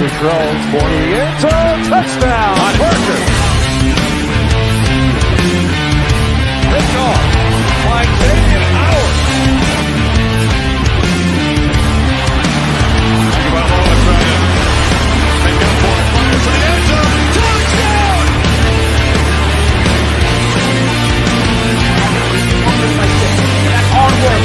Moody throws for the end zone. Touchdown. Parker. Picked off by David Howard. Make up for it. Fires to the end zone. Touchdown. That's hard work.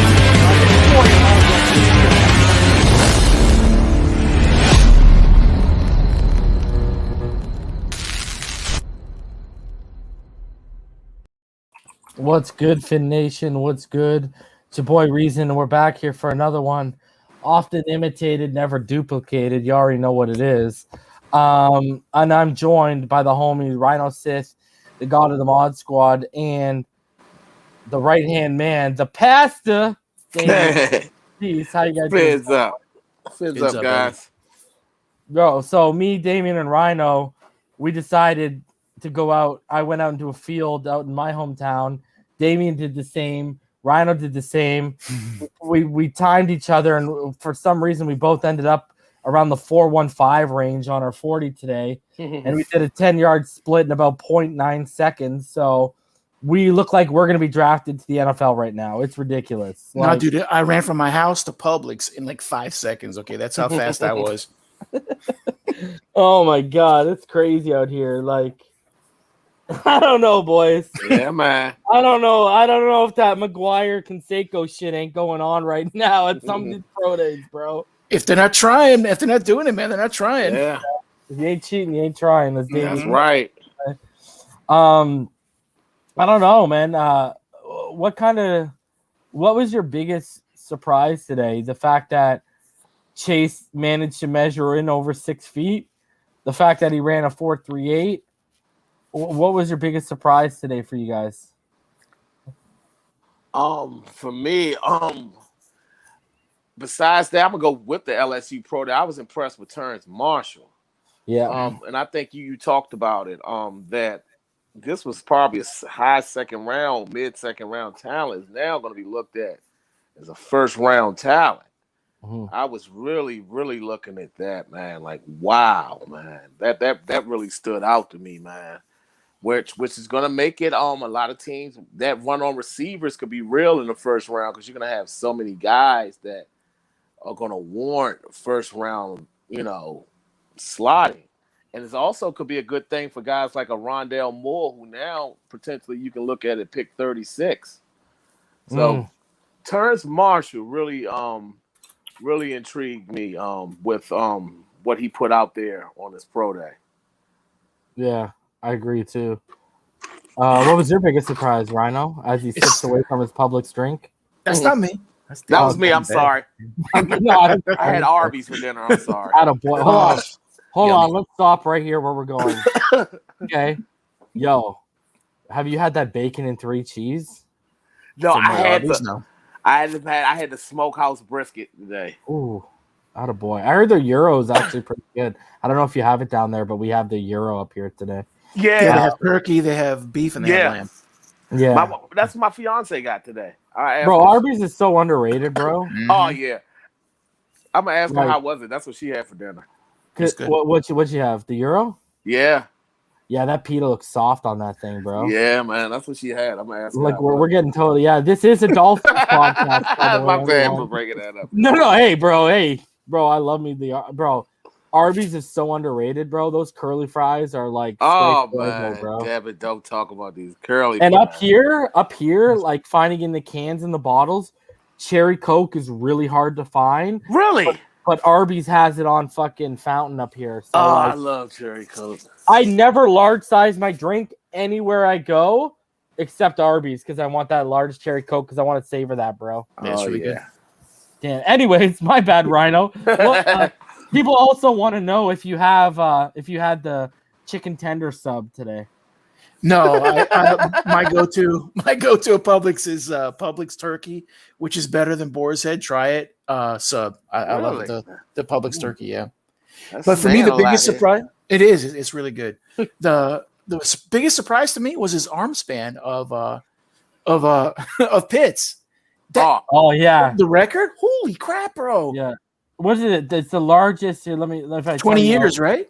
What's good, Fin Nation? What's good? It's your boy Reason, and we're back here for another one. Often imitated, never duplicated. You already know what it is. And I'm joined by the homie Rhino Sith, the god of the mod squad, and the right-hand man, the pastor. Peace. How you guys doing? Fins up, guys. Bro, so me, Damien, and Rhino, we decided to go out. I went out into a field out in my hometown. Damien did the same. Rhino did the same. we timed each other, and for some reason, we both ended up around the 4.15 range on our 40 today. And we did a 10-yard split in about 0.9 seconds. So we look like we're going to be drafted to the NFL right now. It's ridiculous. No, dude, I ran from my house to Publix in like 5 seconds. Okay, that's how fast I was. Oh, my God. It's crazy out here. Like, I don't know, boys. Yeah, man. I don't know if that McGuire Conseco shit ain't going on right now at some of these pro days, bro. If they're not trying, if they're not doing it, man, they're not trying. Yeah. If you ain't cheating, you ain't trying. That's right. I don't know, man. What was your biggest surprise today? The fact that Chase managed to measure in over 6 feet? The fact that he ran a 4.38? What was your biggest surprise today for you guys? For me, besides that, I'm gonna go with the LSU Pro Day. I was impressed with Terrace Marshall. Yeah. And I think you talked about it. That this was probably a high second round, mid second round talent is now going to be looked at as a first round talent. Mm-hmm. I was really, really looking at that, man. Like, wow, man, that really stood out to me, man. Which is going to make it a lot of teams that run on receivers could be real in the first round because you're going to have so many guys that are going to warrant first round, slotting. And it also could be a good thing for guys like a Rondale Moore, who now potentially you can look at it pick 36. So Terrace Marshall really intrigued me with what he put out there on his pro day. Yeah, I agree too. What was your biggest surprise, Rhino, as he sips away from his Publix drink? That's not me. That was me. I'm sorry. I had Arby's for dinner. I'm sorry. Attaboy. Hold on. Let's stop right here where we're going. Okay. Yo, have you had that bacon and 3 cheese? No, I had the smokehouse brisket today. Ooh, attaboy. I heard their gyro is actually pretty good. I don't know if you have it down there, but we have the gyro up here today. Yeah, they have turkey, they have beef, and they have lamb. Yeah, that's what my fiance got today. Bro, Arby's is so underrated, bro. Mm-hmm. Oh yeah, I'm gonna ask her how was it. That's what she had for dinner. What you have? The gyro? Yeah. Yeah, that pita looks soft on that thing, bro. Yeah, man, that's what she had. I'm gonna ask her. Like we're getting totally. Yeah, this is a Dolphins podcast. My bad for breaking that up. No, hey, bro, I love me bro. Arby's is so underrated, bro. Those curly fries are like, oh man, bro. Damn it, don't talk about these curly. And fries. up here, like finding in the cans and the bottles, cherry Coke is really hard to find. Really. But Arby's has it on fucking fountain up here. So I love cherry Coke. I never large size my drink anywhere I go except Arby's because I want that large cherry Coke because I want to savor that, bro. Oh, yeah. Damn. Anyways, my bad, Rhino. People also want to know if you had the chicken tender sub today. No, my go-to at Publix is Publix turkey, which is better than Boar's Head. Try it, sub. I love the Publix turkey. Yeah, but for me, the biggest surprise it's really good. The biggest surprise to me was his arm span of Pitts. Oh yeah, the record. Holy crap, bro! Yeah, What is it? It's the largest. Here, let me. If I 20 years, right?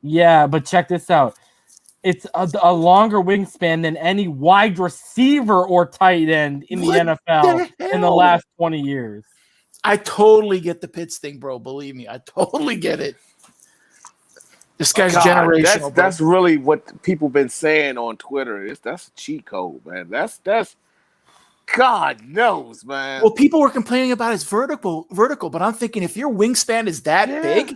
Yeah, but check this out. It's a longer wingspan than any wide receiver or tight end in the NFL in the last 20 years. I totally get the Pitts thing, bro. Believe me, I totally get it. This guy's generational. That's really what people been saying on Twitter. That's a cheat code, man. That's God knows, man. Well, people were complaining about his vertical, but I'm thinking if your wingspan is that big,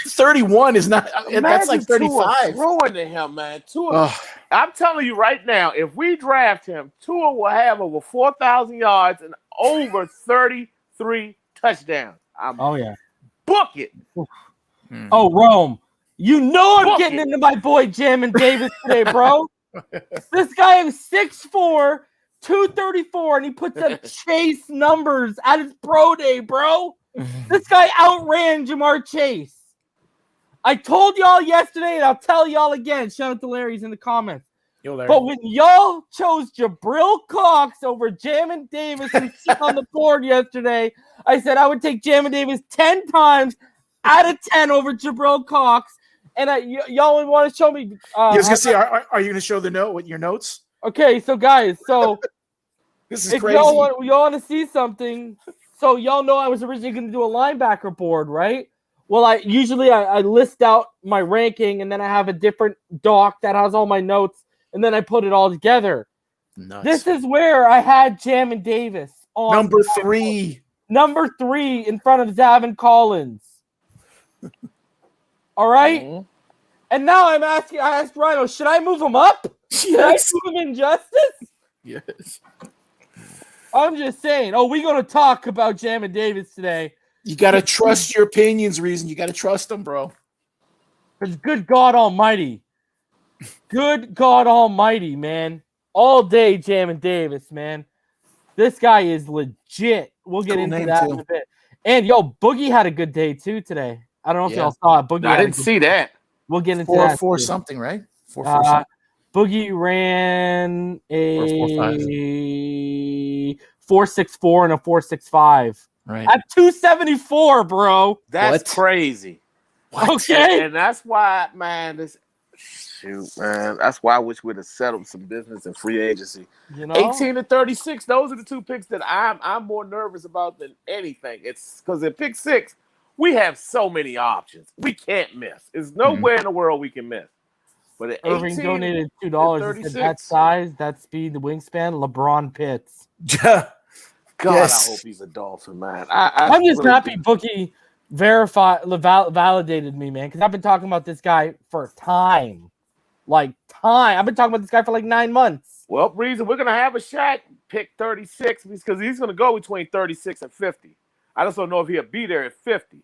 31 is not. That's like 35. Throwing to him, man. I'm telling you right now, if we draft him, Tua will have over 4,000 yards and over 33 touchdowns. Book it. Oh, Rome. You know I'm getting into my boy Jamin Davis today, bro. This guy is 6'4", 234, and he puts up Chase numbers at his pro day, bro. This guy outran Jamar Chase. I told y'all yesterday, and I'll tell y'all again. Shout out to Larry's in the comments. Yo, Larry. But when y'all chose Jabril Cox over Jamin Davis on the board yesterday, I said I would take Jamin Davis 10 times out of 10 over Jabril Cox. And y'all want to show me. I was gonna say, are you gonna show the note with your notes? Okay, so guys, this is if crazy. y'all want to see something, so y'all know I was originally gonna do a linebacker board, right? Well, I usually list out my ranking, and then I have a different doc that has all my notes, and then I put it all together. Nuts. This is where I had Jamin Davis on number 3. Number 3 in front of Zavin Collins. All right? Mm-hmm. And now I asked Rhino, should I move him up? Should I move him in justice? Yes. I'm just saying. Oh, we're going to talk about Jamin Davis today. You got to trust your opinions, Reason. You got to trust them, bro. Because good God almighty. Good God almighty, man. All day Jamin Davis, man. This guy is legit. We'll get into that in a bit. And, Boogie had a good day, too, today. I don't know if y'all saw it. Boogie. I didn't see that. We'll get into that. 4 something, right? 4 something. Boogie ran a 4.64 and a 4.65. Right. At 274, bro. That's crazy. What? Okay. And that's why, man, that's why I wish we'd have settled some business and free agency. 18 to 36, those are the 2 picks that I'm more nervous about than anything. It's because in pick 6, we have so many options. We can't miss. There's nowhere in the world we can miss. But at Irving donated $2. That size, that speed, the wingspan, LeBron Pitts. God, yes. I hope he's a Dolphin, man. I'm just happy Boogie validated me, man, because I've been talking about this guy for time. I've been talking about this guy for 9 months. Well, Reason, we're going to have a shot pick 36 because he's going to go between 36 and 50. I just don't know if he'll be there at 50.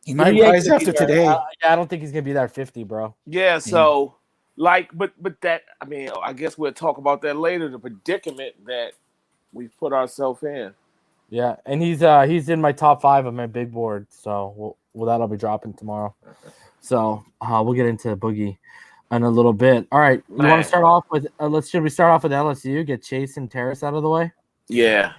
He might rise after today. I don't think he's going to be there at 50, bro. Yeah, so, but that, I guess we'll talk about that later, the predicament that we've put ourselves in. Yeah, and he's in my top 5 of my big board, so that'll be dropping tomorrow. So we'll get into Boogie in a little bit. All right, you want to start off with should we start off with LSU? Get Chase and Terrace out of the way. Yeah.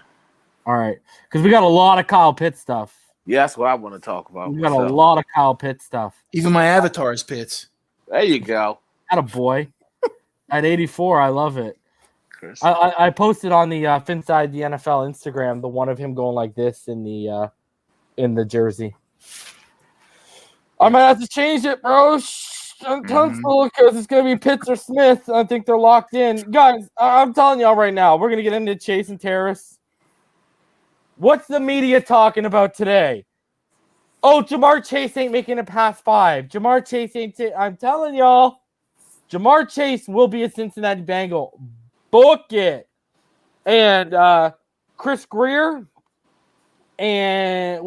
All right, because we got a lot of Kyle Pitts stuff. Yeah, that's what I want to talk about. We got a lot of Kyle Pitts stuff. Even my avatar is Pitts. There you go. Attaboy. At 84, I love it. I posted on the Phinside the NFL Instagram the one of him going like this in the jersey. I might have to change it, bro. Because it's gonna be Pitts or Smith. I think they're locked in, guys. I'm telling y'all right now, we're gonna get into Chase and Terrace. What's the media talking about today? Oh, Jamar Chase ain't making it past 5. Jamar Chase ain't. I'm telling y'all, Jamar Chase will be a Cincinnati Bengal. Book it. And Chris Greer and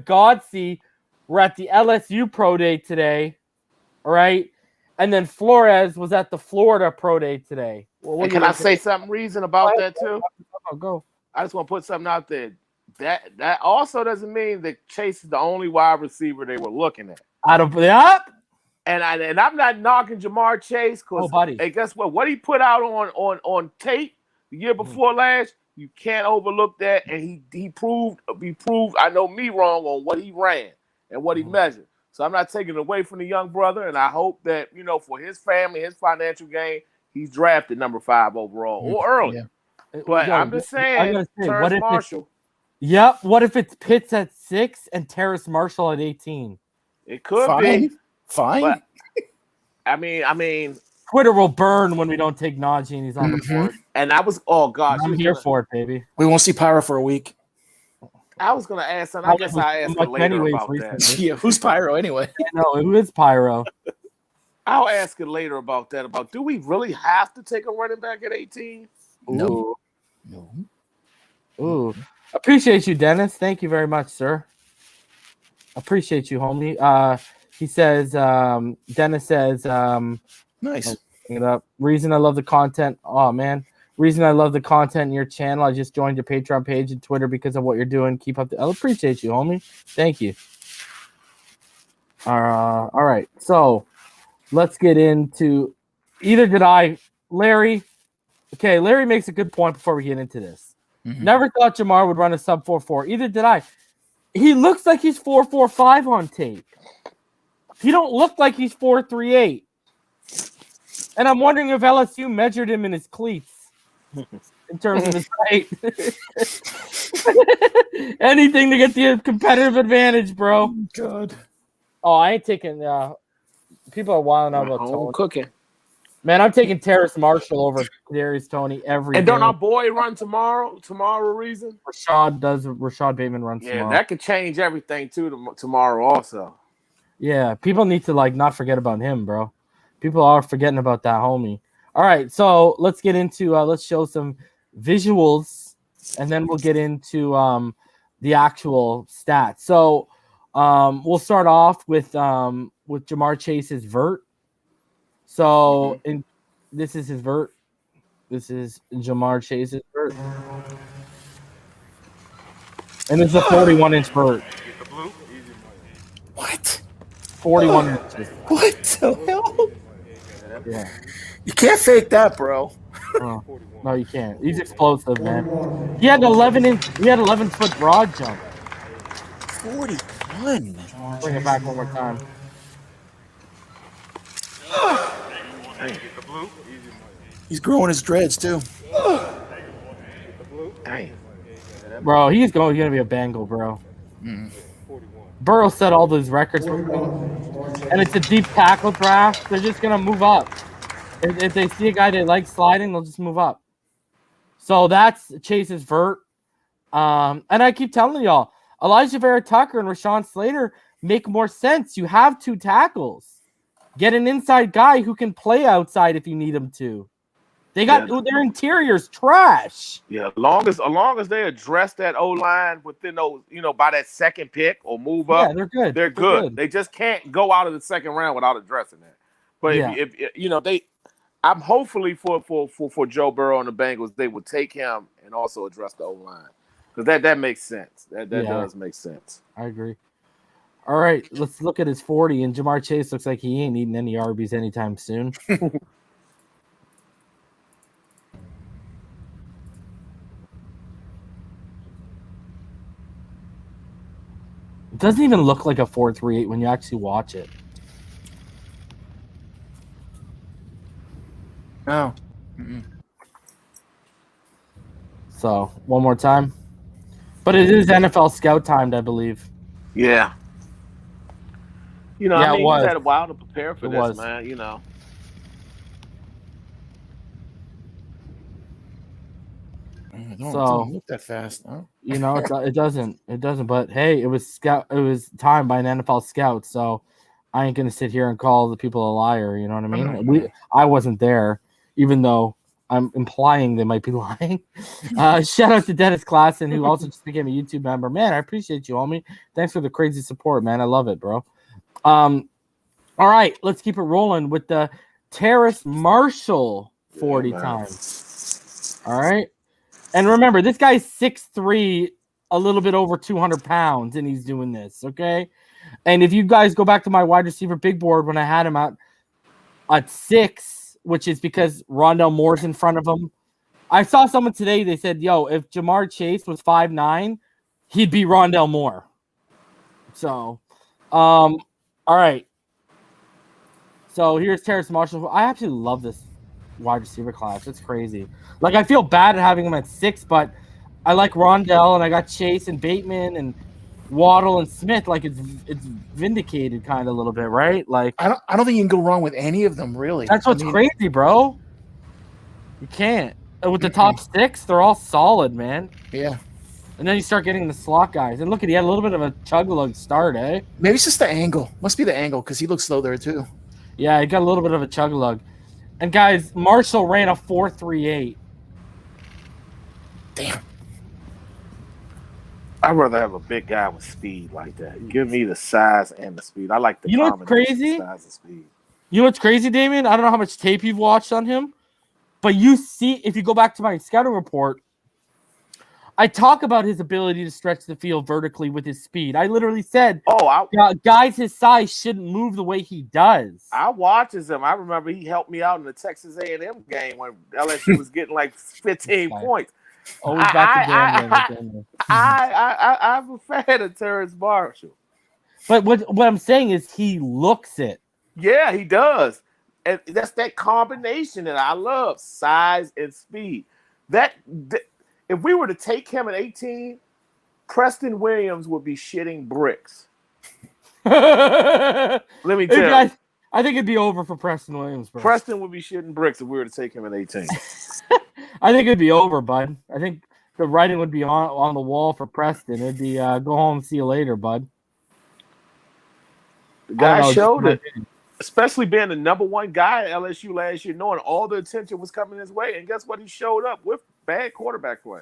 Godsey were at the LSU Pro Day today. All right. And then Flores was at the Florida Pro Day today. Well, can I say something reason about that too? Oh, go. I just want to put something out there. That also doesn't mean that Chase is the only wide receiver they were looking at. And I'm not knocking Jamar Chase because hey, guess what? What he put out on tape the year before last, you can't overlook that. And he proved. I know me wrong on what he ran and what he measured. So I'm not taking it away from the young brother, and I hope that for his family, his financial gain, he's drafted number 5 overall or early. Yeah. But I'm just saying, Terrace Marshall. Yep. What if it's Pitts at 6 and Terrace Marshall at 18? It could be fine. But, I mean, Twitter will burn when we don't take Najee and he's on the board. And I was, oh gosh, I'm here for it, baby. We won't see Pyro for a week. I was gonna ask something. I guess I asked it later about that. Yeah, who's Pyro anyway? No, who is Pyro? I'll ask it later about that. About do we really have to take a running back at 18? No. Ooh. Appreciate you, Dennis. Thank you very much, sir. Appreciate you, homie. He says, Dennis says, nice. It up. Reason I love the content. Oh man. Reason I love the content in your channel. I just joined your Patreon page and Twitter because of what you're doing. Keep up. I appreciate you, homie. Thank you. All right. So let's get into Larry. Okay, Larry makes a good point before we get into this. Mm-hmm. Never thought Jamar would run a sub 4.4. Either did I. He looks like he's 4.45 on tape. He don't look like he's 4.38. And I'm wondering if LSU measured him in his cleats in terms of his height. Anything to get the competitive advantage, bro. God. Oh, I ain't taking. People are wilding out about Toney. Cooking. Man, I'm taking Terrace Marshall over Kadarius Toney every And don't day. our boy run tomorrow? Tomorrow reason? Rashad Bateman runs tomorrow. Yeah, that could change everything too tomorrow also. Yeah, people need to not forget about him, bro. People are forgetting about that homie. All right, so let's get into let's show some visuals, and then we'll get into the actual stats. So we'll start off with Ja'Marr Chase's vert. So this is his vert. This is Ja'Marr Chase's vert, and it's a 41-inch vert. What? 41 inches. What the hell? Yeah. You can't fake that, bro. No, you can't. He's explosive, man. He had 11-foot broad jump. 41. Bring it back one more time. He's growing his dreads too. Dang. Bro, he's going to be a Bengal, bro. Burrow set all those records for him. And it's a deep tackle draft. They're just going to move up. If they see a guy they like sliding, they'll just move up. So that's Chase's vert. And I keep telling y'all, Elijah Vera Tucker and Rashawn Slater make more sense. You have 2 tackles. Get an inside guy who can play outside if you need him to. They got their interior's trash. Yeah, as long as they address that O-line within those, by that second pick or move up, yeah, they're good. They're good. They just can't go out of the second round without addressing that. But if I'm hopefully for Joe Burrow and the Bengals, they would take him and also address the O-line because that makes sense. That does make sense. I agree. All right, let's look at his 40, and Ja'Marr Chase looks like he ain't eating any Arby's anytime soon. It doesn't even look like a 4.38 when you actually watch it. No. So, one more time. But it is NFL scout timed, I believe. Yeah. He's had a while to prepare for this, man, Don't look that fast, no? It doesn't. But hey, it was timed by an NFL scout, so I ain't gonna sit here and call the people a liar. You know what I mean? I wasn't there, even though I'm implying they might be lying. Shout out to Dennis Klassen, who also just became a YouTube member. Man, I appreciate you, homie. Thanks for the crazy support, man. I love it, bro. All right, let's keep it rolling with the Terrace Marshall 40 times. All right. And remember, this guy's 6'3", a little bit over 200 pounds, and he's doing this, okay? And if you guys go back to my wide receiver big board when I had him at 6, which is because Rondell Moore's in front of him, I saw someone today. They said, "Yo, if Jamar Chase was 5'9", he'd be Rondell Moore." So, all right. So here's Terrace Marshall. I absolutely love this wide receiver class. It's crazy. Like, I feel bad at having him at 6, but I like Rondell, and I got Chase and Bateman and Waddle and Smith. Like, it's vindicated kind of a little bit, right? Like, I don't think you can go wrong with any of them, really. that's what's crazy, bro. You can't. With the top 6, they're all solid, man. Yeah. And then you start getting the slot guys. And look at, he had a little bit of a chug-a-lug start, eh? Maybe it's just the angle. Must be the angle because he looks slow there too. Yeah, he got a little bit of a chug-a-lug. And guys, Marshall ran a 4.38. Damn. I'd rather have a big guy with speed like that. Give me the size and the speed. I like the what's crazy? Size and speed. You know what's crazy, Damien? I don't know how much tape you've watched on him, but you see, if you go back to my scouting report, I talk about his ability to stretch the field vertically with his speed. I literally said, guys his size shouldn't move the way he does. I watches him. I remember he helped me out in the Texas A&M game when LSU was getting like 15 points. Always back to gambling. I'm a fan of Terrace Marshall. But what I'm saying is he looks it. Yeah, he does. And that's that combination that I love, size and speed. That if we were to take him at 18, Preston Williams would be shitting bricks. Let me tell you. I think it'd be over for Preston Williams, bro. Preston would be shitting bricks if we were to take him at 18. I think it'd be over, bud. I think the writing would be on the wall for Preston. It'd be go home, see you later, bud. The guy showed it. Especially being the number 1 guy at LSU last year, knowing all the attention was coming his way. And guess what? He showed up with bad quarterback play.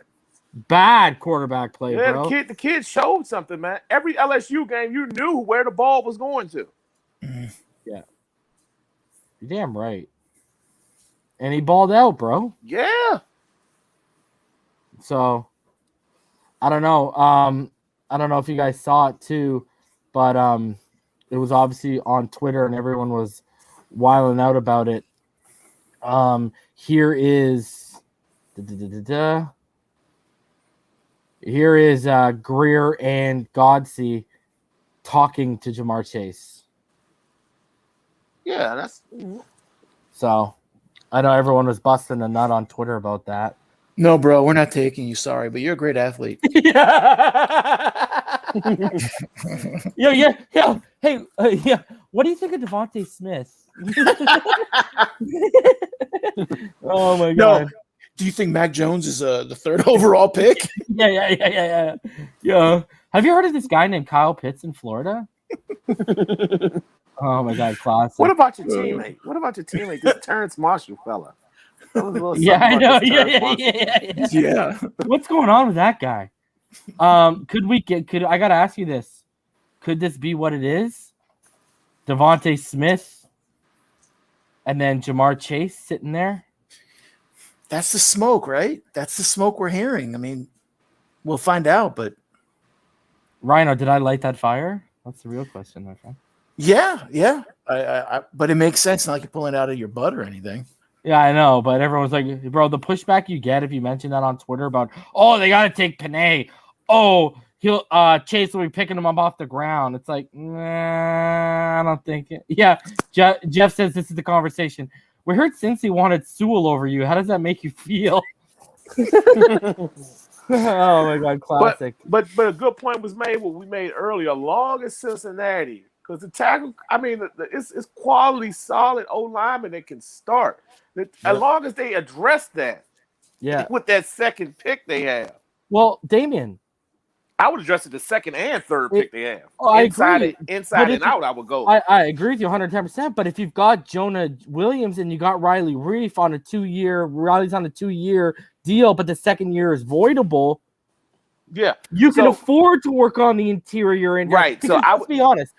Bad quarterback play, bro. The kid showed something, man. Every LSU game, you knew where the ball was going to. Yeah. You're damn right. And he balled out, bro. Yeah. So, I don't know. I don't know if you guys saw it too, but it was obviously on Twitter and everyone was wiling out about it. Here is Greer and Godsey talking to Jamar Chase. Yeah, that's so. I know everyone was busting a nut on Twitter about that. No, bro, we're not taking you. Sorry, but you're a great athlete. Yeah. Hey, what do you think of Devontae Smith? Oh my god. No. Do you think Mac Jones is the 3rd overall pick? Yeah. Have you heard of this guy named Kyle Pitts in Florida? Oh my god, classic. What about your teammate? This Terrace Marshall fella. Yeah, I know. Yeah. What's going on with that guy? Could I gotta ask you this? Could this be what it is? Devontae Smith and then Jamar Chase sitting there? That's the smoke, right? That's the smoke we're hearing. I mean, we'll find out, but Rhino, did I light that fire? That's the real question, my friend. Yeah. But it makes sense. Not like you're pulling it out of your butt or anything. Yeah, I know, but everyone's like, bro, the pushback you get if you mention that on Twitter about, oh, they got to take Panay. Oh, he'll Chase will be picking him up off the ground. It's like, nah, I don't think it. Yeah, Jeff says this is the conversation. We heard Cincy wanted Sewell over you. How does that make you feel? Oh my god, classic. But a good point was made. What we made earlier, long as Cincinnati, because the tackle. I mean, it's quality, solid O lineman that can start. As long as they address that, with that second pick they have. Well, Damien, I would address it the second and third pick they have. Inside and out, I would go. I agree with you 110%. But if you've got Jonah Williams and you got Riley Reef on a 2-year, Riley's on a 2-year deal, but the second year is voidable. Yeah, you can afford to work on the interior and right. So let's be honest.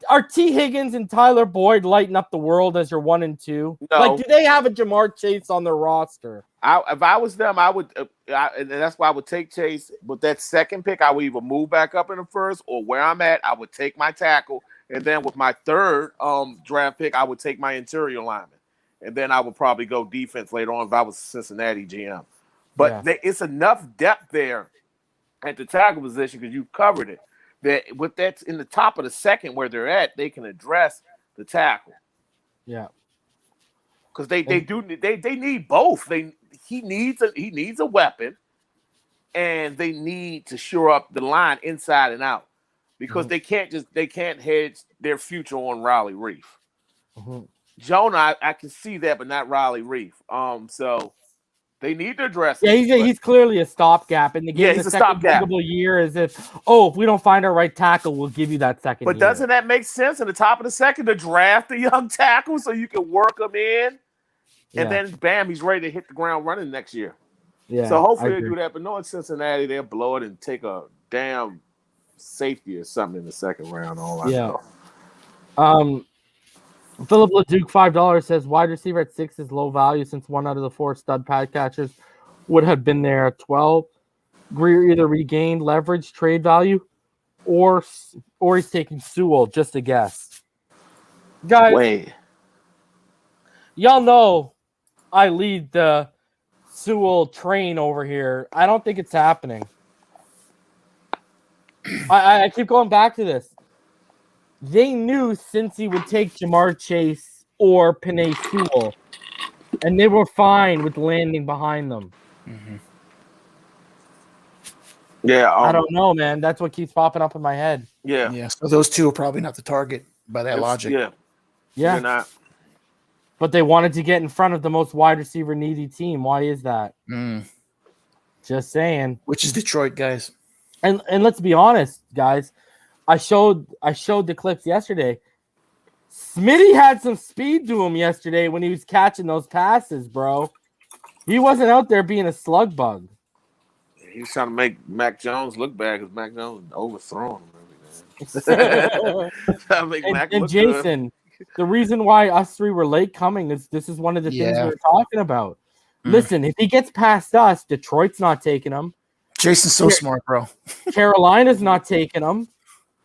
Are T. Higgins and Tyler Boyd lighting up the world as your 1 and 2? No. Like, do they have a Jamar Chase on their roster? If I was them, I would, and that's why I would take Chase. With that second pick, I would either move back up in the first, or where I'm at, I would take my tackle, and then with my third draft pick, I would take my interior lineman, and then I would probably go defense later on if I was Cincinnati GM. But it's enough depth there at the tackle position because you've covered it. That with that's in the top of the second where they're at, they can address the tackle. Yeah. Because they need both. He needs a weapon, and they need to shore up the line inside and out. Because they can't hedge their future on Riley Reef. Jonah, I can see that, but not Riley Reef. So they need to address it. Yeah, he's clearly a stopgap, and the game he's the a second stopgap. year is if if we don't find our right tackle, we'll give you that second. But doesn't that make sense in the top of the second to draft a young tackle so you can work him in, and then bam, he's ready to hit the ground running next year. Yeah. So hopefully they do that. But knowing Cincinnati, they'll blow it and take a damn safety or something in the second round. All I know. Philip LeDuc, $5 says wide receiver at 6 is low value since 1 out of the 4 stud pad catchers would have been there at 12. Greer either regained leverage trade value or he's taking Sewell, just a guess. Guys, y'all know I lead the Sewell train over here. I don't think it's happening. I keep going back to this. They knew Cincy would take Jamar Chase or Penei Sewell, and they were fine with landing behind them. Yeah, I don't know, man. That's what keeps popping up in my head. Yeah. So those two are probably not the target by that logic. Yeah. They're not. But they wanted to get in front of the most wide receiver needy team. Why is that? Just saying. Which is Detroit, guys. And let's be honest, guys. I showed the clips yesterday. Smitty had some speed to him yesterday when he was catching those passes, bro. He wasn't out there being a slug bug. He was trying to make Mac Jones look bad because Mac Jones overthrown him. And Jason, the reason why us three were late coming is this is one of the things we were talking about. Listen, if he gets past us, Detroit's not taking him. Jason's so smart, bro. Carolina's not taking him,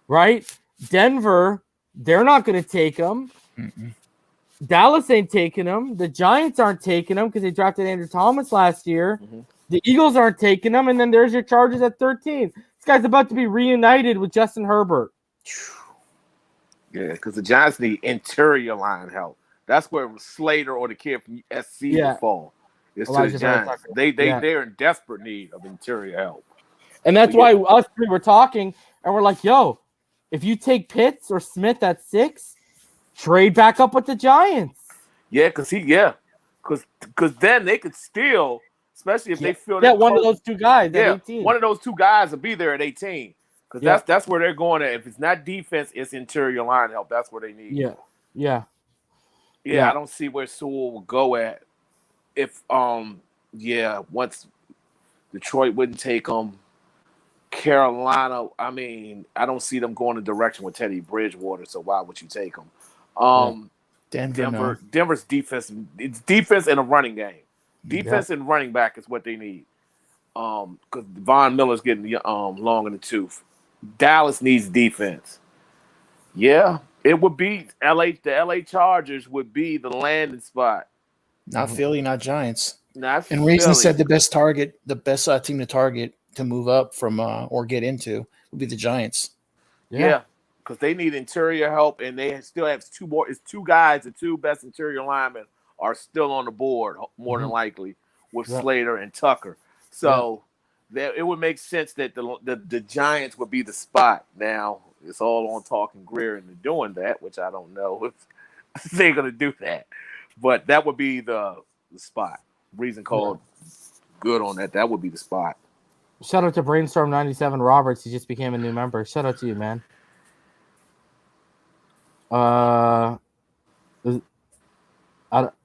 right? Denver, they're not going to take him. Dallas ain't taking him. The Giants aren't taking him because they drafted Andrew Thomas last year. The Eagles aren't taking him, and then there's your Chargers at 13. This guy's about to be reunited with Justin Herbert. Yeah, because the Giants need interior line help. That's where Slater or the kid from SC will fall. It's to the Giants. They're in desperate need of interior help. And that's why us three were talking, and we're like, yo, if you take Pitts or Smith at 6, trade back up with the Giants. Yeah, because then they could still, especially if they feel one of those two guys at 18. One of those two guys will be there at 18. Because that's where they're going at. If it's not defense, it's interior line help. That's where they need. Yeah. I don't see where Sewell will go at. If once Detroit wouldn't take them, Carolina, I mean, I don't see them going the direction with Teddy Bridgewater, so why would you take them? Denver's defense, it's defense and a running game. Defense and running back is what they need. Because Von Miller's getting long in the tooth. Dallas needs defense. Yeah, it would be the LA Chargers would be the landing spot. Not Philly, not Giants. Not and Philly. Reason said the best team to target to move up from or get into would be the Giants. Yeah, because they need interior help, and they still have 2 more. It's 2 guys, the 2 best interior linemen are still on the board, more than likely, with Slater and Tucker. So it would make sense that the Giants would be the spot. Now it's all on talking Greer into doing that, which I don't know if they're going to do that. But that would be the spot. Reason called good on that. That would be the spot. Shout out to Brainstorm 97 Roberts. He just became a new member. Shout out to you, man.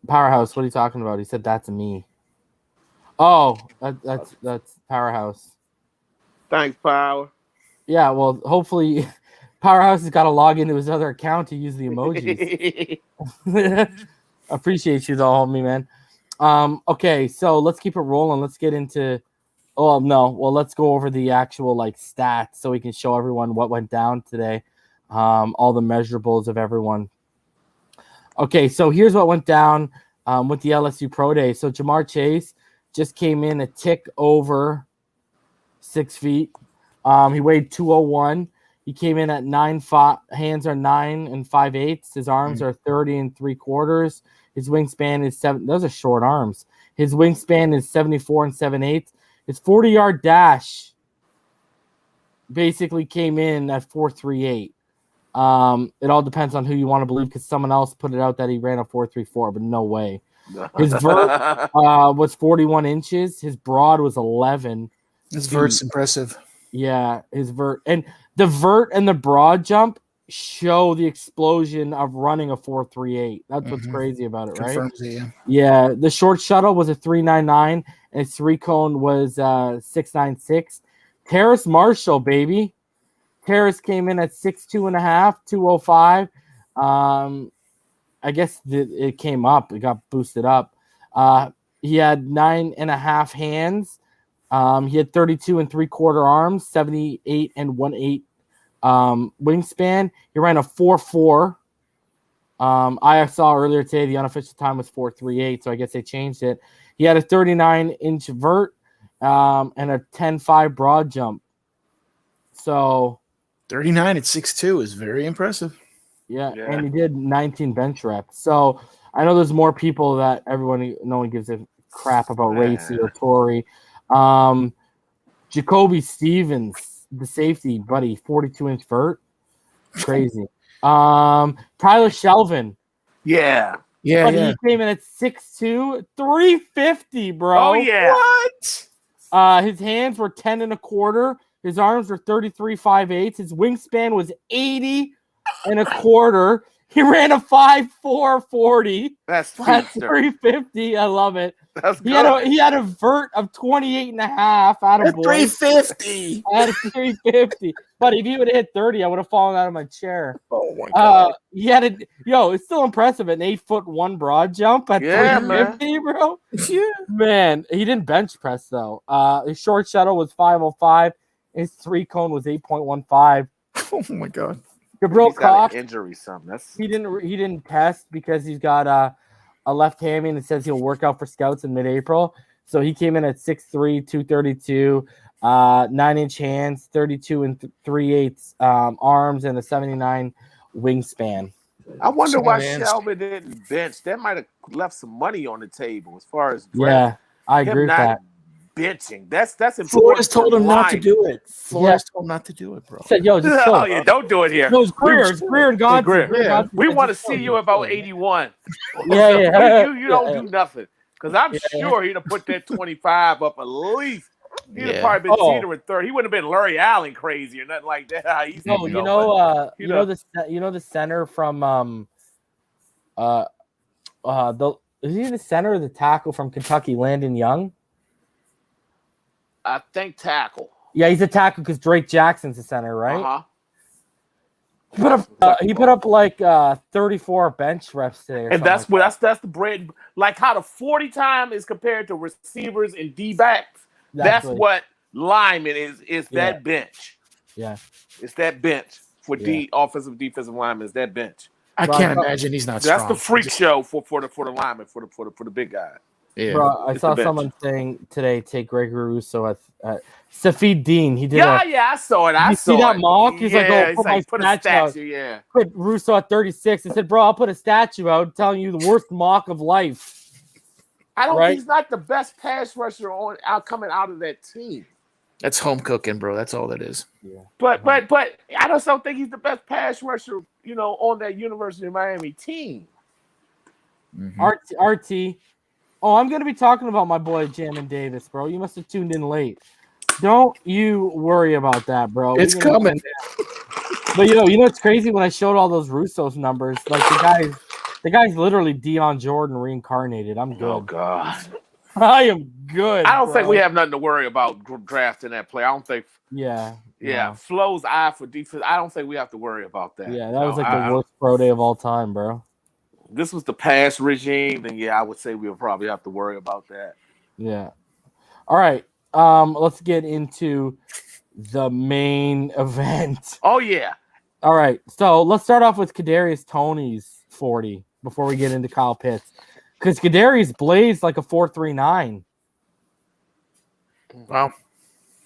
Powerhouse, what are you talking about? He said that's me. Oh, that's Powerhouse. Thanks, Power. Yeah, well, hopefully Powerhouse has got to log into his other account to use the emojis. Appreciate you though, homie, man. Okay, so let's keep it rolling. Let's get into let's go over the actual stats so we can show everyone what went down today. All the measurables of everyone. Okay, so here's what went down with the LSU Pro Day. So Jamar Chase, just came in a tick over 6 feet. He weighed 201. He came in at 9'5". Hands are 9 5/8. His arms are 30 3/4. His wingspan is 7. Those are short arms. His wingspan is 74 7/8. His 40-yard dash basically came in at 4.38. It all depends on who you want to believe, because someone else put it out that he ran a 4.34, but no way. His vert was 41 inches. His broad was 11. His vert's impressive. Yeah, his vert. And the vert and the broad jump show the explosion of running a 4.38. That's what's crazy about it, right? Confirms it, yeah. Yeah, the short shuttle was a 3.99, and his 3-cone was 6.96. Terrace Marshall, baby. Terrace came in at 6'2.5", 205. I guess it came up. It got boosted up. He had 9.5 hands. He had 32 3/4 arms, 78 1/8 wingspan. He ran a 4.4. I saw earlier today the unofficial time was 4.38, so I guess they changed it. He had a 39-inch vert and a 10.5 broad jump. So 39 at 6'2" is very impressive. Yeah, and he did 19 bench reps. So I know there's more people that no one gives a crap about Racy or Torrey. Jacoby Stevens, the safety, buddy, 42-inch vert. Crazy. Tyler Shelvin. Yeah. He came in at 6'2", 350, bro. Oh, yeah. What? His hands were 10 1/4. His arms were 33 5/8. His wingspan was 80 1/4. He ran a 5.4 40. That's 350. I love it. That's good. He had a vert of 28.5 out of 350. I had a 350. But if he would have hit 30, I would have fallen out of my chair. Oh my god. It's still impressive. An 8'1" broad jump at 350, bro. Yeah. Man, he didn't bench press though. His short shuttle was 5.05. His 3-cone was 8.15. Oh my god. Gabriel Cox, injury, something. he didn't test because he's got a left hammy, and it says he'll work out for scouts in mid-April. So he came in at 6'3", 232, 9-inch hands, 32 3/8 arms, and a 79 wingspan. I wonder why Shelvin didn't bench. That might have left some money on the table as far as I agree with that. Benching. That's important. Florida's told him not to do it. Florida's told him not to do it, bro. Said, just don't do it here. No, it's Greer and Godfrey. Yeah. We want to see you about 81. Yeah. You don't do nothing. Because I'm sure he'd have put that 25 up at least. He'd have probably been teetering third. He wouldn't have been Larry Allen crazy or nothing like that. You know the center from is he the center or the tackle from Kentucky, Landon Young? I think tackle. Yeah, he's a tackle because Drake Jackson's the center, right? Uh-huh. He put up like 34 bench reps today, and that's the bread. Like how the 40 time is compared to receivers and D-backs. That's what lineman is that bench. Yeah, it's that bench for offensive defensive linemen. Is that bench? I can't imagine he's not strong. That's the freak show for the lineman for the big guy. Yeah. Bro, I saw someone saying today, take Gregory Rousseau at Safid Dean. He did. I saw it. I saw see that mock? He's put a statue. Yeah. Put Rousseau at 36. I said, bro, I'll put a statue out telling you the worst mock of life. I don't. He's not the best pass rusher coming out of that team. That's home cooking, bro. That's all that is. Yeah. But I just don't think he's the best pass rusher, on that University of Miami team. Mm-hmm. RT. Oh, I'm going to be talking about my boy Jamin Davis, bro. You must have tuned in late. Don't you worry about that, bro. It's coming. But you know what's crazy? When I showed all those Russo's numbers, like the guy's literally Deion Jordan reincarnated. I'm good. Oh God, I am good. I don't think we have nothing to worry about drafting that player. I don't think. Yeah. Flo's eye for defense. I don't think we have to worry about that. Yeah, that was the worst pro day of all time, bro. This was the past regime, then I would say we'll probably have to worry about that. Yeah. All right. Let's get into the main event. Oh yeah. All right. So let's start off with Kadarius Toney's 40 before we get into Kyle Pitts. Because Kadarius blazed like a 4.39. Wow.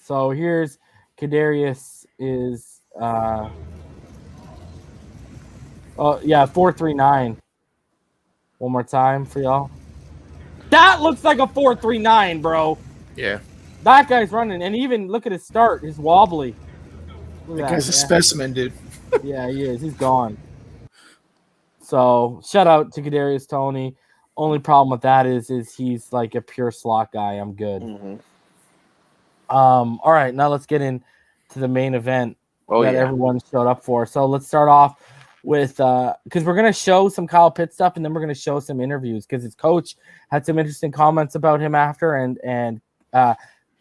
So here's Kadarius is 4.39. One more time for y'all. That looks like a 4.39, bro. Yeah. That guy's running, and even look at his start. He's wobbly. Look That at guy's a specimen, dude. Yeah, he is. He's gone. So shout out to Kadarius Toney. Only problem with that is he's like a pure slot guy. I'm good. Mm-hmm. All right, now let's get into the main event that everyone showed up for. So let's start off with because we're gonna show some Kyle Pitts stuff, and then we're gonna show some interviews because his coach had some interesting comments about him after, and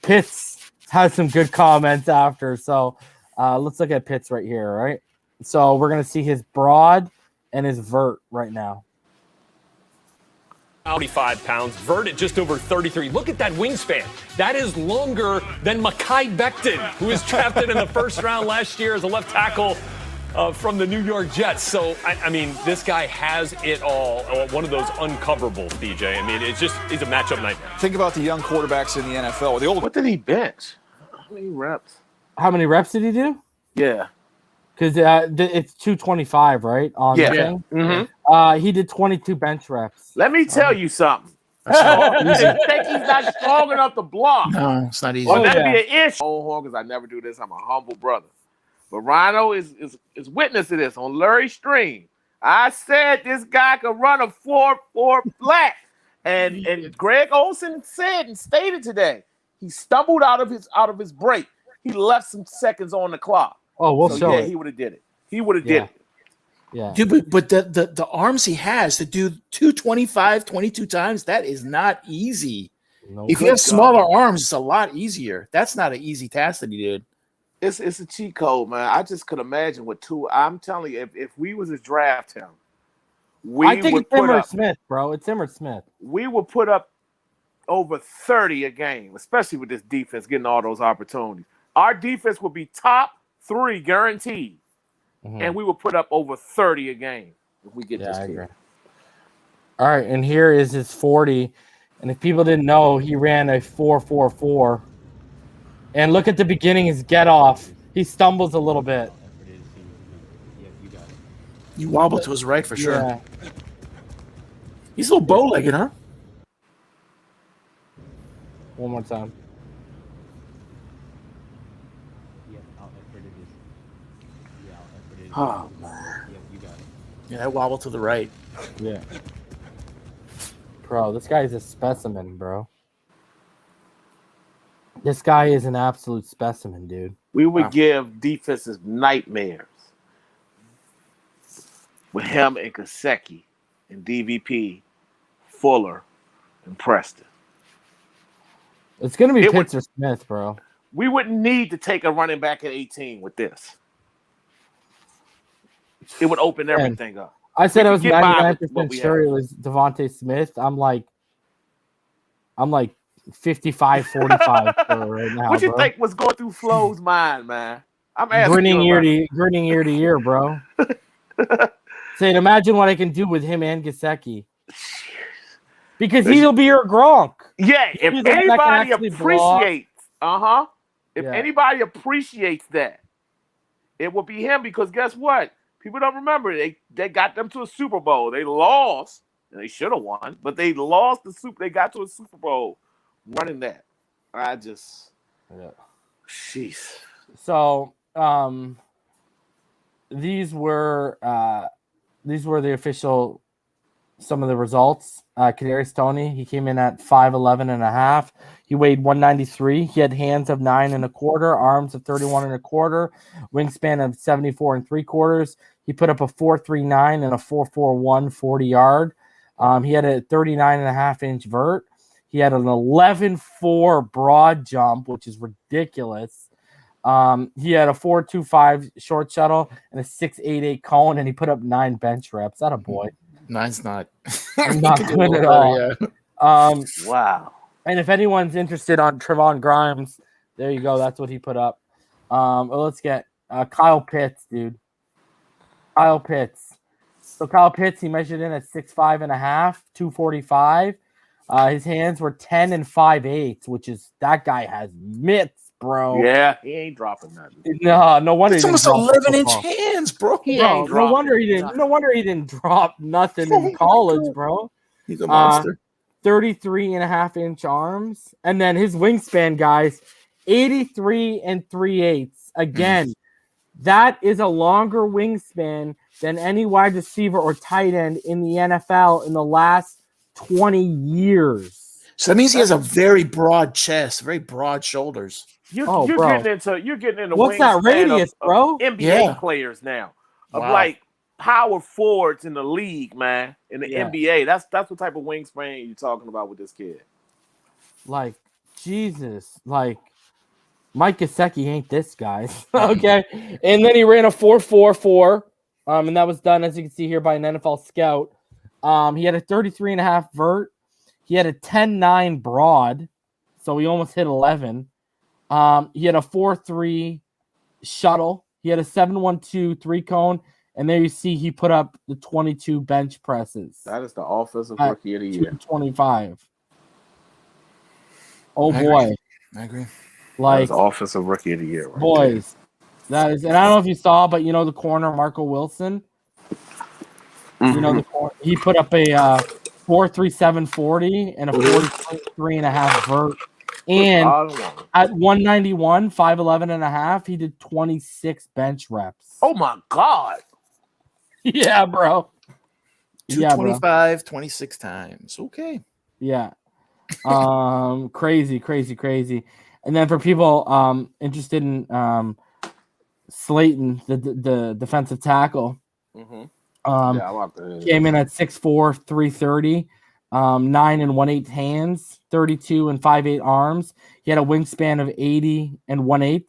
Pitts had some good comments after. So let's look at Pitts right here. All right, so we're gonna see his broad and his vert right now. 25 pounds, vert at just over 33. Look at that wingspan. That is longer than Mekhi Becton, who was drafted in the first round last year as a left tackle from the New York Jets. So, I mean, this guy has it all. One of those uncoverables, DJ. I mean, he's a matchup nightmare. Think about the young quarterbacks in the NFL. What did he bench? How many reps? How many reps did he do? Yeah. Because it's 225, right? On the thing. Mm-hmm. He did 22 bench reps. Let me tell you something. I think he's not strong enough to block. No, it's not easy. Well, that'd be an issue. Because I never do this. I'm a humble brother. But Rhino is witness to this on Larry's stream. I said this guy could run a 4.4 flat. And Greg Olsen said and stated today he stumbled out of his break. He left some seconds on the clock. Oh, we'll show it. He would have did it. He would have did it. Yeah. Dude, but the arms he has to do 225, 22 times, that is not easy. No, if you have smaller arms, it's a lot easier. That's not an easy task that he did. It's a cheat code, man. I just could imagine with two. I'm telling you, if we was to draft him, I think it's him or Smith, bro. It's him or Smith. We would put up over 30 a game, especially with this defense getting all those opportunities. Our defense would be top 3 guaranteed. And we will put up over 30 a game if we get this kid. All right, and here is his 40. And if people didn't know, he ran a 4.44. And look at the beginning, his get off. He stumbles a little bit. You wobble to his right for sure. Yeah. He's a little bow-legged, huh? One more time. Oh, man. Yeah, that wobble to the right. Yeah. Bro, this guy is a specimen, bro. This guy is an absolute specimen, dude. We would give defenses nightmares with him and Kaseki and DVP, Fuller, and Preston. It's going to be Pitts or Smith, bro. We wouldn't need to take a running back at 18 with this. It would open everything up. I said I was 99% sure it was Devontae Smith. I'm like 55-45 right now. What you think was going through Flo's mind, man? I'm asking grinning ear to ear, bro. Saying, imagine what I can do with him and Gesicki. Because he'll be your Gronk. Yeah, if anybody appreciates, anybody appreciates that, it will be him. Because guess what? People don't remember they got them to a Super Bowl. They lost, and they should have won, but they lost They got to a Super Bowl running that. Jeez. So, these were the official. Some of the results. Kadarius Toney, he came in at 5'11 and a half. He weighed 193. He had hands of 9 1/4, arms of 31 1/4, wingspan of 74 3/4. He put up a 4.39 and a 4.41 40-yard. He had a 39.5-inch vert. He had an 11.4 broad jump, which is ridiculous. He had a 4.25 short shuttle and a 6.88 cone, and he put up 9 bench reps. That a boy. Nine's not good at all. Yeah. Wow. And if anyone's interested on Trevon Grimes, there you go. That's what he put up. Let's get Kyle Pitts, dude. Kyle Pitts. So Kyle Pitts, he measured in at 6'5 and a half, 245. His hands were 10 and 5/8, which is that guy has mitts, bro. Yeah, he ain't dropping nothing. No wonder. It's almost 11-inch hands, bro. Bro, no wonder he didn't drop nothing in college, bro. He's a monster. 33.5-inch arms, and then his wingspan, guys, 83 3/8. Again, that is a longer wingspan than any wide receiver or tight end in the NFL in the last 20 years. So that means he has a very broad chest, very broad shoulders. You're getting into what's that radius, bro? NBA players now, of like power forwards in the league, man, in the NBA. That's what type of wingspan you're talking about with this kid. Like Jesus, like Mike Gesicki ain't this guy. Okay, and then he ran a 4.44, and that was done, as you can see here, by an NFL scout. He had a 33.5 vert. He had a 10.9 broad, so he almost hit 11. He had a 4.3 shuttle. He had a 7.12 3-cone, and there you see he put up the 22 bench presses. That is the offensive rookie of the year. 25. Oh boy, I agree. Like the offensive rookie of the year, right boys. That is, and I don't know if you saw, but the corner Marco Wilson. Mm-hmm. He put up a 4.37 40 and a 43.5 vert. And at 191, 5'11.5, he did 26 bench reps. Oh my God. Yeah, bro. 225, 26 times. Okay. Yeah. Crazy. And then for people interested in Slayton, the defensive tackle, came in at 6'4", 330. 9 1/8 hands, 32 5/8 arms. He had a wingspan of 80 1/8.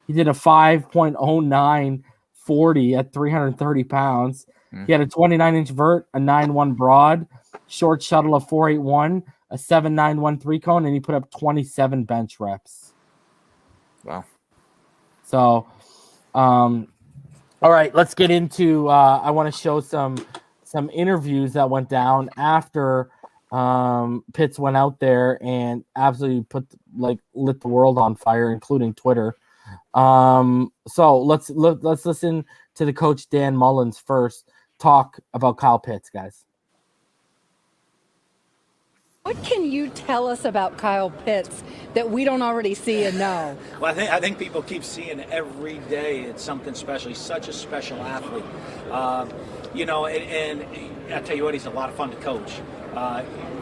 He did a 5.09 40 at 330 pounds. He had a 29-inch vert, a 9.1 broad, short shuttle of 4.81, a 7.91 3-cone, and he put up 27 bench reps. Wow. So, all right, let's get into. I want to show some interviews that went down after. Pitts went out there and absolutely lit the world on fire, including Twitter. So let's listen to the coach Dan Mullins first talk about Kyle Pitts, guys. What can you tell us about Kyle Pitts that we don't already see and know? Well, I think people keep seeing every day it's something special. He's such a special athlete. And I tell you what, he's a lot of fun to coach.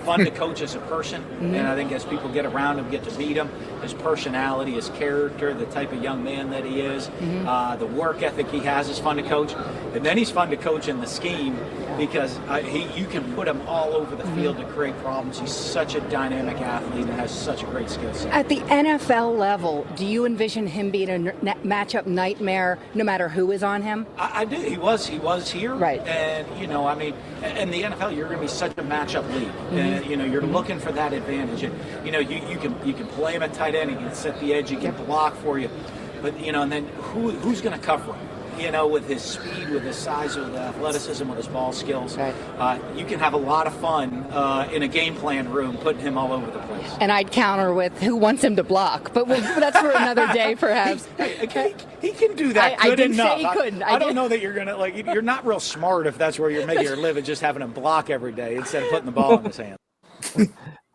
Fun to coach as a person, and I think as people get around him, get to meet him, his personality, his character, the type of young man that he is, the work ethic he has is fun to coach, and then he's fun to coach in the scheme because you can put him all over the field to create problems. He's such a dynamic athlete and has such a great skill set. At the NFL level, do you envision him being a matchup nightmare no matter who is on him? I do. He was here, right? And in the NFL, you're going to be such a matchup league, and you're looking for that advantage. And you can play him at tight end, he can set the edge, he can block for you, but and then who's going to cover him? With his speed, with his size, with his athleticism, with his ball skills, you can have a lot of fun in a game plan room putting him all over the place. And I'd counter with who wants him to block, but that's for another day, perhaps. He can do that good enough. Say he couldn't. I don't know that you're going to, you're not real smart if that's where you're making your living, just having him block every day instead of putting the ball in his hand.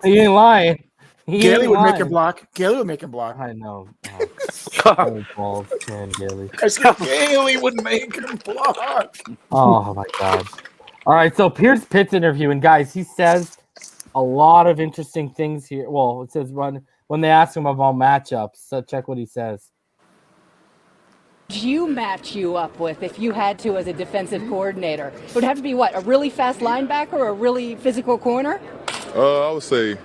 He ain't lying. Gailey would make him block. I know. I said Gailey would make him block. Oh my God! All right, so here's Pitt's interview, and guys, he says a lot of interesting things here. Well, it says when they ask him about matchups, so check what he says. Do you match you up with if you had to as a defensive coordinator? It would have to be what, a really fast linebacker or a really physical corner? I would say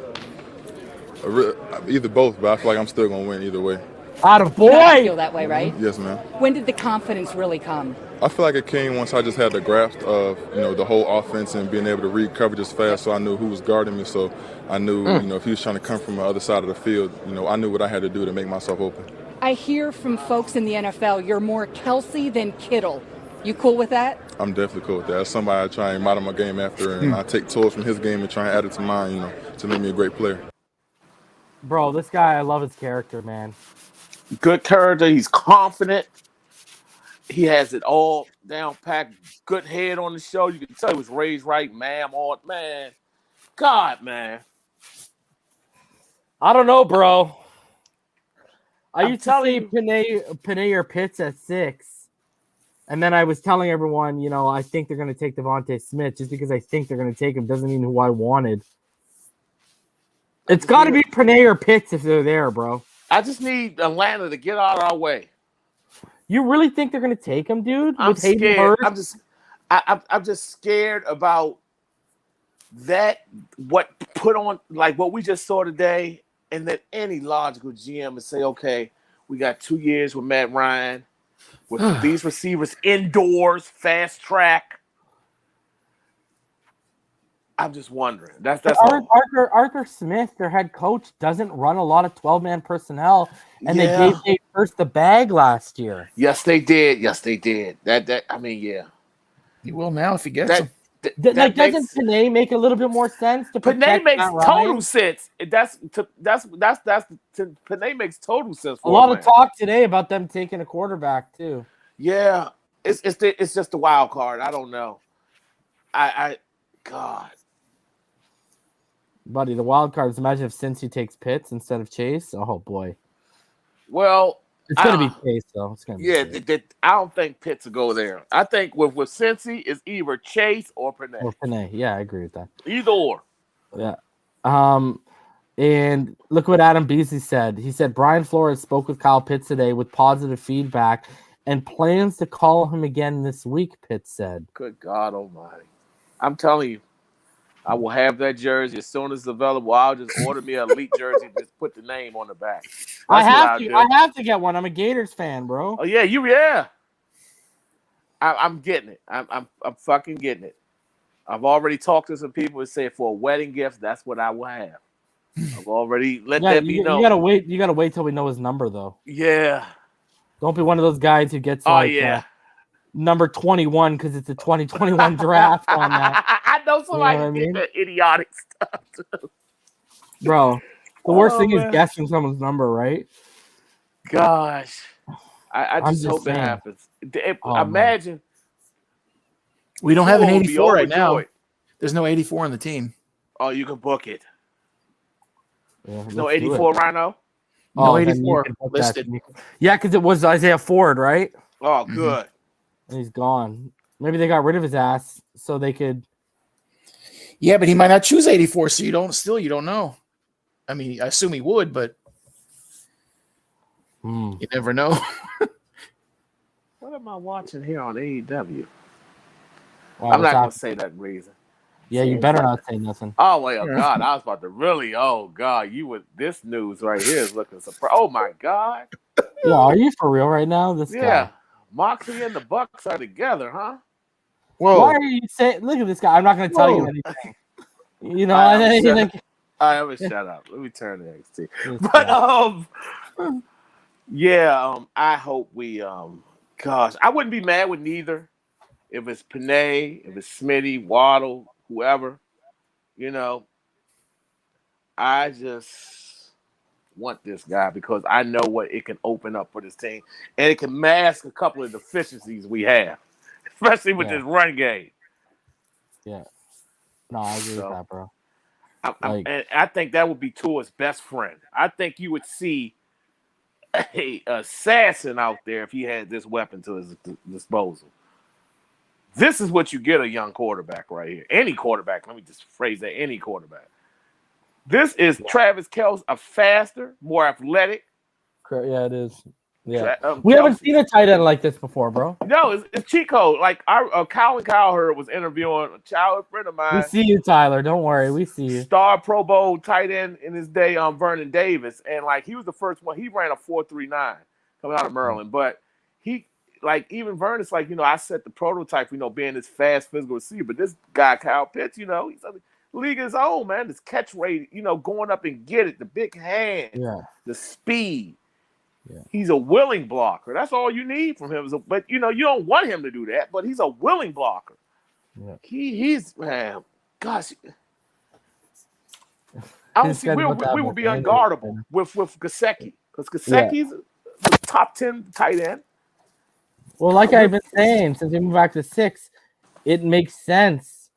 either both, but I feel like I'm still going to win either way. Atta boy! I feel that way, right? Yes, ma'am. When did the confidence really come? I feel like it came once I just had the grasp of, the whole offense and being able to read coverages fast, so I knew who was guarding me. So I knew, if he was trying to come from the other side of the field, I knew what I had to do to make myself open. I hear from folks in the NFL you're more Kelsey than Kittle. You cool with that? I'm definitely cool with that. That's somebody I try and model my game after, and I take tools from his game and try and add it to mine, to make me a great player. Bro, this guy, I love his character, man. Good character. He's confident. He has it all down packed. Good head on the show. You can tell he was raised right, man. God, man. I don't know, bro. I I'm used to say telling Panay or Pitts at 6. And then I was telling everyone, I think they're going to take Devontae Smith. Just because I think they're going to take him doesn't mean who I wanted. It's got to be Panay or Pitts if they're there, bro. I just need Atlanta to get out of our way. You really think they're going to take him, dude? I'm With Hayden scared. Hurst? I'm just scared about that. What put on like what we just saw today, and that any logical GM would say, okay, we got 2 years with Matt Ryan, with these receivers indoors, fast track. I'm just wondering. That's Arthur Smith, their head coach, doesn't run a lot of 12-man personnel, and they gave Dave Hurst the bag last year. Yes, they did. That I mean, yeah. He will now if he gets him. Doesn't Panay make a little bit more sense to protect Panay makes Matt total Ryan? sense. Panay makes total sense. A lot of talk today about them taking a quarterback too. Yeah, it's just the wild card. I don't know. God. Buddy, the wild card is imagine if Cincy takes Pitts instead of Chase. Oh boy. Well, it's gonna be Chase though. It's gonna be Chase. I don't think Pitts will go there. I think with Cincy is either Chase or Panay. Or Panay. Yeah, I agree with that. Either or. Yeah. And look what Adam Beasley said. He said Brian Flores spoke with Kyle Pitts today with positive feedback and plans to call him again this week, Pitts said. Good God almighty. I'm telling you, I will have that jersey as soon as it's available. I'll just order me an elite jersey and just put the name on the back. I have to get one. I'm a Gators fan, bro. Oh yeah. I'm getting it. I'm fucking getting it. I've already talked to some people and said for a wedding gift, that's what I will have. I've already let that be known. You gotta wait till we know his number though. Yeah. Don't be one of those guys who gets number 21 because it's a 2021 draft on that. I know somebody did that idiotic stuff too. Bro, the worst thing is guessing someone's number, right? Gosh. I just hope it happens. Imagine. We don't have an 84 right now. There's no 84 on the team. Oh, you can book it. Yeah, no 84, Rhino? No 84 listed. Yeah, because it was Isaiah Ford, right? Oh, good. And he's gone. Maybe they got rid of his ass so they could. Yeah, but he might not choose 84, so you don't know. I mean, I assume he would, but you never know. What am I watching here on AEW? Wow, I'm not going to say that reason. Yeah, you better not say nothing. Oh, wait, God. I was about to really, God, this news right here is looking surprised. Oh, my God. Yeah, are you for real right now? This guy. Moxley and the Bucks are together, huh? Whoa. Why are you saying, look at this guy. I'm not going to tell you anything. You know, I always shut up. Let me turn to NXT. But, I hope we, gosh, I wouldn't be mad with neither. If it's Panay, if it's Smitty, Waddle, whoever, I just want this guy because I know what it can open up for this team. And it can mask a couple of deficiencies we have, especially with this run game. Yeah. No, I agree with that, bro. And I think that would be Tua's best friend. I think you would see a assassin out there if he had this weapon to his disposal. This is what you get a young quarterback right here. Any quarterback. Let me just phrase that. Any quarterback. This is Travis Kelce, a faster, more athletic. Yeah, it is. Yeah. We haven't seen a tight end like this before, bro. No, it's cheat code. Like Colin Cowherd was interviewing a childhood friend of mine. We see you, Tyler. Don't worry. We see you. Star Pro Bowl tight end in his day, Vernon Davis. And, he was the first one. He ran a 4.39 coming out of Maryland. But even Vernon's I set the prototype, being this fast physical receiver. But this guy, Kyle Pitts, he's a league of his own, man. This catch rate, going up and get it, the big hand, the speed. Yeah. He's a willing blocker. That's all you need from him. But, you don't want him to do that, but he's a willing blocker. Yeah. He's, man, gosh. I don't see we would be unguardable with Gesicki because Gesicki's the top 10 tight end. Well, like I've been saying, since we moved back to 6, it makes sense.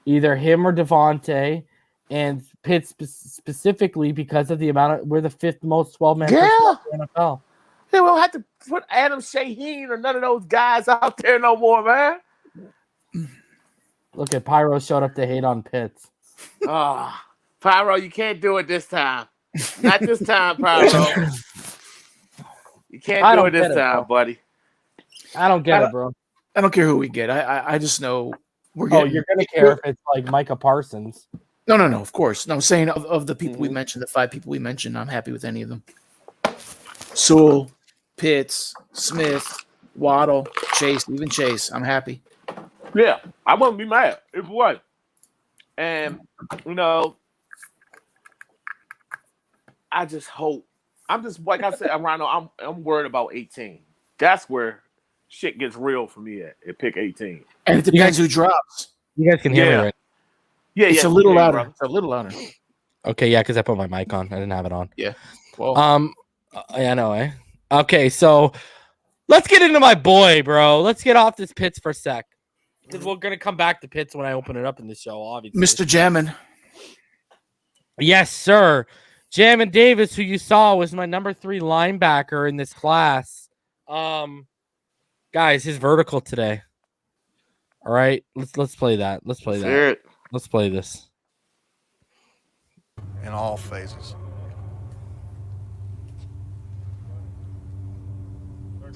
Either him or Devontae, and Pitts specifically because of the amount of we're the 5th most 12-man in the NFL. Yeah, we don't have to put Adam Shaheen or none of those guys out there no more, man. Look at Pyro showed up to hate on Pitts. Pyro, you can't do it this time. Not this time, Pyro. You can't do it this time, buddy. I don't get it, bro. I don't care who we get. I just know we're getting. Oh, you're gonna care if it's like Micah Parsons. No, of course. No, I'm saying of the people we mentioned, the 5 people we mentioned, I'm happy with any of them. Sewell, Pitts, Smith, Waddle, Chase, even Chase. I'm happy. Yeah, I wouldn't be mad if what. And I just hope. I'm just like I said, Rhino. I'm worried about 18. That's where shit gets real for me at pick 18. And it depends who drops. You guys can hear me, right? Yeah, it's a little louder. It's a little louder. Okay, yeah, because I put my mic on. I didn't have it on. Yeah. Well. I know, eh? Okay, so let's get into my boy, bro. Let's get off this Pitts for a sec. Because we're gonna come back to Pitts when I open it up in the show, obviously. Mr. Jamin. Yes, sir. Jamin Davis, who you saw, was my number 3 linebacker in this class. Guys, his vertical today. All right, let's play that. Let's play that. Let's play this. In all phases.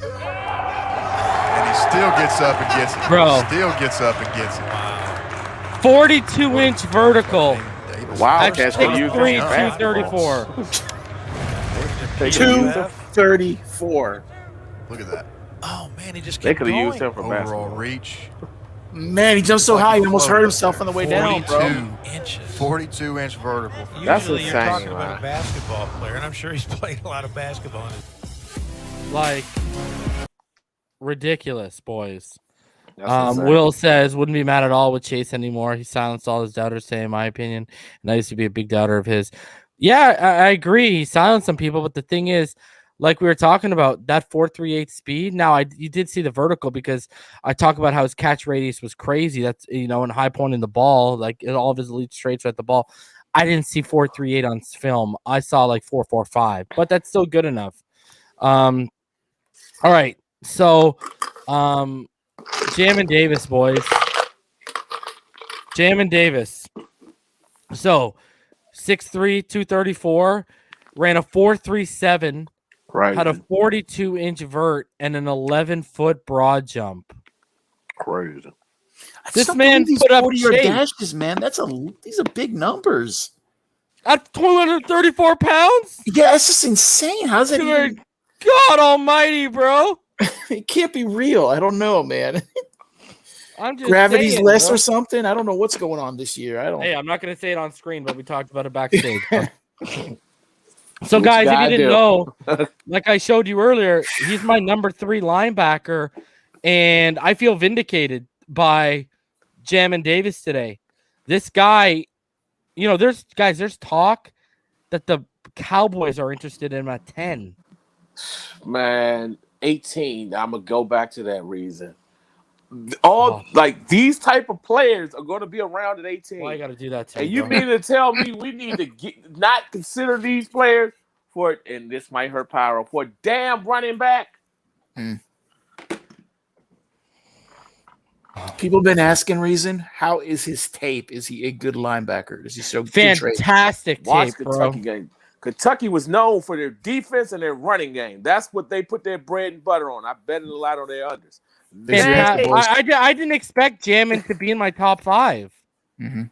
And he still gets up and gets it. Bro. Still gets up and gets it. Wow. 42-inch vertical. Wildcats can use 234. 234. Look at that. Oh man, he just they kept could have going. used him for Overall basketball reach. Man, he jumped so high he almost hurt himself on the way down, bro. 42-inch vertical. Usually you're talking about a basketball player, and I'm sure he's played a lot of basketball. Like, ridiculous, boys. Will says, wouldn't be mad at all with Chase anymore. He silenced all his doubters today, in my opinion. And I used to be a big doubter of his. Yeah, I agree. He silenced some people, but the thing is, like we were talking about, that 4.38 speed. Now, you did see the vertical because I talk about how his catch radius was crazy. That's, and high point in the ball, like all of his elite straights were at the ball. I didn't see 4.38 on film. I saw like 4.45, but that's still good enough. All right. So, Jamin Davis, boys. Jamin Davis. So, 6'3", 234, ran a 4.37. Right. Had a 42-inch vert and an 11-foot broad jump. Crazy. This man put up 40-yard dashes, man. These are big numbers. At 234 pounds? Yeah, that's just insane. How's that even... God almighty, bro. It can't be real. I don't know, man. I'm just Gravity's saying, less bro. or something. I don't know what's going on this year. Hey, I'm not going to say it on screen, but we talked about it backstage. So, guys, if you didn't know, like I showed you earlier, he's my number 3 linebacker, and I feel vindicated by Jamin Davis today. This guy, there's talk that the Cowboys are interested in him at 10. Man, 18. I'm gonna go back to that reason. Like these type of players are going to be around at 18. Well, I got to do that too. And you mean to tell me we need to not consider these players for, and this might hurt Pyro, for a damn running back? People have been asking reason. How is his tape? Is he a good linebacker? Is he so fantastic tape, Kentucky game. Kentucky was known for their defense and their running game. That's what they put their bread and butter on. I betted a lot on their unders. I didn't expect Jamin to be in my top 5. Mm-hmm.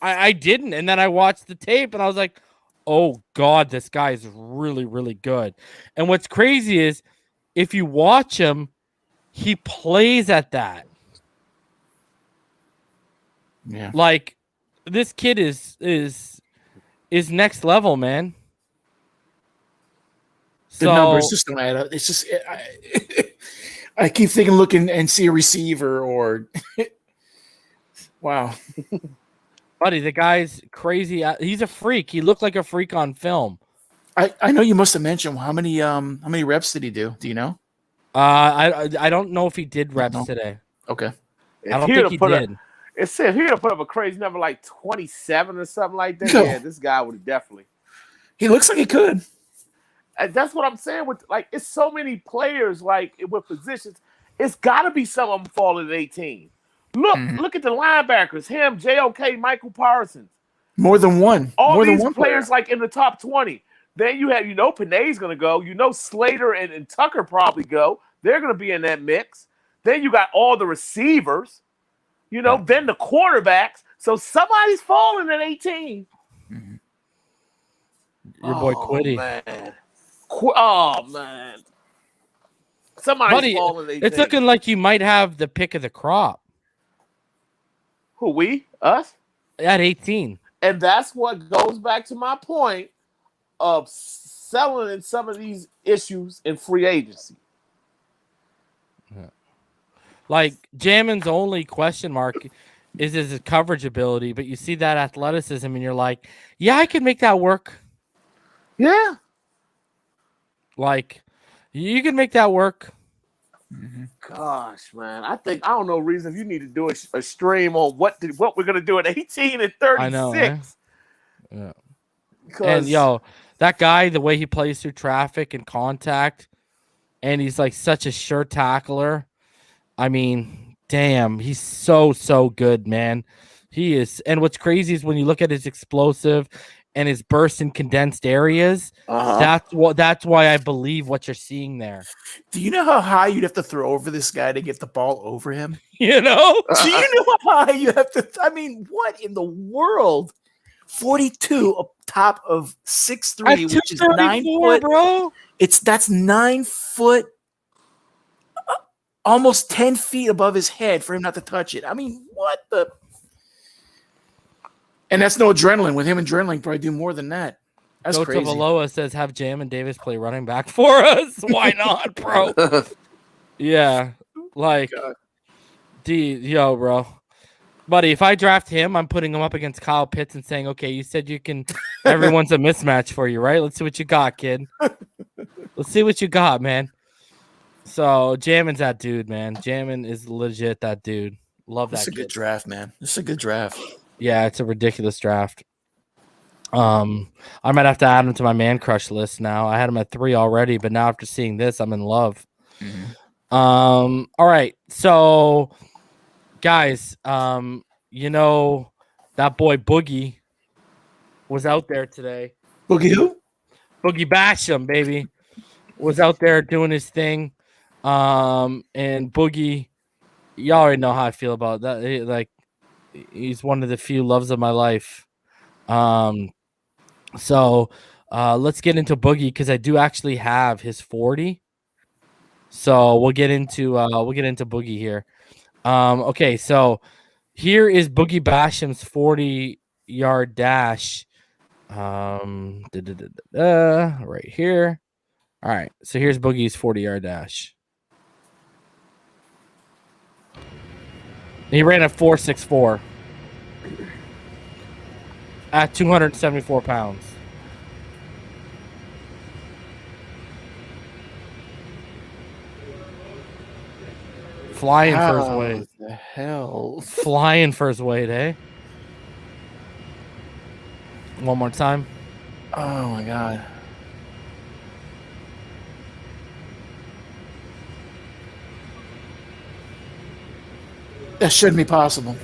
I didn't, and then I watched the tape and I was like, "Oh God, this guy is really, really good." And what's crazy is, if you watch him, he plays at that. Yeah, like this kid is next level, man. The numbers just don't add up. It's just I keep thinking, looking and see a receiver or wow. Buddy, the guy's crazy. He's a freak. He looked like a freak on film. I know you must have mentioned how many reps did he do? Do you know? I don't know if he did reps today. Okay. I don't think he did. It said he would put up a crazy number like 27 or something like that. Yeah, this guy would definitely. He looks like he could. And that's what I'm saying. With like, it's so many players like with positions. It's got to be some of them falling at 18. Look at the linebackers. Him, JOK, Michael Parsons. More than one. All More these than one players player. like in the top 20. Then you have, Panay's going to go. Slater and Tucker probably go. They're going to be in that mix. Then you got all the receivers. Then the quarterbacks. So somebody's falling at 18. Your boy Quiddy. Man. Oh, man. Somebody's falling at 18. It's looking like you might have the pick of the crop. Who, we? Us? At 18. And that's what goes back to my point of selling in some of these issues in free agency. Yeah. Like, Jamin's only question mark is his coverage ability, but you see that athleticism and you're like, yeah, I can make that work. Yeah. Like, you can make that work. Gosh, man. I don't know, Reason, if you need to do a stream on what we're going to do at 18 and 36. I know, man. Yeah. And, that guy, the way he plays through traffic and contact, and he's like such a sure tackler. I mean, damn, he's so good, man. He is. And what's crazy is when you look at his explosive and his burst in condensed areas, that's why I believe what you're seeing there. Do you know how high you'd have to throw over this guy to get the ball over him? Do you know how high you have to? I mean, what in the world? 42 up top of 6'3", which is 9 foot, bro. That's 9 foot, almost 10 feet above his head for him not to touch it. I mean, what the? And that's no adrenaline. With him, adrenaline probably do more than that. That's crazy. Valoa says, have Jamin Davis play running back for us. Why not, bro? Yeah. Like, bro. Buddy, if I draft him, I'm putting him up against Kyle Pitts and saying, okay, you said you can – everyone's a mismatch for you, right? Let's see what you got, kid. Let's see what you got, man. So, Jamin's that dude, man. Jamin is legit that dude. Love that kid. It's a good draft, man. It's a good draft. Yeah, it's a ridiculous draft. I might have to add him to my man crush list now. I had him at 3 already, but now after seeing this, I'm in love. All right, so guys, that boy Boogie was out there today. Boogie who? Boogie Basham, baby, was out there doing his thing. And Boogie, y'all already know how I feel about that. Like, he's one of the few loves of my life. So let's get into Boogie because I do actually have his 40. So we'll get into Boogie here. Okay, so here is Boogie Basham's 40-yard dash. Right here. All right, so here's Boogie's 40-yard dash. He ran a 4.64 at 274 pounds. Flying for his weight. What the hell? Flying for his weight, eh? One more time. Oh, my God. That shouldn't be possible.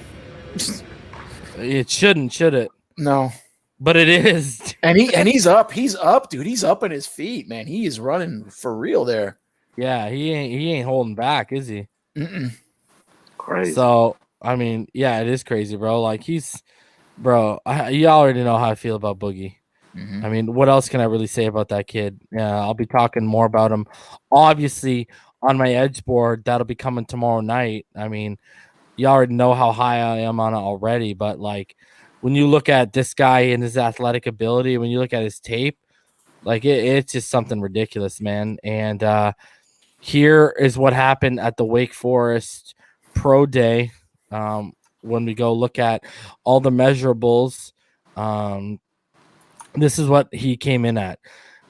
It shouldn't, should it? No. But it is. And he's up. He's up, dude. He's up on his feet, man. He is running for real there. Yeah, he ain't holding back, is he? Crazy. So, I mean, yeah, it is crazy, bro. Like, you already know how I feel about Boogie. I mean, what else can I really say about that kid? Yeah, I'll be talking more about him, obviously, on my Edge board. That'll be coming tomorrow night. I mean, you already know how high I am on it already, but, like, when you look at this guy and his athletic ability, when you look at his tape, like, it's just something ridiculous, man. And here is what happened at the Wake Forest Pro Day. when we go look at all the measurables, this is what he came in at.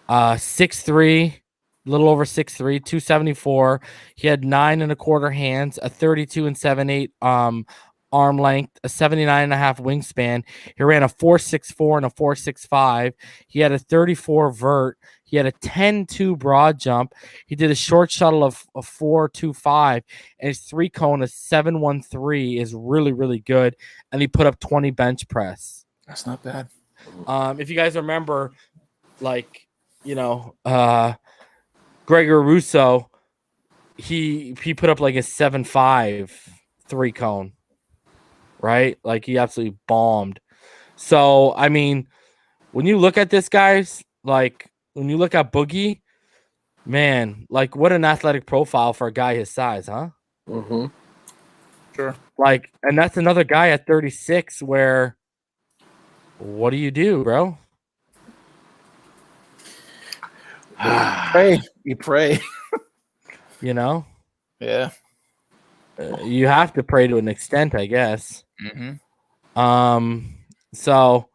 6'3", a little over 6'3", 274. He had 9 1/4 hands, a 32 7/8 arm length, a 79.5 wingspan. He ran a 4.64 and a 4.65. He had a 34 vert. He had a 10.2 broad jump. He did a short shuttle of a 4.25, and his 3-cone of 7.13 is really, really good. And he put up 20 bench press. That's not bad. If you guys remember, like, Gregor Russo, he put up like a 7.5 3-cone, right? Like, he absolutely bombed. So, I mean, when you look at this, guys, like, when you look at Boogie, man, like, what an athletic profile for a guy his size, huh? Mm-hmm. Sure. Like, and that's another guy at 36 where, what do you do, bro? You pray. Yeah. You have to pray to an extent, I guess. Mm-hmm. So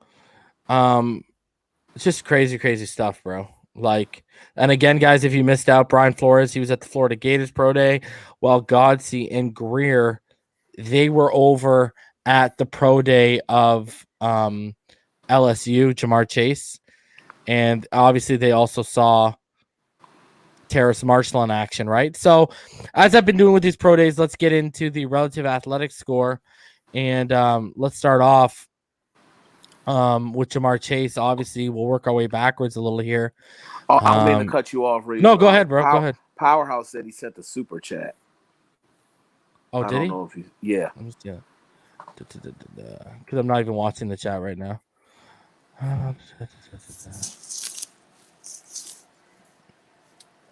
it's just crazy stuff, bro. Like, and again, guys, if you missed out, Brian Flores, he was at the Florida Gators Pro Day, while Godsey and Greer, they were over at the Pro Day of LSU, Jamar Chase. And obviously they also saw Terrace Marshall in action, right? So as I've been doing with these pro days, let's get into the relative athletic score. And let's start off with Jamar Chase. Obviously, we'll work our way backwards a little here. I mean to cut you off, Reed. No, go ahead, bro. Go ahead. Powerhouse said he sent the super chat. Oh, did he? I don't know if he. Yeah. I'm just because I'm not even watching the chat right now.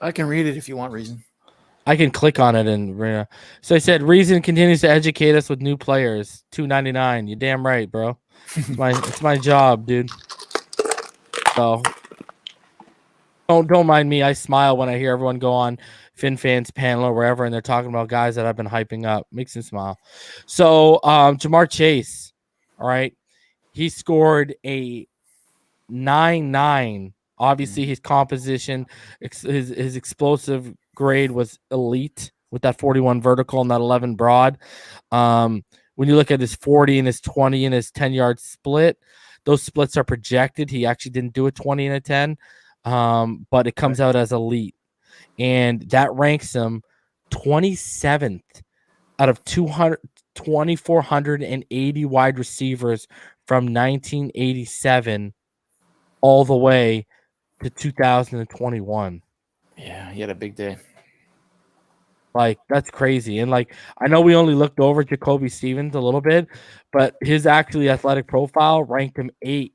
I can read it if you want, Reason. I can click on it and so I said Reason continues to educate us with new players. $2.99. You damn right, bro. It's my job, dude. So don't mind me. I smile when I hear everyone go on FinFans panel or wherever, and they're talking about guys that I've been hyping up. Makes me smile. So Jamar Chase, all right, he scored a 9.9. Obviously, his composition, his explosive grade was elite with that 41 vertical and that 11 broad. When you look at his 40 and his 20 and his 10-yard split, those splits are projected. He actually didn't do a 20 and a 10, but it comes out as elite. And that ranks him 27th out of 2,480 wide receivers from 1987 all the way to 2021. Yeah, he had a big day. Like, that's crazy. And like, I know we only looked over Jacoby Stevens a little bit, but his actually athletic profile ranked him 8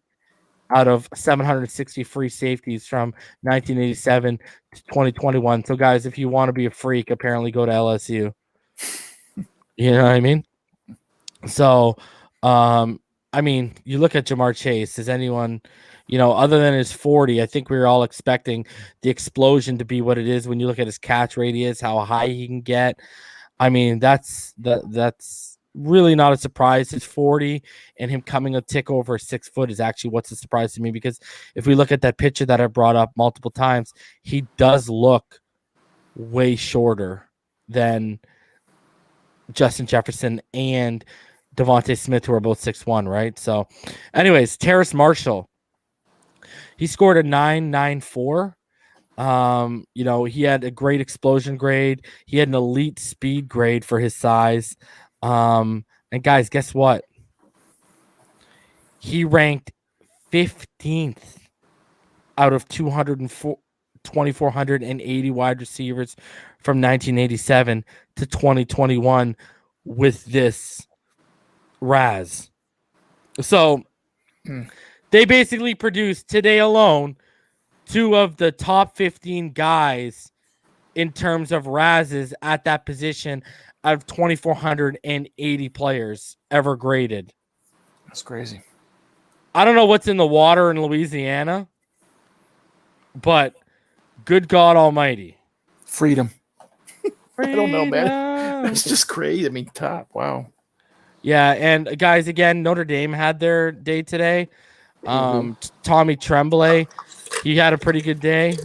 out of 760 free safeties from 1987 to 2021. So guys, if you want to be a freak, apparently go to LSU. You know what I mean? So, I mean, you look at Jamar Chase, is anyone, other than his 40, I think we were all expecting the explosion to be what it is when you look at his catch radius, how high he can get. I mean, that's really not a surprise. His 40 and him coming a tick over 6 foot is actually what's a surprise to me, because if we look at that picture that I brought up multiple times, he does look way shorter than Justin Jefferson and Devontae Smith, who are both 6'1", right? So anyways, Terrace Marshall, he scored a 9.94. He had a great explosion grade. He had an elite speed grade for his size. And guys, guess what? He ranked 15th out of 2,480 wide receivers from 1987 to 2021 with this RAS. So they basically produced today alone 2 of the top 15 guys in terms of RASs at that position out of 2,480 players ever graded. That's crazy. I don't know what's in the water in Louisiana, but good God Almighty. Freedom. I don't know, man. It's just crazy. I mean, top. Wow. Yeah, and guys, again, Notre Dame had their day today. Tommy Tremblay, he had a pretty good day.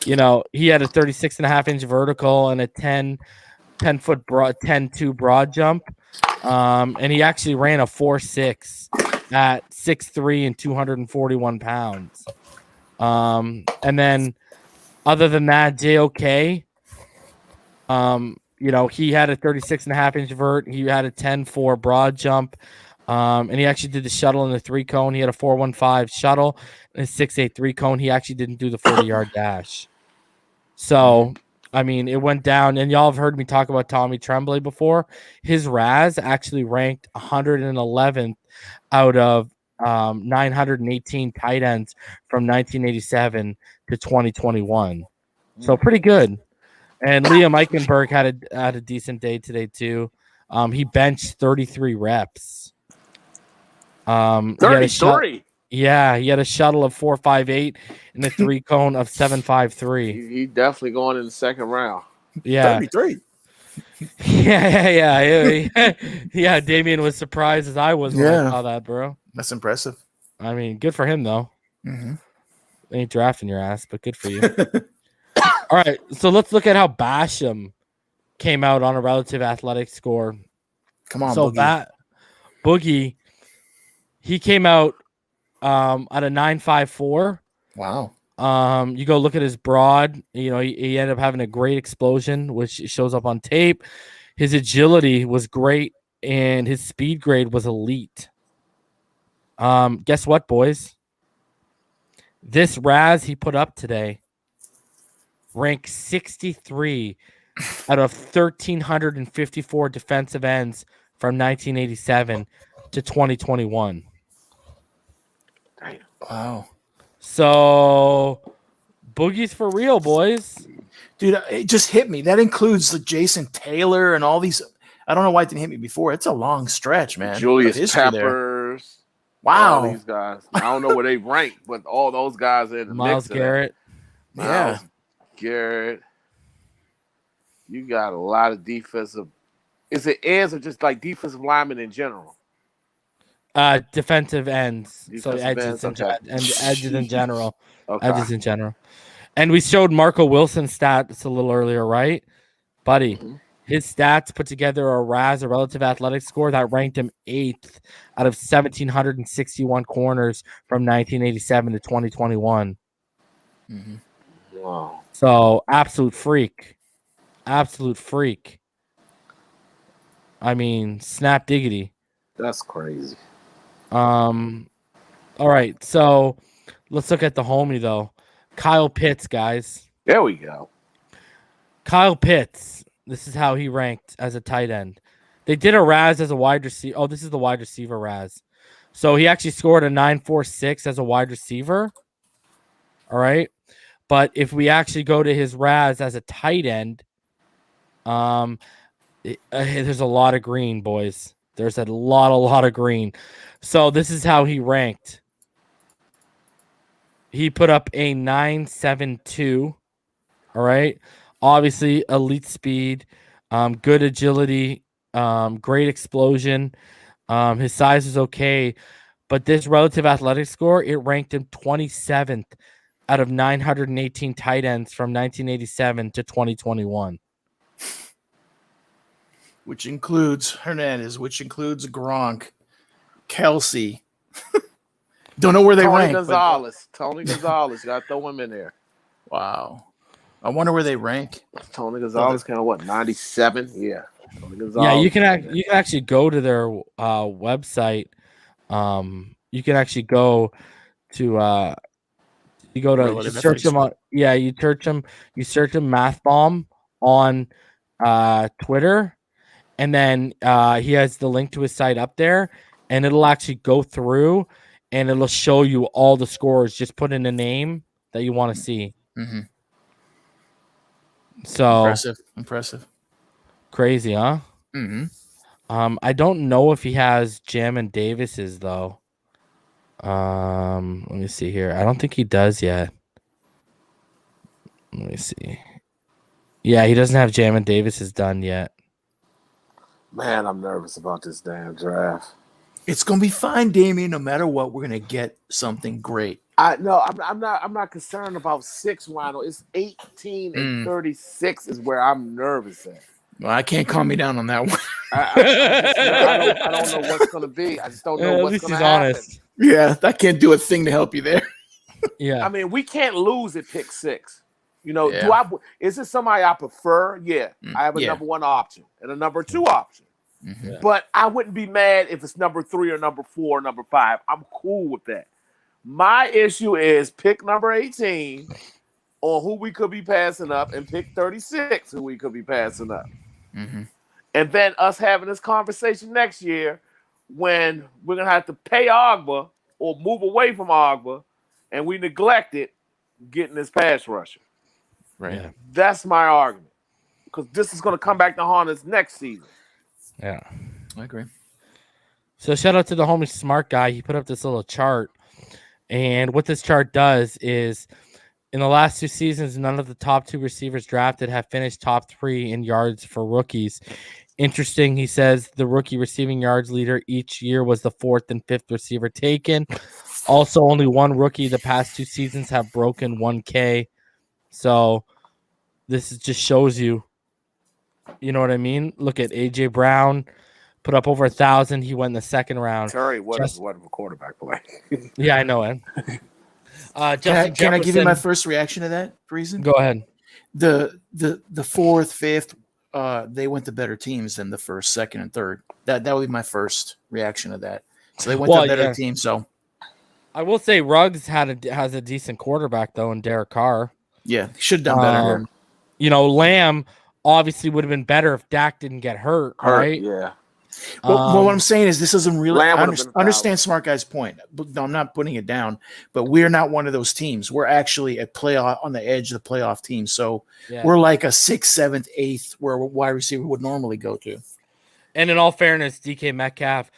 You know, he had a 36.5-inch vertical and a 10-foot broad, 10-2 broad jump. And he actually ran a 4.6 at 6'3" and 241 pounds. And then other than that, JOK, you know, he had a 36.5-inch vert. He had a 10.4 broad jump. And he actually did the shuttle and the 3-cone. He had a 4.15 shuttle and a 6.8 3-cone. He actually didn't do the 40-yard dash. So, I mean, it went down. And y'all have heard me talk about Tommy Tremblay before. His RAS actually ranked 111th out of 918 tight ends from 1987 to 2021. So pretty good. And Liam Eichenberg had a decent day today too. He benched 33 reps. 33. He had a shuttle of 4.58 and a 3-cone of 7.53. He definitely going in the second round. Yeah, 33. Yeah. Damien was surprised as I was when I saw that, bro. That's impressive. I mean, good for him though. They ain't drafting your ass, but good for you. All right, so let's look at how Basham came out on a relative athletic score. Come on, so Boogie. Boogie, he came out at a 9.54. Wow. You go look at his broad. You know, he ended up having a great explosion, which shows up on tape. His agility was great, and his speed grade was elite. Guess what, boys? This RAS he put up today ranked 63 out of 1,354 defensive ends from 1987 to 2021. Wow. So, Boogie's for real, boys. Dude, it just hit me. That includes the Jason Taylor and all these. I don't know why it didn't hit me before. It's a long stretch, man. Julius Peppers. Wow. All these guys. I don't know where they rank, but all those guys in the Miles mix. Garrett. Miles Garrett. You got a lot of defensive. Is it ends or just like defensive linemen in general? Defensive ends. Defensive edges ends, and edges in general. Okay. Edges in general. And we showed Marco Wilson's stats a little earlier, right? Buddy, his stats put together a RAS, a relative athletic score, that ranked him 8th out of 1,761 corners from 1987 to 2021. Wow. So, absolute freak. Absolute freak. I mean, snap diggity. That's crazy. All right, so let's look at the homie though. Kyle Pitts, guys. There we go. Kyle Pitts. This is how he ranked as a tight end. They did a RAS as a wide receiver. Oh, this is the wide receiver RAS. So he actually scored a 9.46 as a wide receiver. All right. But if we actually go to his RAS as a tight end, there's a lot of green, boys. There's a lot of green. So this is how he ranked. He put up a 9.72. All right. Obviously, elite speed, good agility, great explosion. His size is okay. But this relative athletic score, it ranked him 27th out of 918 tight ends from 1987 to 2021. Which includes Hernandez, which includes Gronk, Kelsey. Don't know where they rank. Tony Gonzalez. Got to throw him in there. Wow. I wonder where they rank. Tony Gonzalez kind of what, 97? Yeah. Tony Gonzalez. Yeah, you can actually go to their website. You can actually go to you search them on you search them Math Bomb on Twitter, and then he has the link to his site up there, and it'll actually go through and it'll show you all the scores. Just put in a name that you want to see. Mm-hmm. So impressive. Crazy, huh? Mm-hmm. I don't know if he has Jamin Davis's though. Let me see here. I don't think he does yet. Let me see. Yeah, he doesn't have Jamin Davis's done yet. Man, I'm nervous about this damn draft. It's gonna be fine, Damien. No matter what, we're gonna get something great. I'm not concerned about 6, Rhino. It's 18 and 36 is where I'm nervous at. Well, I can't calm me down on that one. I don't know what's going to be. I just don't know what's going to happen. Honest. Yeah, I can't do a thing to help you there. Yeah. I mean, we can't lose at pick 6. You know, Yeah. Is it somebody I prefer? Yeah. I have a number 1 option and a number 2 option. Mm-hmm. But I wouldn't be mad if it's number 3 or number 4 or number 5. I'm cool with that. My issue is pick number 18 on who we could be passing up and pick 36 who we could be passing up. Mm-hmm. And then us having this conversation next year when we're going to have to pay Ogba or move away from Ogba and we neglected getting this pass rusher. Right. Yeah. That's my argument. Because this is going to come back to haunt us next season. Yeah. I agree. So shout out to the homie Smart Guy. He put up this little chart. And what this chart does is in the last 2 seasons, none of the top 2 receivers drafted have finished top 3 in yards for rookies. Interesting, he says the rookie receiving yards leader each year was the 4th and 5th receiver taken. Also, only one rookie the past 2 seasons have broken 1K. So this just shows you, you know what I mean? Look at A.J. Brown, put up over 1,000. He went in the 2nd round. Terry, what a quarterback play. Yeah, I know it. Can I give you my first reaction to that reason? Go ahead. The 4th, 5th, they went to better teams than the 1st, 2nd, and 3rd. That would be my first reaction to that. So they went to a better team. So I will say Ruggs has a decent quarterback though in Derek Carr. Yeah, he should have done better. You know, Lamb obviously would have been better if Dak didn't get hurt, right? Yeah. Well, what I'm saying is this isn't really. I Lamb would've been understand Smart Guy's point. No, I'm not putting it down, but we're not one of those teams. We're actually a playoff on the edge of the playoff team. So we're like a 6th, 7th, 8th where a wide receiver would normally go to. And in all fairness, DK Metcalf,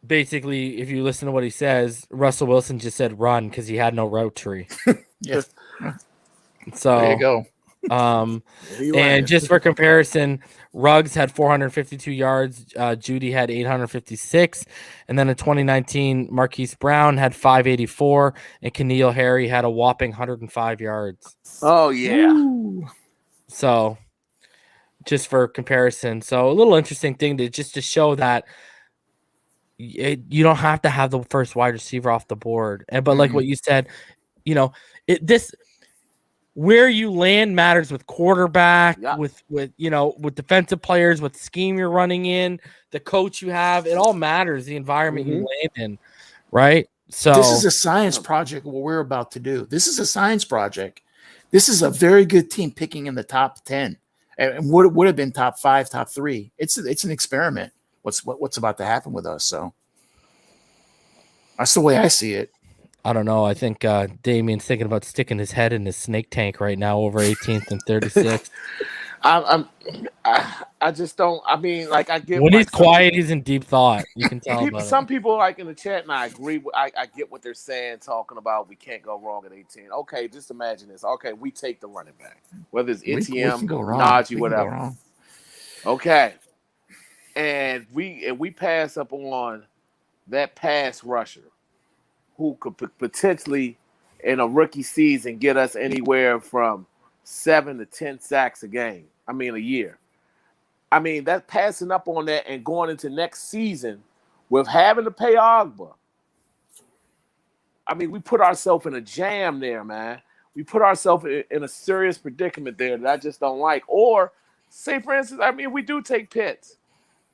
basically, if you listen to what he says, Russell Wilson just said run because he had no route tree. Yeah. So there you go. And just for comparison, Ruggs had 452 yards, Judy had 856, and then in 2019, Marquise Brown had 584, and Keneal Harry had a whopping 105 yards. Oh yeah. Ooh. So just for comparison, so a little interesting thing to show that you don't have to have the first wide receiver off the board, but like what you said, you know, where you land matters with quarterback, with defensive players, what scheme you're running in, the coach you have. It all matters, the environment you land in, right? So this is a science project, what we're about to do. This is a science project. This is a very good team picking in the top 10. And would have been top 5, top 3. It's an experiment. What's about to happen with us? So that's the way I see it. I don't know. I think Damien's thinking about sticking his head in his snake tank right now over 18th and 36th. I just don't. I mean, like I get when he's quiet, he's in deep thought. You can tell. Some people like in the chat, and I agree. I get what they're saying, talking about we can't go wrong at 18. Okay, just imagine this. Okay, we take the running back, whether it's ATM, Najee, whatever. Okay, and we pass up on that pass rusher who could potentially in a rookie season get us anywhere from 7 to 10 sacks a year. I mean, that's passing up on that and going into next season with having to pay Ogba. I mean, we put ourselves in a jam there, man. We put ourselves in a serious predicament there that I just don't like. Or, say, for instance, I mean, we do take Pitts.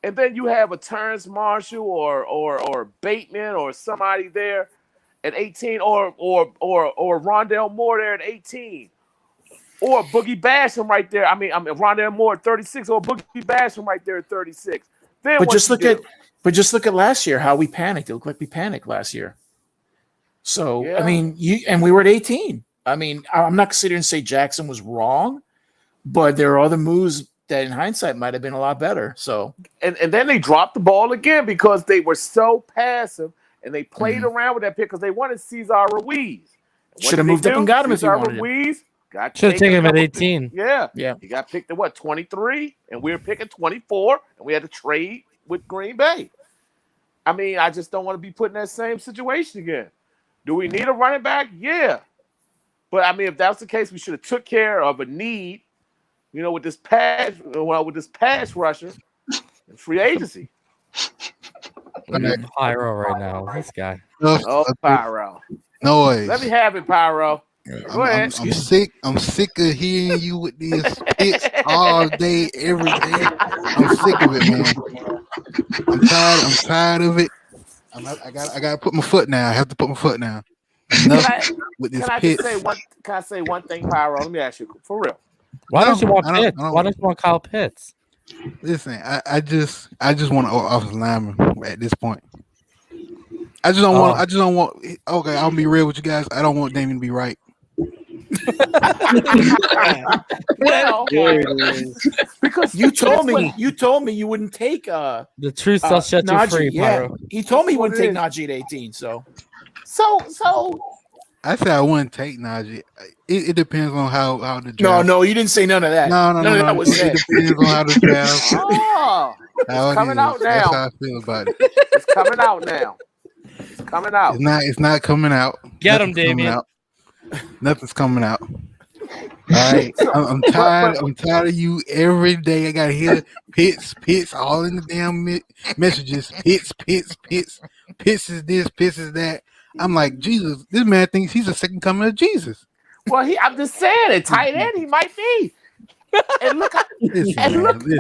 And then you have a Terrace Marshall or Bateman or somebody there at 18 or Rondell Moore there at 18. Or Boogie Basham right there. I mean, Rondell Moore at 36 or Boogie Basham right there at 36. Then but just look at last year, how we panicked. It looked like we panicked last year. So, yeah. I mean, we were at 18. I mean, I'm not sitting here and say Jackson was wrong, but there are other moves that in hindsight might have been a lot better. So, and then they dropped the ball again because they were so passive and they played around with that pick because they wanted Cesar Ruiz. Should have moved up and got him if you wanted Ruiz Should have taken him at 18. Yeah. Yeah. He got picked at what, 23? And we were picking 24, and we had to trade with Green Bay. I mean, I just don't want to be put in that same situation again. Do we need a running back? Yeah. But I mean, if that was the case, we should have took care of a need, with this pass rusher and free agency. Pyro right now. This guy. Oh, Pyro. Noise. Let me have it, Pyro. Go ahead. I'm sick of hearing you with these picks all day, every day. I'm sick of it, man. I'm tired of it. I gotta put my foot down. I have to put my foot down. Enough with this picks. Can I say one thing, Pyro? Let me ask you for real. Why don't you want Pitts? Why don't you want Kyle Pitts? Listen, I just want an offensive lineman at this point. I just don't want. Okay, I'll be real with you guys. I don't want Damien to be right. Well, because you told me you wouldn't take the truth shall set you free, Pyro. He told me he wouldn't take Najee at 18. So I said I wouldn't take Najee. It depends on how the draft. No, you didn't say none of that. No. None of that was said. It depends on how the draft. It's coming out now. That's how I feel about it. It's coming out now. It's coming out. It's not coming out. Get him, Damien. Nothing's coming out. All right, I'm tired. I'm tired of you every day. I gotta hear Pitts, all in the damn messages. Pitts. Pitts is this, Pitts is that. I'm like, Jesus, this man thinks he's the second coming of Jesus. Well, I'm just saying, at tight end, he might be. And look what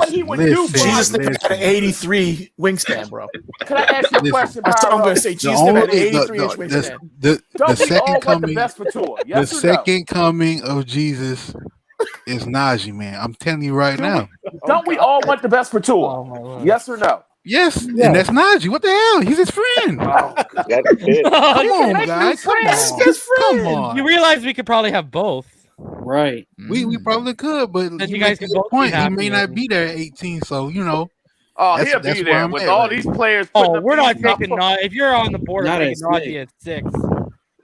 he would do. Jesus had an 83 wingspan, bro. Can I ask you a question? That's all I'm going to say. Jesus had an 83-inch wingspan. The second coming, the best for Tua? Yes, the second coming of Jesus is Najee, man. I'm telling you right now. Don't we all want the best for Tua? Yes or no? Yes, and that's Najee. What the hell? He's his friend. That's it. Come on, guys. Come on. You realize we could probably have both. Right. We probably could, but you guys can both point. He may not be there at 18, so Oh, he'll be there with all these players. We're not taking Najee. If you're on the board, taking Najee at 6.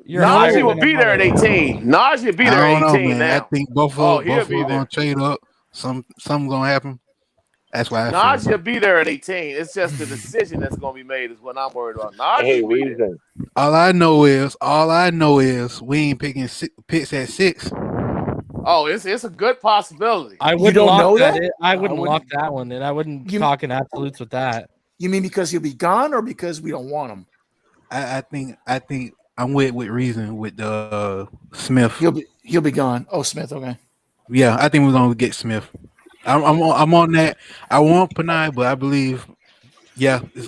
Najee will be there at 18. Najee will be there at 18 now. I think Buffalo gonna trade up. Something gonna happen. That's why Najee will be there at 18. It's just the decision that's gonna be made is what I'm worried about. Najee. All I know is we ain't picking Pitts at 6. Oh, it's a good possibility. I wouldn't lock that. I wouldn't lock that one, and I wouldn't talk in absolutes with that. You mean because he'll be gone, or because we don't want him? I think I'm with reason with Smith. He'll be gone. Oh, Smith. Okay. Yeah, I think we're gonna get Smith. I'm on that. I want Panay, but I believe, it's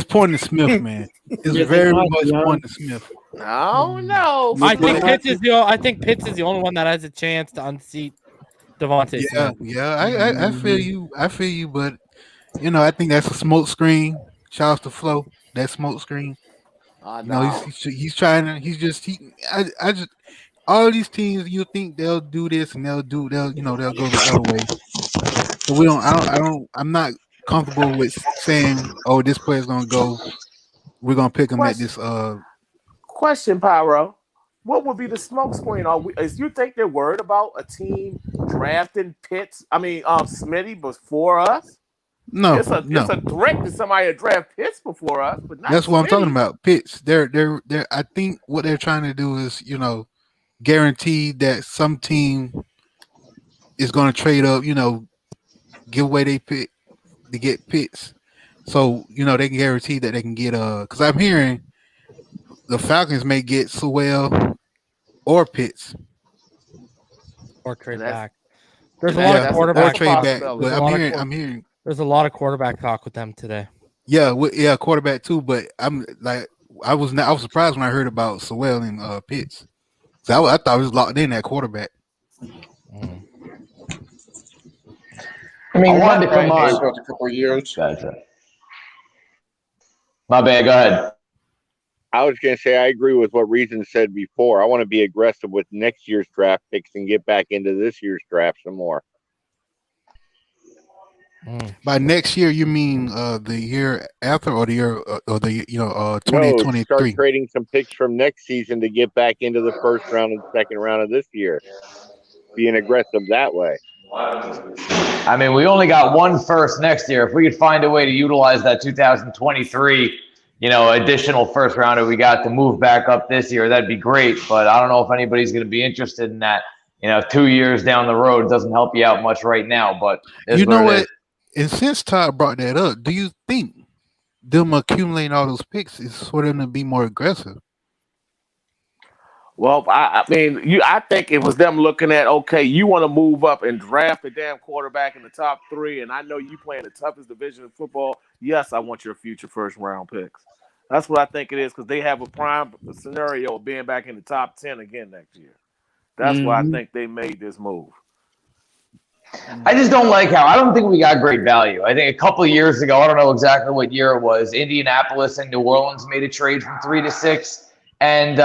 pointing to Smith, man. It's very much pointing to Smith. Oh no! I think Pitts is the only one that has a chance to unseat Devontae. I feel you, but I think that's a smoke screen. Shout out to Flo. That smoke screen. No, he's trying to. I just. All these teams, you think they'll do this and they'll go the other way. So I'm not comfortable with saying, oh, this player's gonna go. We're gonna pick him at this. Question, Pyro. What would be the smoke screen? Is you think they're worried about a team drafting Pitts? I mean, Smitty before us. No, it's a threat to somebody to draft Pitts before us, but not that's what Smitty. I'm talking about. Pitts. They're. I think what they're trying to do is, guaranteed that some team is going to trade up, give away they pick to get Pitts. So, they can guarantee that they can get because I'm hearing the Falcons may get Sewell or Pitts. Or trade back. There's a lot of quarterback trade back. But I'm hearing there's a lot of quarterback talk with them today. Yeah, quarterback too, but I'm like I was surprised when I heard about Sewell and Pitts. So I thought it was locked in at quarterback. I mean, one to come on. A couple of years. My bad. Go ahead. I was going to say I agree with what Reason said before. I want to be aggressive with next year's draft picks and get back into this year's draft some more. By next year, you mean the year after, or the year, or the No, 2023? start trading some picks from next season to get back into the first round and second round of this year. Being aggressive that way. I mean, we only got one first next year. If we could find a way to utilize that 2023, additional first rounder we got to move back up this year, that'd be great. But I don't know if anybody's going to be interested in that. 2 years down the road doesn't help you out much right now. But You know what? And since Todd brought that up, do you think them accumulating all those picks is for them to be more aggressive? Well, I mean, I think it was them looking at, okay, you want to move up and draft a damn quarterback in the top 3, and I know you play in the toughest division in football. Yes, I want your future first-round picks. That's what I think it is, because they have a prime scenario of being back in the top 10 again next year. That's why I think they made this move. I just don't like I don't think we got great value. I think a couple of years ago, I don't know exactly what year it was, Indianapolis and New Orleans made a trade from 3 to 6. And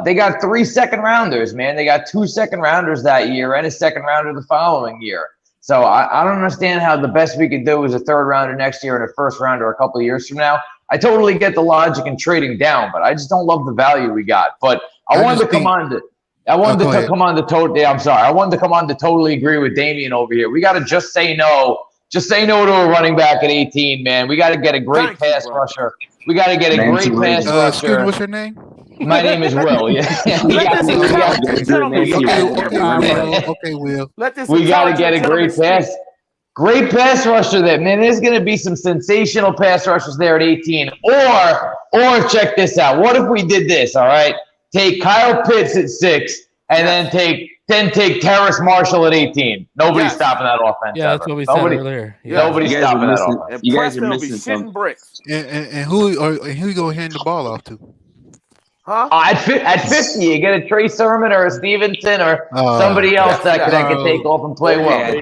they got 3 second-rounders, man. They got 2 second-rounders that year and a second-rounder the following year. So I don't understand how the best we could do is a third-rounder next year and a first-rounder a couple of years from now. I totally get the logic in trading down, but I just don't love the value we got. But I wanted to come on to totally agree with Damian over here. We got to just say no. Just say no to a running back at 18, man. We got to get a great pass rusher. We got to get a great pass rusher. What's your name? My name is Will. Yeah. Okay, Will. We got to get a great pass rusher there, man. There's going to be some sensational pass rushers there at 18. Or check this out. What if we did this? All right, take Kyle Pitts at 6, and then take Terrace Marshall at 18. Nobody's stopping that offense. Yeah, that's what we said earlier. Nobody's stopping that offense. You guys are missing some bricks. And who you gonna hand the ball off to? Huh? At 50, you get a Trey Sermon or a Stevenson or somebody else that can take off and play well.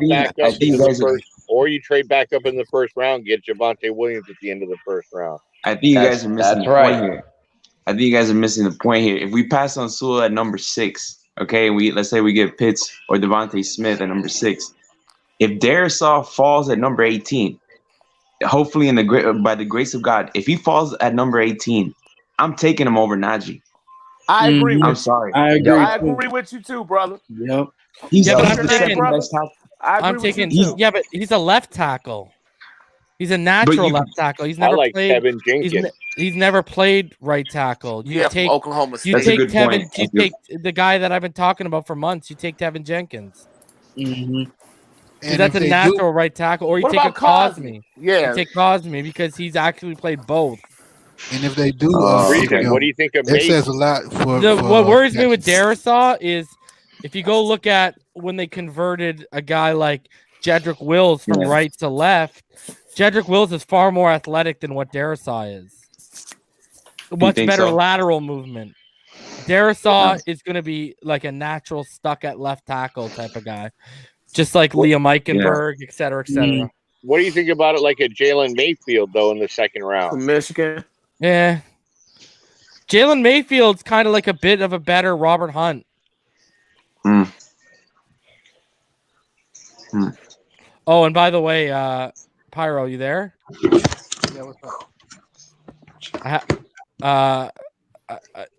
Or you trade back up in the first round, get Javonte Williams at the end of the first round. I think you guys are missing the point here. I think you guys are missing the point here. If we pass on Sewell at number 6, okay, let's say we get Pitts or Devontae Smith at number 6. If Terrace falls at number 18, hopefully by the grace of God, if he falls at number 18, I'm taking him over Najee. I agree with you. I'm sorry. I agree with you too, brother. Yep. I'm taking. Yeah, but he's a left tackle. He's a natural left tackle. He's never played. Kevin Jenkins. He's never played right tackle. You take Oklahoma State. You take Tevin. You take the guy that I've been talking about for months. You take Tevin Jenkins. Mm-hmm. That's a natural right tackle. Or you take a Cosme. Yeah, you take Cosme because he's actually played both. And if they do, what do you think of it says a lot for. What worries me with Terrace is if you go look at when they converted a guy like Jedrick Wills from right to left. Jedrick Wills is far more athletic than what Terrace is. Much better lateral movement. Terrace is going to be like a natural stuck at left tackle type of guy, just like Liam Eichenberg, et cetera, et cetera. What do you think about it like a Jalen Mayfield, though, in the second round? From Michigan. Yeah. Jalen Mayfield's kind of like a bit of a better Robert Hunt. Oh, and by the way, Pyro, you there? Yeah, what's up?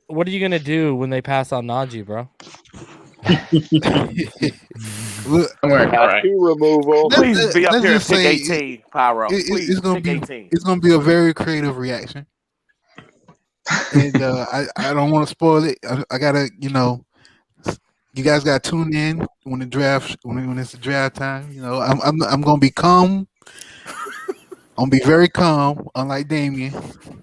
What are you gonna do when they pass on Najee, bro? All right. Removal. Please be up let's here and just pick say 18, Pyro. It's gonna pick be 18. it's gonna be a very creative reaction, and I don't want to spoil it. I gotta, you guys gotta tune in when the draft when it's the draft time. I'm gonna be calm. I'm gonna be very calm, unlike Damian.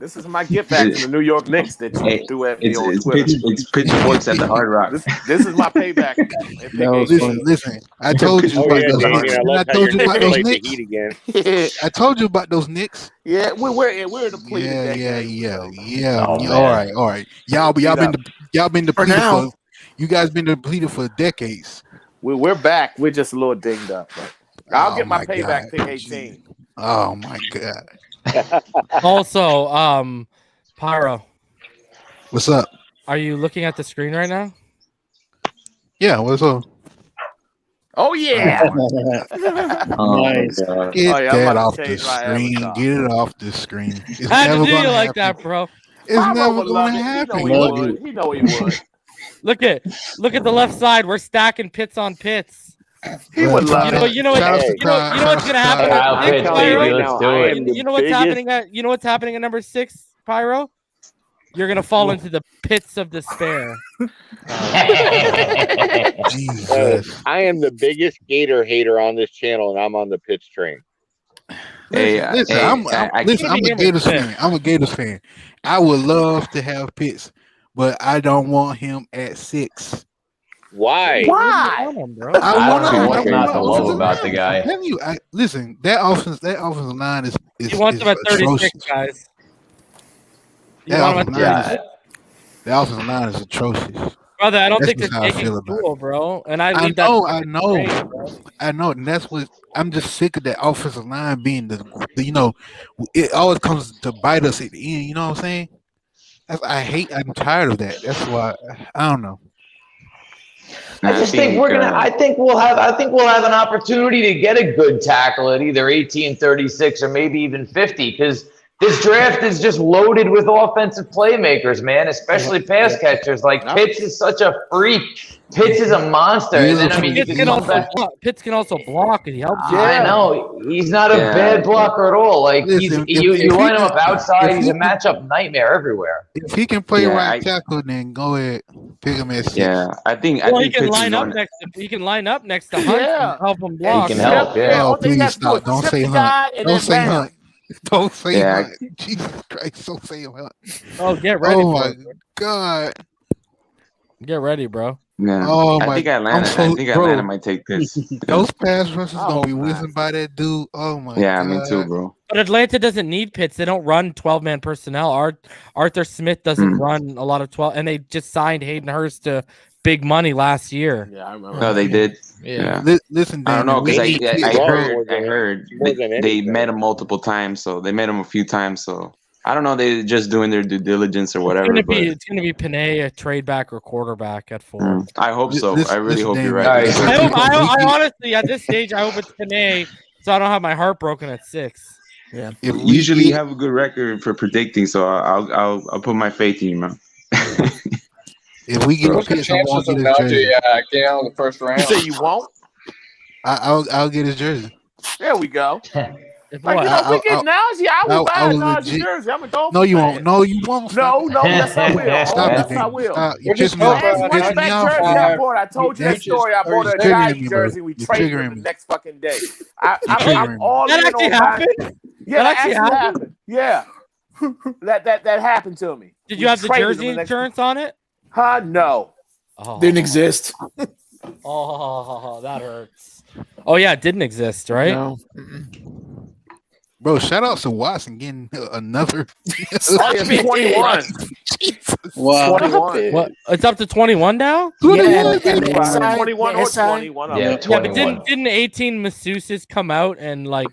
This is my gift back to the New York Knicks that you threw at me on Twitter. It's pitchforks at the Hard Rock. This is my payback. Listen. I told you about those Knicks. I told you about those Knicks. Yeah, we're depleted. Yeah. All right. Y'all been depleted for. You guys been depleted for decades. We're back. We're just a little dinged up. I'll get my payback. Pick 18. Oh my God. Also, Pyro. What's up? Are you looking at the screen right now? Yeah, what's up? Oh yeah. Nice. Get that off the screen. Get it off the screen. It's How never to do you gonna like happen. that, bro? It's never going to happen. He know he would. Look at the left side. We're stacking pits on pits. He would love it. You know what's gonna happen at 6, Pyro? You know what's happening at number 6, Pyro? You're gonna fall into the pits of despair. Jesus. I am the biggest Gator hater on this channel, and I'm on the pitch train. Listen, I'm a Gators fan. I'm a Gators fan. I would love to have Pitts, but I don't want him at 6. Why? I don't know what's not to love about the guy. Listen, that offensive line is He wants him at 36, guys. That offensive line is atrocious. Brother, I don't That's think they're just how I taking feel about cool, bro. And I I leave that. know, and that's what I'm just sick of that offensive line being it always comes to bite us at the end. You know what I'm saying? I'm tired of that. That's why I don't know. I think we'll have an opportunity to get a good tackle at either 18, 36, or maybe even 50, because this draft is just loaded with offensive playmakers, man, especially pass catchers. Like Pitts is such a freak. Pitts is a monster. And then Pitts can also block, and he helps you. I know. He's not a bad blocker at all. Like you line him up outside, he's a matchup nightmare everywhere. If he can play right tackle, then go ahead, pick him at 6. Yeah, I think he can line up next. He can line up next to Hunt and help him block. He can help. Oh, please stop! Don't say Hunt. Don't say Hunt. Don't say Hunt. Jesus Christ! Don't say Hunt. Oh, get ready! Oh my God! Get ready, bro. Yeah. Oh I my! think Atlanta might take this. Those pass rushes gonna be whizzing by that dude. Oh my! Yeah, God. me too, bro. But Atlanta doesn't need Pitts. They don't run 12-man personnel. Arthur Smith doesn't run a lot of 12, and they just signed Hayden Hurst to big money last year. Yeah, I remember. No, they did. Yeah. Listen, I don't know because I heard they anything. met him multiple times, so they met him a few times. So I don't know. They're just doing their due diligence or whatever. It's gonna be Panay, a trade back or quarterback at 4. I hope so. I really hope you're right. I honestly, at this stage, I hope it's Panay, so I don't have my heart broken at 6. Yeah. Usually you have a good record for predicting, so I'll put my faith in you, man. If we get what's the chances of Najee getting out of the first round? So you won't? I'll get his jersey. There we go. If Like, what? we get Najee. I will buy I a will Najee legit- jersey. I'm a Dolphins No, you fan. won't. No, you won't. No, yes, I will. Stop Yes, it, I baby. will. Stop. You We're just pissed me off. talking You about pissed Back me off. jersey I bought. I told you that story. I bought a You're triggering Giants me, bro. jersey. We You're traded triggering the me. next fucking day. triggering I'm me. all That in actually on happened? buying- Yeah, that actually happened. Yeah. that happened to me. Did We you have the traded jersey them next- insurance on it? Huh? No. Oh. Didn't exist. Oh, that hurts. Oh yeah, it didn't exist, right? No. Bro, shout out to Watson getting another. Oh, yeah, 21. Wow. 21. What? It's up to 21 now? Yeah, 21 or 21. Yeah, Yeah, 21. but didn't 18 masseuses come out and like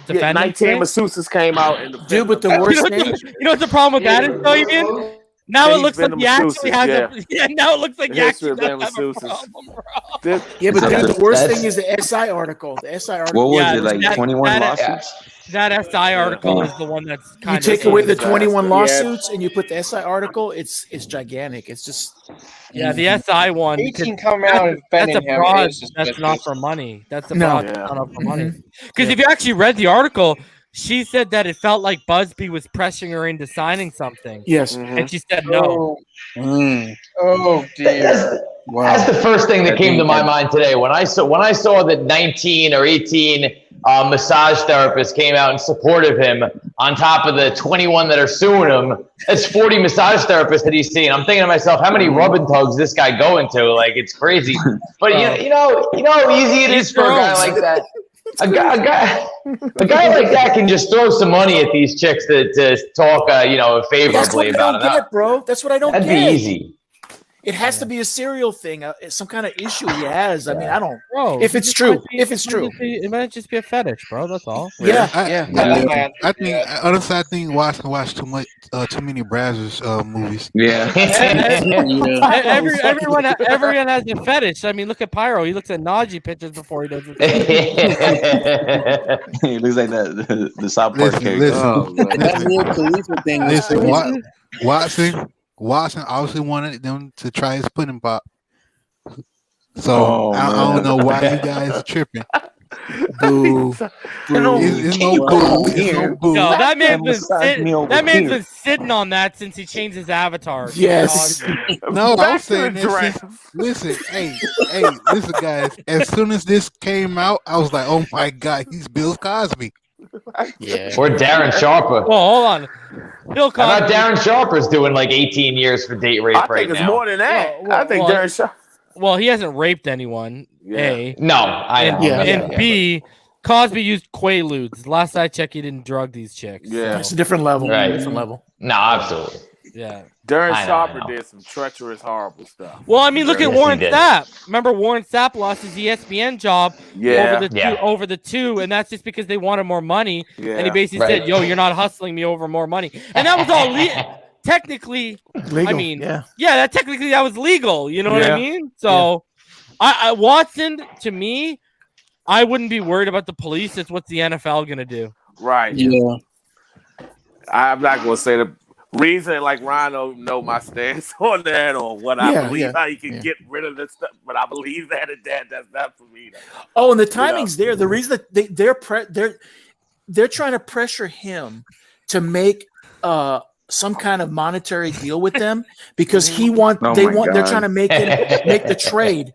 Yeah, defend 19 him? masseuses came out and Dude, but the worst thing. You know what the problem with that is, though, Ian? Now Yeah, it looks he's like been he a actually has masseuses, a. Yeah, now it looks like The he history actually of does them have a masseuses. problem, bro. Yeah, but dude, the worst That's- thing is the SI article. The SI article. What was Yeah, it like? that- 21 that- lawsuits? That SI article is the one that's You kind of. take away the 21 Yeah. lawsuits and you put the SI article. It's gigantic. It's just. Yeah, the SI one. 18 coming out and That's defending a him fraud. is That's suspicious. not for money. That's a No. fraud. That's not for money. Because if you actually read the article, she said that it felt like Busby was pressuring her into signing something. Yes. And she said no. Oh dear. That's the first thing that came to my mind today when I saw that 19 or 18 massage therapists came out in support of him on top of the 21 that are suing him. That's 40 massage therapists that he's seen. I'm thinking to myself, how many rub and tugs this guy going to? Like, it's crazy. But you know how easy it is for a guy like that. A guy like that can just throw some money at these chicks to talk, That's what favorably I about don't it. get, bro. That's what I don't That'd get. be easy. It has to be a serial thing, some kind of issue he has. I mean, I don't. Bro, if it's true, it might just be a fetish, bro. That's all. I think Watson watched too many Brazzers movies. Yeah. Everyone has a fetish. I mean, look at Pyro. He looks at Najee pictures before he does it. He looks like the South Park character. Listen, Watson obviously wanted them to try his pudding pop. So I don't know why you guys are tripping. Boo. It's no boo. No, that man's been sitting on that since he changed his avatar. Yes. No, I'm saying this. Listen, hey, listen, guys. As soon as this came out, I was like, oh my God, he's Bill Cosby. Yeah. Or Darren Sharper. Oh, hold on. Bill Cosby. How about Darren Sharper's doing like 18 years for date rape right now? I think it's more than that. I think Darren Sharper. Well, he hasn't raped anyone. A. No, I know. And B, Cosby used Quaaludes. Last I checked, he didn't drug these chicks. Yeah. It's a different level. Right. Different level. No, absolutely. Yeah. Darren Sharper did some treacherous, horrible stuff. Well, I mean, look at Warren did. Sapp. Remember, Warren Sapp lost his ESPN job over the two, and that's just because they wanted more money. Yeah. And he basically said, "Yo, you're not hustling me over more money," and that was all technically legal. I mean, that technically that was legal. You know what I mean? So, I Watson, to me, I wouldn't be worried about the police. It's what's the NFL gonna do? Right. Yeah. I'm not gonna say the reason, like Rhino know my stance on that or what I believe how you can get rid of this stuff, but I believe that's not for me. Oh, and the timing's there. The reason that they're trying to pressure him to make some kind of monetary deal with them because they're trying to make the trade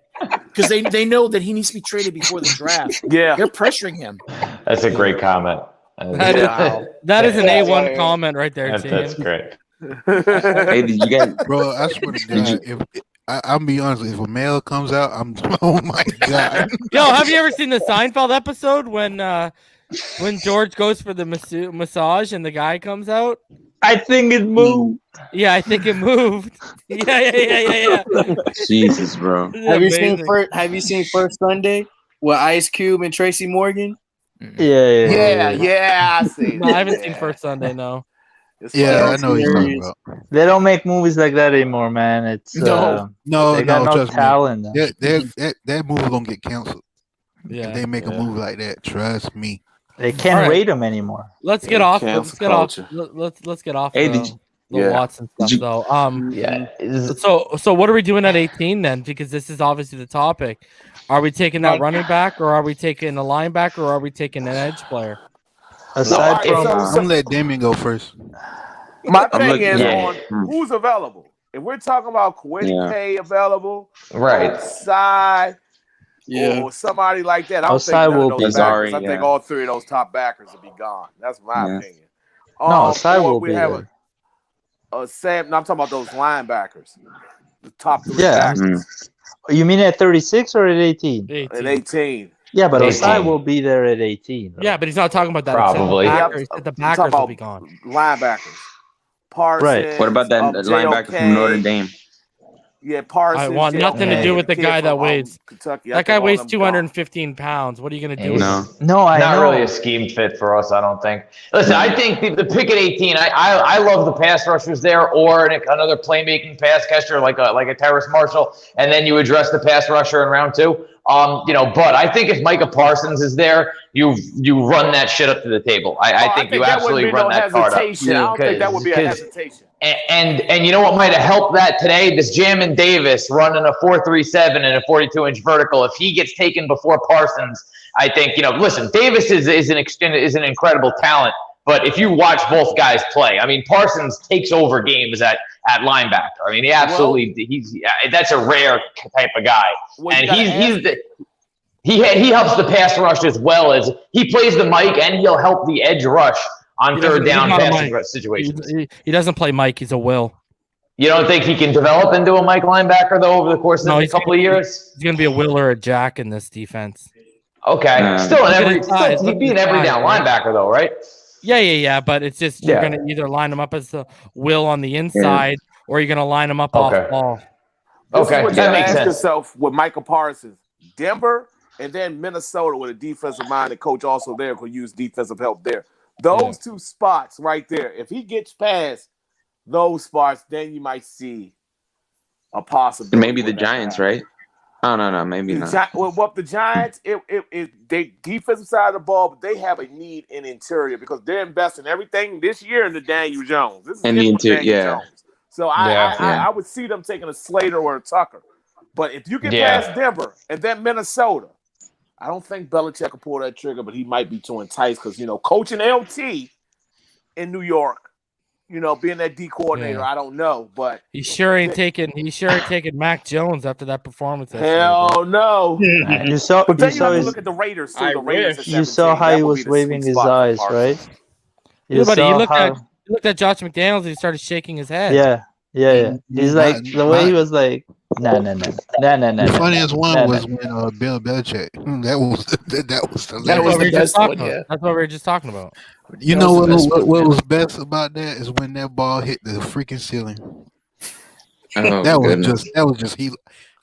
because they know that he needs to be traded before the draft. Yeah, they're pressuring him. That's a great comment. That is an A1 comment right there. That's great. Hey, did you guys, bro? I swear to God, I'm be honest. If a male comes out, I'm. Oh my God. Yo, have you ever seen the Seinfeld episode when George goes for the massage and the guy comes out? I think it moved. Yeah, I think it moved. Yeah. Jesus, bro. Have you seen First Sunday with Ice Cube and Tracy Morgan? Yeah, I see. No, I haven't seen First Sunday. No. I know what you're talking about. They don't make movies like that anymore, man. It's they got no talent. That movie gonna get canceled. Yeah, if they make a movie like that. Trust me. They can't rate them anymore. Let's get off. Let's get off the Watson stuff, though. So what are we doing at 18 then? Because this is obviously the topic. Are we taking that running back, or are we taking a linebacker, or are we taking an edge player? I'm gonna let Damien go first. My thing is on who's available. If we're talking about Quiddy available, right? Side, or somebody like that, I don't think none of those backers. I think all three of those top backers will be gone. That's my opinion. No, Side will be have Sam. No, I'm talking about those linebackers, the top three backers. You mean at 36 or at 18? At 18. Yeah, but Osai will be there at 18. Yeah, but he's not talking about that. Probably. The backers will be gone. Linebackers. Parsons. Right. What about that linebacker from Notre Dame? Yeah, Parsons. I want nothing to do with the guy that weighs. Kentucky. That guy weighs 215 pounds. What are you going to do? No, not really a scheme fit for us, I don't think. Listen, I think the pick at 18. I love the pass rushers there, or another playmaking pass catcher like a Terrace Marshall, and then you address the pass rusher in round 2. But I think if Micah Parsons is there, you run that shit up to the table. I think you absolutely run that card up. I don't think that would be a hesitation. And you know what might have helped that today? This Jamin Davis running a 4.37 and a 42-inch vertical. If he gets taken before Parsons, I think listen, Davis is an incredible talent. But if you watch both guys play, I mean, Parsons takes over games at linebacker. I mean, that's a rare type of guy, and he helps the pass rush as well as he plays the mic, and he'll help the edge rush on third down passing situations. He doesn't play Mike. He's a Will. You don't think he can develop into a Mike linebacker though over the course of a couple of years? He's going to be a Will or a Jack in this defense. Okay, he'd be an every down linebacker though, right? Yeah. But it's just you're going to either line him up as the Will on the inside, or you're going to line him up off ball. This is what you that makes ask sense. yourself with Michael Parsons. Denver and then Minnesota with a defensive mind. The coach also there could use defensive help there. Those two spots right there. If he gets past those spots, then you might see a possibility. Maybe the Giants, right? Oh no, maybe not. Well, the Giants, they defensive side of the ball, but they have a need in interior because they're investing everything this year into Daniel Jones. This is And the interior, Jones. So I would see them taking a Slater or a Tucker. But if you get past Denver and then Minnesota, I don't think Belichick will pull that trigger, but he might be too enticed because, coaching LT in New York, being that D coordinator, I don't know, but he sure ain't taking Mac Jones after that performance. Hell no. You saw. But then you have to his, look at the Raiders. Too. The Raiders at you 17, saw how that he would was be the waving sweet his spot for eyes, Parsons. right? You saw looked at Josh McDaniels and he started shaking his head. Yeah. He's like the way he was like, no. The funniest one was when Bill Belichick. That was the best one. Yeah, that's what we were just talking about. You know what was best about that is when that ball hit the freaking ceiling. That was just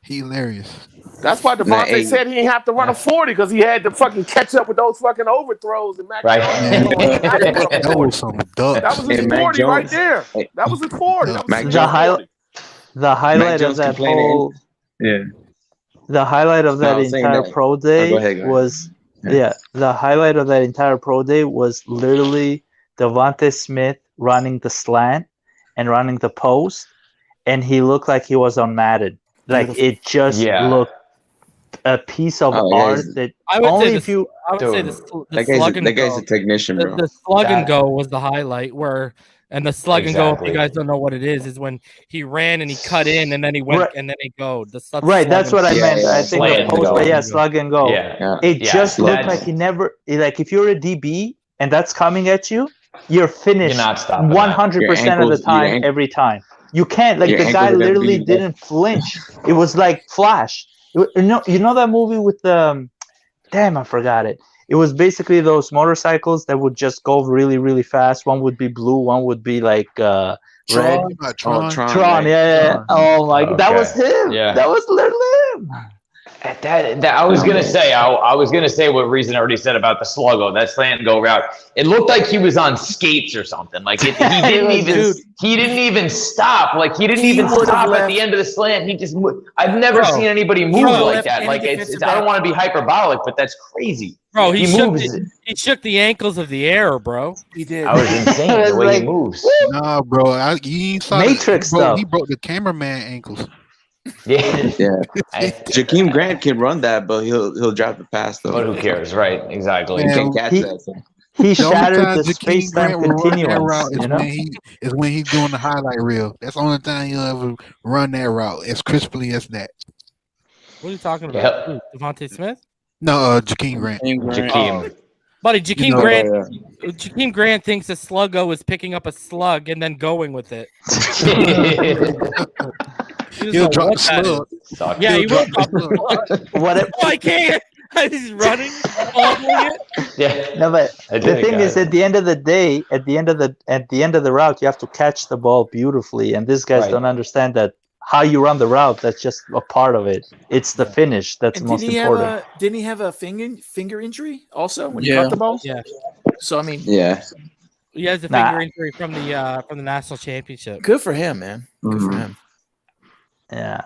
hilarious. That's why Devontae said he didn't have to run a 40 because he had to fucking catch up with those fucking overthrows and Mac Jones. That was some ducks. That was his 40 right there. That was his 40. The highlight of that whole the highlight of that entire pro day was the highlight of that entire pro day was literally Devontae Smith running the slant and running the post, and he looked like he was on Madden. Like it just looked a piece of art that I would only say if you. I would say the slug and that go. guy's a technician, bro. The slug and go was the highlight and the slug and go, if you guys don't know what it is when he ran and he cut in and then he went and then he go. That's what I meant. I think the post, but slug and go. It just looked like he never, like if you're a DB and that's coming at you, you're finished. You're not stopping 100% of the time, every time. You can't, like the guy literally didn't flinch. It was like Flash. You know that movie with the, damn, I forgot it. It was basically those motorcycles that would just go really, really fast. One would be blue, one would be like red. Tron, yeah. Oh my God, that was him. Yeah, that was literally him. That I was gonna say. I was gonna say what Reason already said about the sluggo, that slant go route. It looked like he was on skates or something. Like he didn't even stop. Like he didn't even stop at the end of the slant. He just. I've never seen anybody move like that. Like it's I don't want to be hyperbolic, but that's crazy. Bro, he shook the ankles of the air, bro. He did. I was insane the way he moves. Nah, bro. You saw Matrix stuff. He broke the cameraman ankles. Yeah. Jakeem Grant can run that, but he'll drop the pass though. But who cares, right? Exactly. You can't catch that. So. He shattered the space-time continuance. Is when he's doing the highlight reel. That's the only time he'll ever run that route as crisply as that. What are you talking about? Yep. Devontae Smith? No, Jakeem Grant. Buddy, Jakeem Grant. Jakeem Grant thinks a sluggo is picking up a slug and then going with it. He'll drop the slug. Yeah, he will drop the slug. What? I can't. He's running. No, but the thing is, at the end of the day, at the end of the route, you have to catch the ball beautifully, and these guys don't understand that. How you run the route, that's just a part of it. It's the finish that's most important. Didn't he have a finger injury also when he caught the ball? Yeah. So I mean, he has a finger injury from the national championship. Good for him, man. Good for him. Yeah.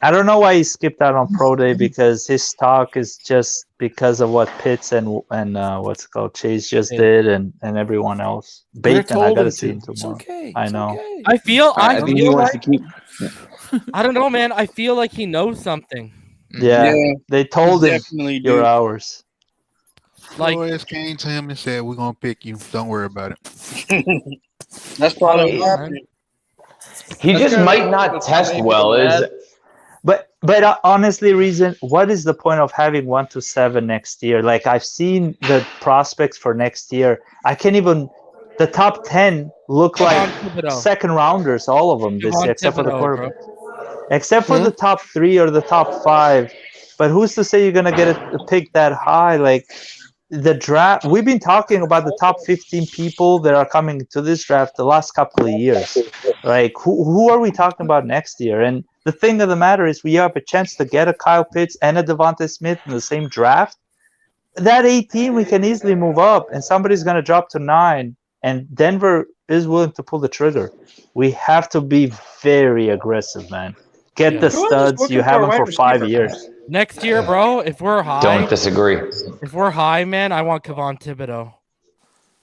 I don't know why he skipped out on Pro Day because his stock is just because of what Pitts and what's it called Chase just did and everyone else. Bacon, I gotta see him tomorrow. Okay. I know. Okay. I feel he wants to keep. I don't know, man. I feel like he knows something. Yeah. They told him you're ours. Like Flores came to him and said, "We're gonna pick you. Don't worry about it." That's probably what happened. He just might not test well. But honestly, Reason, what is the point of having 1 to 7 next year? Like I've seen the prospects for next year. I can't even. The top 10 look like second rounders, all of them this year, except for the quarterback. Except for the top 3 or the top 5. But who's to say you're gonna get a pick that high? Like the draft. We've been talking about the top 15 people that are coming to this draft the last couple of years. Like, who are we talking about next year? And the thing of the matter is, we have a chance to get a Kyle Pitts and a Devontae Smith in the same draft. That 18, we can easily move up, and somebody's going to drop to 9, and Denver is willing to pull the trigger. We have to be very aggressive, man. Get the studs. You have them for 5 years. Next year, bro, if we're high. Don't disagree. If we're high, man, I want Kayvon Thibodeau.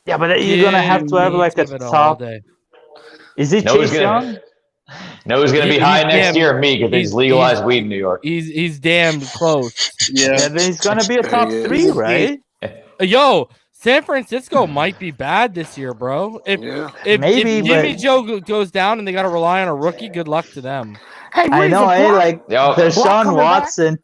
Yeah, but you're going to have to have like a top. Is it Chase Young? No, he's going to be high next year, me, because he's legalized weed in New York. He's damn close. Yeah, then he's going to be a top 3, right? Yo, San Francisco might be bad this year, bro. If Jimmy Joe goes down and they got to rely on a rookie, good luck to them. Hey, I know, Deshaun Watson.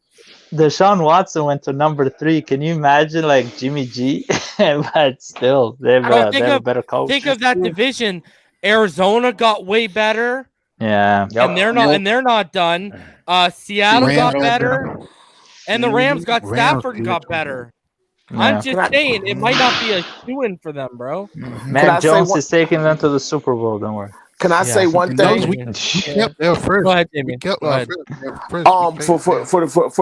Deshaun Watson went to number 3. Can you imagine, like, Jimmy G? But still, they have a better coach. Think of that division. Arizona got way better. Yeah, and they're not done. Seattle got better, and the Rams got Stafford and got better. Yeah. I'm just saying it might not be a shoo-in for them, bro. Mac Jones is taking them to the Super Bowl. Don't worry. Can I say one thing? They were first. Go ahead, Jimmy. For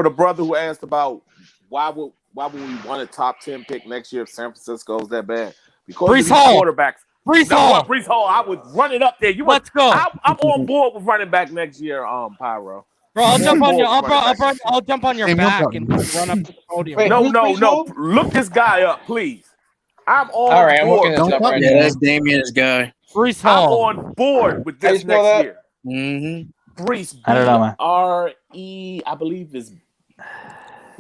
the brother who asked about why would we want a top 10 pick next year if San Francisco's that bad? Because Breece Hall. Quarterbacks. Breece Hall. Breece Hall. I would run it up there. Let's go. I'm on board with running back next year. Pyro. Bro, I'll jump on your. I'll jump on your back and run up the podium. Wait, no. Look this guy up, please. I'm on board. That's Damian's guy. Breece Hall. I'm on board with this next year. Mm-hmm. Breece. I don't know, man. R-E, I believe is.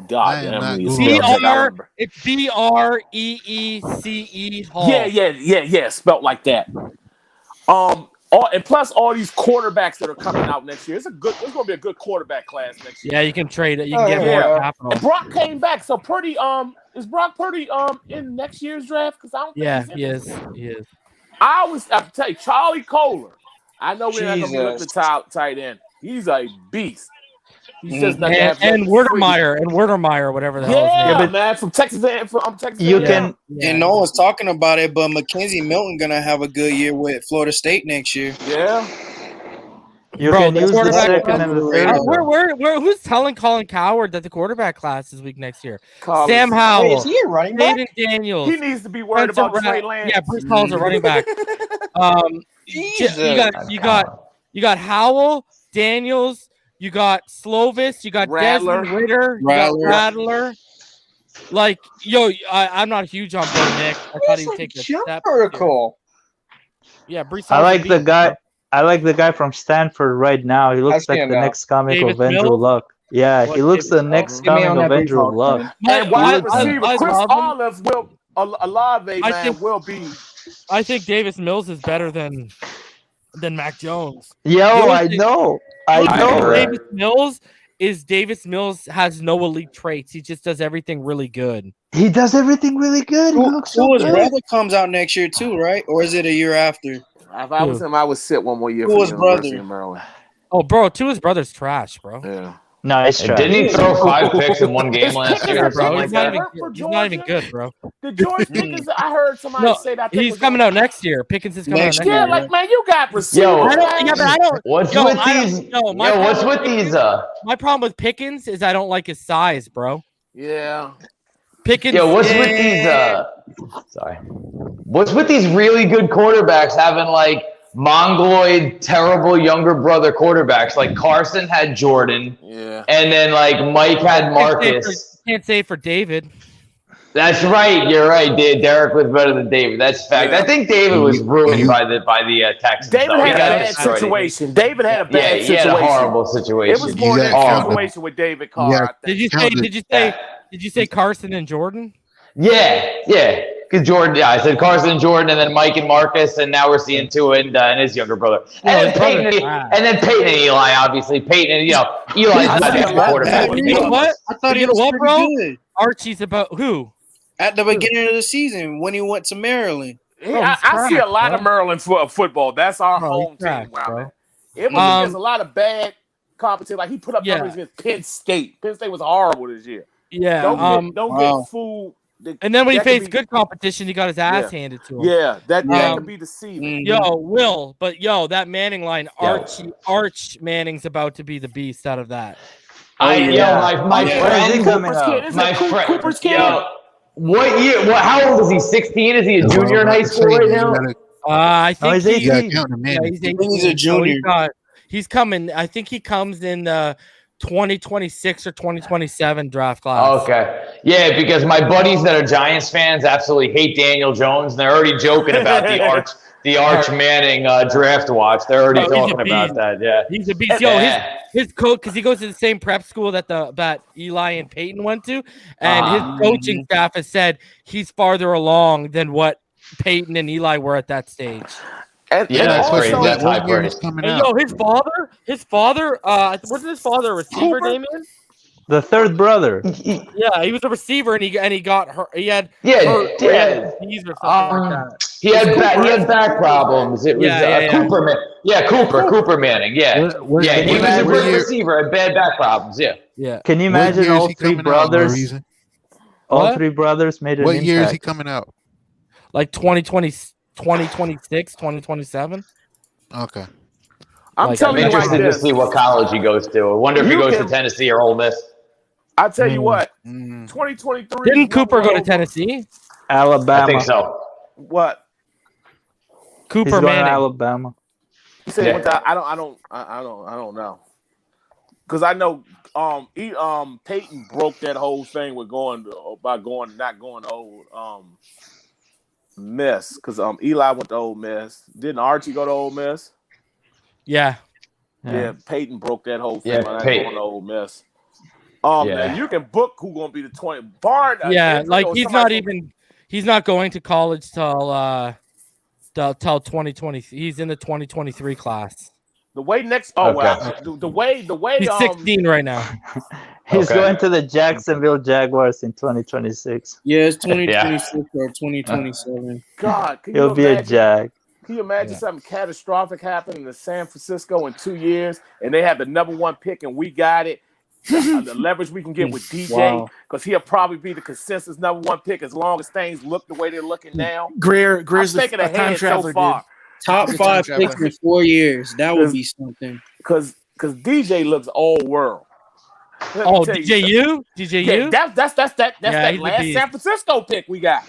God damn. It's BREECE Hall. Yeah. Spelt like that. And plus all these quarterbacks that are coming out next year. It's going to be a good quarterback class next year. Yeah, you can trade it. You can get more capital. And Brock came back, so Purdy. Is Brock Purdy in next year's draft? Because I don't think he is. I have to tell you, Charlie Kohler. I know we're not going to look the tight end. He's a beast. He's just not and Werdermeyer, whatever the hell his name. Yeah, man, from Texas. Texas. And no one's talking about it, but Mackenzie Milton gonna have a good year with Florida State next year. Yeah. You can use the second and the third. Who's telling Colin Coward that the quarterback class is weak next year? Collins. Sam Howell. Wait, is he a running back? Aiden Daniels. He needs to be worried about Trey Lance. Yeah, Breece Hall's a running back. You got Howell, Daniels. You got Slovis, you got Rattler. Desmond Ritter, you got Rattler. Like, I'm not huge on Bo Nick. I thought he'd take a step. Protocol. Yeah, Breece. I like the guy from Stanford right now. He looks like the next comic of Andrew Luck. Yeah, he looks the next comic of Andrew Luck. And wide receiver Chris Olave will be. I think Davis Mills is better than Mac Jones. I know. Davis Mills has no elite traits. He just does everything really good. He does everything really good. He looks so his good. brother comes out next year too, right? Or is it a year after? If I was him, I would sit one more year Who for his the University brother? of Maryland. Oh, bro, Tua's brother's trash, bro. Yeah. No, it's trash. Didn't he throw 5 picks in one game last year? Bro, he's not even good, bro. The George Pickens, I heard somebody say that. He's coming out next year. Pickens is coming out next year. Yeah, like, man, you got receivers. What's with these? My problem with Pickens is I don't like his size, bro. Yeah. Pickens. Yo, what's with these? What's with these really good quarterbacks having like mongoloid, terrible younger brother quarterbacks? Like Carson had Jordan, and then like Mike had Marcus. Can't say for David. That's right. You're right. Derek was better than David. That's fact. I think David was ruined by the Texans. David had a bad situation. David had a bad situation. He had a horrible situation. It was more than a situation with David Carr. Did you say Carson and Jordan? Yeah. Because Jordan, I said Carson and Jordan, and then Mike and Marcus, and now we're seeing Tua and his younger brother. And then Peyton and Eli, obviously. Eli's not a quarterback. You know what? I thought he was bro? Good. Archie's about who? At the beginning of the season when he went to Maryland. I see a lot of Maryland football. That's our home team, bro. It was just a lot of bad competition. Like he put up numbers against Penn State. Penn State was horrible this year. Yeah. Don't get fooled And then when he faced good competition, he got his ass handed to him. Yeah, that could be deceiving. That Manning line, Arch Manning's about to be the beast out of that. My friend coming up. My friend Cooper's kid. What year? How old is he? 16? Is he a junior in high school right now? I think he's 18. He's a junior. He's coming. I think he comes in 2026 or 2027 draft class. Okay. Yeah, because my buddies that are Giants fans absolutely hate Daniel Jones, and they're already joking about the Arch Manning draft watch. They're already talking about that. Yeah. He's a beast. His coach, because he goes to the same prep school that Eli and Peyton went to, and his coaching staff has said he's farther along than what Peyton and Eli were at that stage. That's crazy. That's high praise. His father, wasn't his father a receiver, Damien? The third brother. Yeah, he was a receiver, and he got hurt. He had He had back problems. It was Cooper Man. Yeah, Cooper Manning. Yeah, he was a great receiver. Had bad back problems. Yeah. Can you imagine all three brothers? All three brothers made an impact. What year is he coming out? Like 2026, 2027. Okay. I'm interested to see what college he goes to. I wonder if he goes to Tennessee or Ole Miss. I'll tell you what. 2023. Didn't Cooper go to Tennessee? Alabama. I think so. What? Cooper Manning. Alabama. You say I don't know. Because I know Peyton broke that whole thing with not going to Ole Miss, because Eli went to Ole Miss. Didn't Archie go to Ole Miss? Yeah. Peyton broke that whole thing by not going to Ole Miss. Man, you can book who's gonna be the 20 bar. He's not going to college till 2020. He's in the 2023 class. The way the way he's 16 right now. He's going to the Jacksonville Jaguars in 2026. Yeah, it's 2026 or 2027. God, he'll be a Jag. Can you imagine something catastrophic happening in San Francisco in 2 years, and they have the #1 pick, and we got it? The leverage we can get with DJ, because he'll probably be the consensus #1 pick as long as things look the way they're looking now. Greer's I'm thinking ahead so far. Top 5 picks in 4 years. That would be something. Because DJ looks all world. DJU? Yeah, that's that last San Francisco pick we got.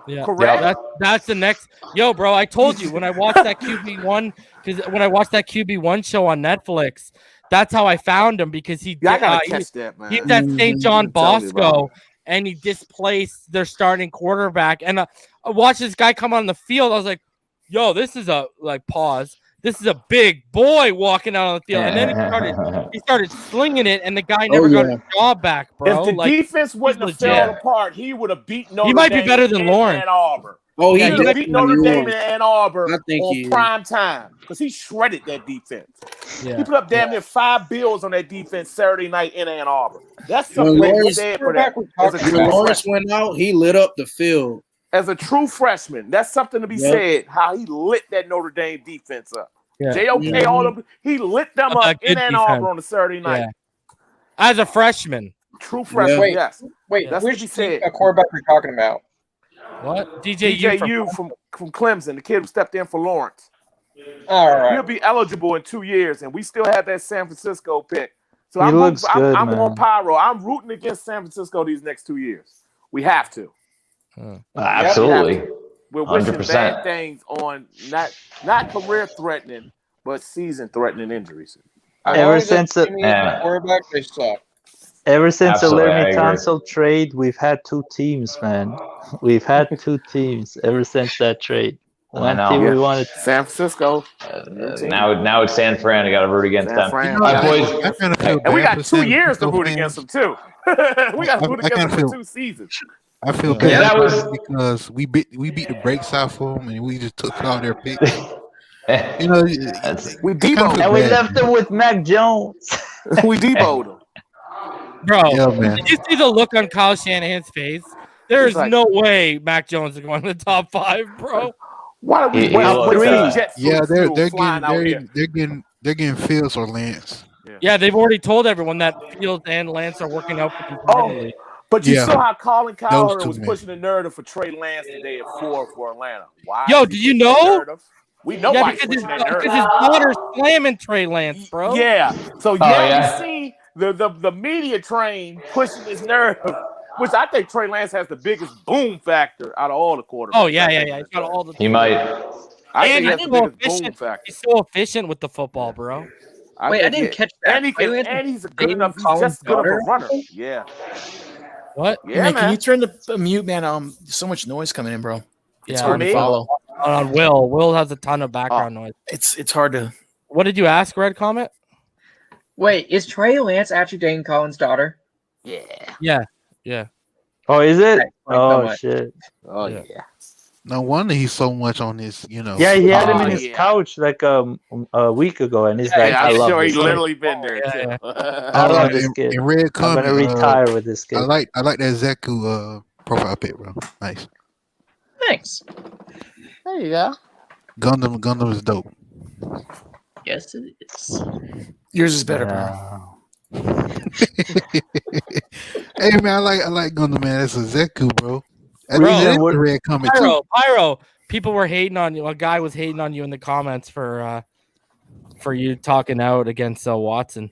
Yeah, correct. That's the next. Yo, bro, I told you when I watched that QB1, because when I watched that QB1 show on Netflix, that's how I found him, because he I gotta catch that, man. He's at St. John Bosco, and he displaced their starting quarterback. And I watched this guy come on the field. I was like, yo, this is pause. This is a big boy walking out on the field. And then he started slinging it, and the guy never got his job back, bro. If the defense wouldn't have fell apart, he would have beat Notre Dame. He might be better than Lawrence. Ann Arbor. Oh, he would have beat Notre Dame in Ann Arbor on prime time, because he shredded that defense. Yeah. He put up damn near 5 bills on that defense Saturday night in Ann Arbor. That's something he said for that. When Lawrence went out, he lit up the field. As a true freshman, that's something to be said, how he lit that Notre Dame defense up. JOK, all of them, he lit them up in Ann Arbor on a Saturday night. Yeah. As a freshman. True freshman, yes. Wait, that's which what he said. A quarterback you're talking about? What? DJU from Clemson, the kid who stepped in for Lawrence. All right. He'll be eligible in 2 years, and we still have that San Francisco pick. So He I'm looks good, I'm man. on Pyro. I'm rooting against San Francisco these next 2 years. We have to. Absolutely. We're wishing 100%. bad things on not career threatening, but season threatening injuries. Ever since the quarterback, they suck. Ever since the Absolutely, I Laramie agree. Tunsil trade, we've had 2 teams, man. We've had 2 teams ever since that trade. One know. team we Yeah. wanted. San Francisco. Now it's San Fran. I got to root against San them. Fran. My boys. I kind of feel And we bad got for 2 San years to Francisco root fans. against them too. We got to root I against kinda them for feel- 2 seasons. I feel Yeah, bad that was- because we beat the brakes off of them, and we just took all their picks. You know, We And deboed them. we left them with Mac Jones. We deboed them. Bro, Yeah, man. did you see the look on Kyle Shanahan's face? There is like- no way Mac Jones is going to the top 5, bro. Why don't we He waste looks, jet Yeah, fuel they're flying out here? getting Fields or Lance. Yeah, they've already told everyone that Fields and Lance are working out incredibly. But you Yeah. saw how Colin Cowherd two was men. pushing the narrative for Trey Lance today at 4 for Atlanta. Why? Yo, is did he you pushing that know? narrative? We know Yeah, why he's because pushing that his narrative. daughter's slamming Trey Lance, bro. Yeah. So yeah. you see the media train pushing this narrative, which I think Trey Lance has the biggest boom factor out of all the quarterbacks. Oh yeah. He's got all the. He might. I And think he's he so has the biggest boom efficient. factor. He's so efficient with the football, bro. Wait, I didn't catch that. And he's a good enough. He's just good of a runner. Yeah. What? Yeah, man, man. can you turn the mute, man? There's so much noise coming in, bro. It's hard to me? follow. On Will. Will has a ton of background noise. It's hard to. What did you ask, Red Comet? Wait, is Trey Lance actually dating Colin's daughter? Yeah. Oh, is it? Thanks so Oh much. shit. Oh yeah. No wonder he's so much on this, Yeah, he had him in his couch like a week ago, and he's like, I'm I love sure this he's kid. literally been there too. I love this kid. In red I'm comment, gonna retire with this kid. I like that Zeku profile pic, bro. Nice. Thanks. There you go. Gundam is dope. Yes, it is. Yours is better, bro. Hey man, I like Gundam, man. That's a Zeku, bro. That's Bro, the red comment too. Pyro. People were hating on you. A guy was hating on you in the comments for you talking out against Watson.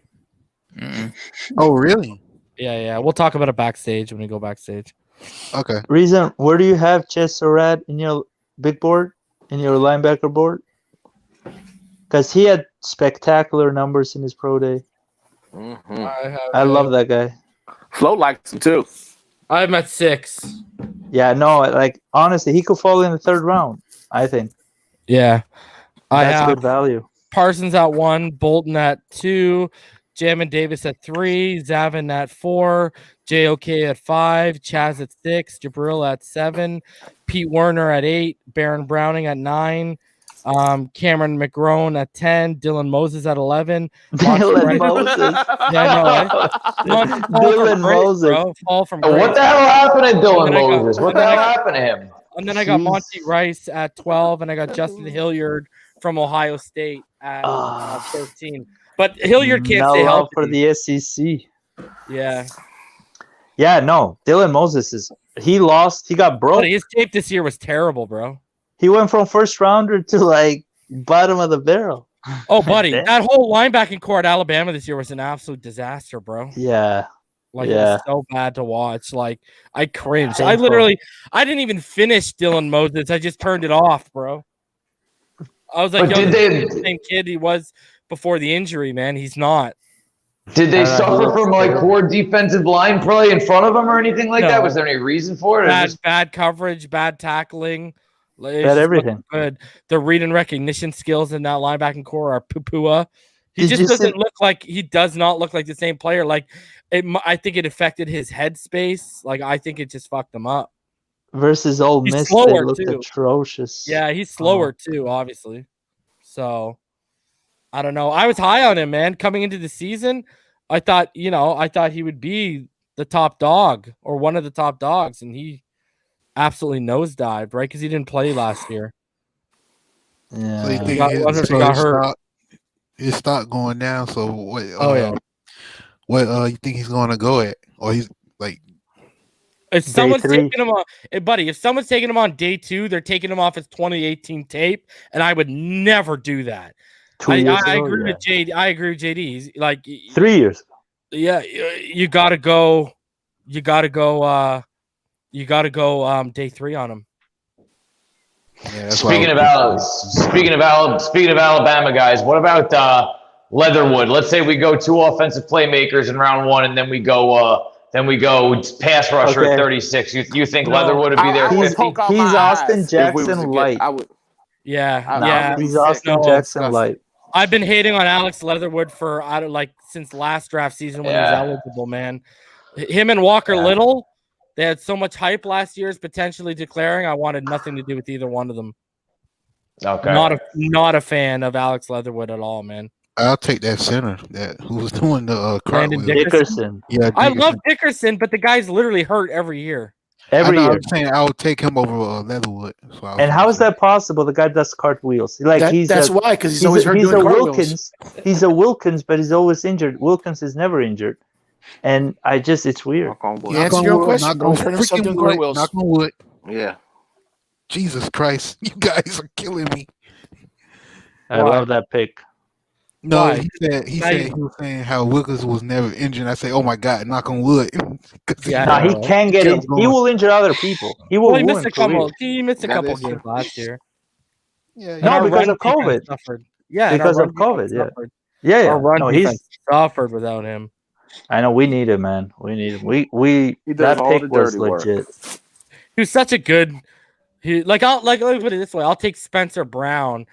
Oh really? Yeah. We'll talk about it backstage when we go backstage. Okay. Reason, where do you have Chess Surratt in your big board, in your linebacker board? Because he had spectacular numbers in his pro day. I love that guy. Flo likes him too. I'm at 6. Yeah, no, like honestly, he could fall in the 3rd round, I think. Yeah. I That's have good value. Parsons at 1, Bolton at 2, Jamin Davis at 3, Zavin at 4, JOK at 5, Chaz at 6, Jabril at 7, Pete Werner at 8, Baron Browning at 9, Cameron McGrone at 10, Dylan Moses at 11. Dylan Moses. Dylan Moses. Bro. Fall from What the hell happened to Dylan Moses? What the hell happened to him? And then I got Monty Rice at 12, and I got Justin Hilliard from Ohio State at 13. But Hilliard can't stay love healthy. for the SEC. Yeah. Yeah, no. Dylan Moses he got broke. But his tape this year was terrible, bro. He went from 1st rounder to like bottom of the barrel. Oh, buddy, that whole linebacking core at Alabama this year was an absolute disaster, bro. Yeah. It was so bad to watch. Like, I cringed. Painful. I didn't even finish Dylan Moses. I just turned it off, bro. I was like, But yo, this is the same kid he was before the injury, man. He's not. Did they suffer from like poor defensive line play in front of him or anything like that? Was there any reason for it? Bad coverage, bad tackling. Bad everything. Good. The read and recognition skills in that linebacking core are poo-poo. He does not look like the same player. Like, I think it affected his headspace. Like, I think it just fucked him up. Versus Ole Miss, they looked atrocious. Yeah, he's slower too, obviously. So, I don't know. I was high on him, man. Coming into the season, I thought he would be the top dog or one of the top dogs, and he absolutely nosedived, right? Because he didn't play last year. Yeah. So you think his stock going down? So what? What you think he's going to go at? Or he's like? If someone's taking him on, if someone's taking him on day 2, they're taking him off his 2018 tape, and I would never do that. I agree with JD. I agree with JD. He's like 3 years. Yeah, you gotta go. You gotta go day 3 on him. Yeah, speaking of Alabama guys, what about Leatherwood? Let's say we go 2 offensive playmakers in round 1, and then we go pass rusher at 36. You think Leatherwood would be there? He's Austin Jackson light. He's Austin Jackson light. I've been hating on Alex Leatherwood for since last draft season when he was eligible, man. Him and Walker Little, they had so much hype last year as potentially declaring. I wanted nothing to do with either one of them. Okay. Not a fan of Alex Leatherwood at all, man. I'll take that center who was doing the Brandon Dickerson. Yeah, I love Dickerson, but the guy's literally hurt every year. I'm saying I would take him over Leatherwood. And how is that possible? The guy does cartwheels. That's why, because he's always hurt doing cartwheels. He's a Wilkins, but he's always injured. Wilkins is never injured. And it's weird. You answer your question. Don't turn himself doing cartwheels. Knock on wood. Yeah. Jesus Christ, you guys are killing me. I love that pick. No, Why? he was saying how Wiggins was never injured. I say, oh my God, knock on wood. Yeah, he can get it. He will injure other people. He will. He missed a couple. He missed a couple games last year. No, because of COVID. Yeah, because of COVID. Yeah. Our run no, defense suffered without him. I know we need him, man. We need him. We that pick was legit. He was such a good. I'll put it this way. I'll take Spencer Brown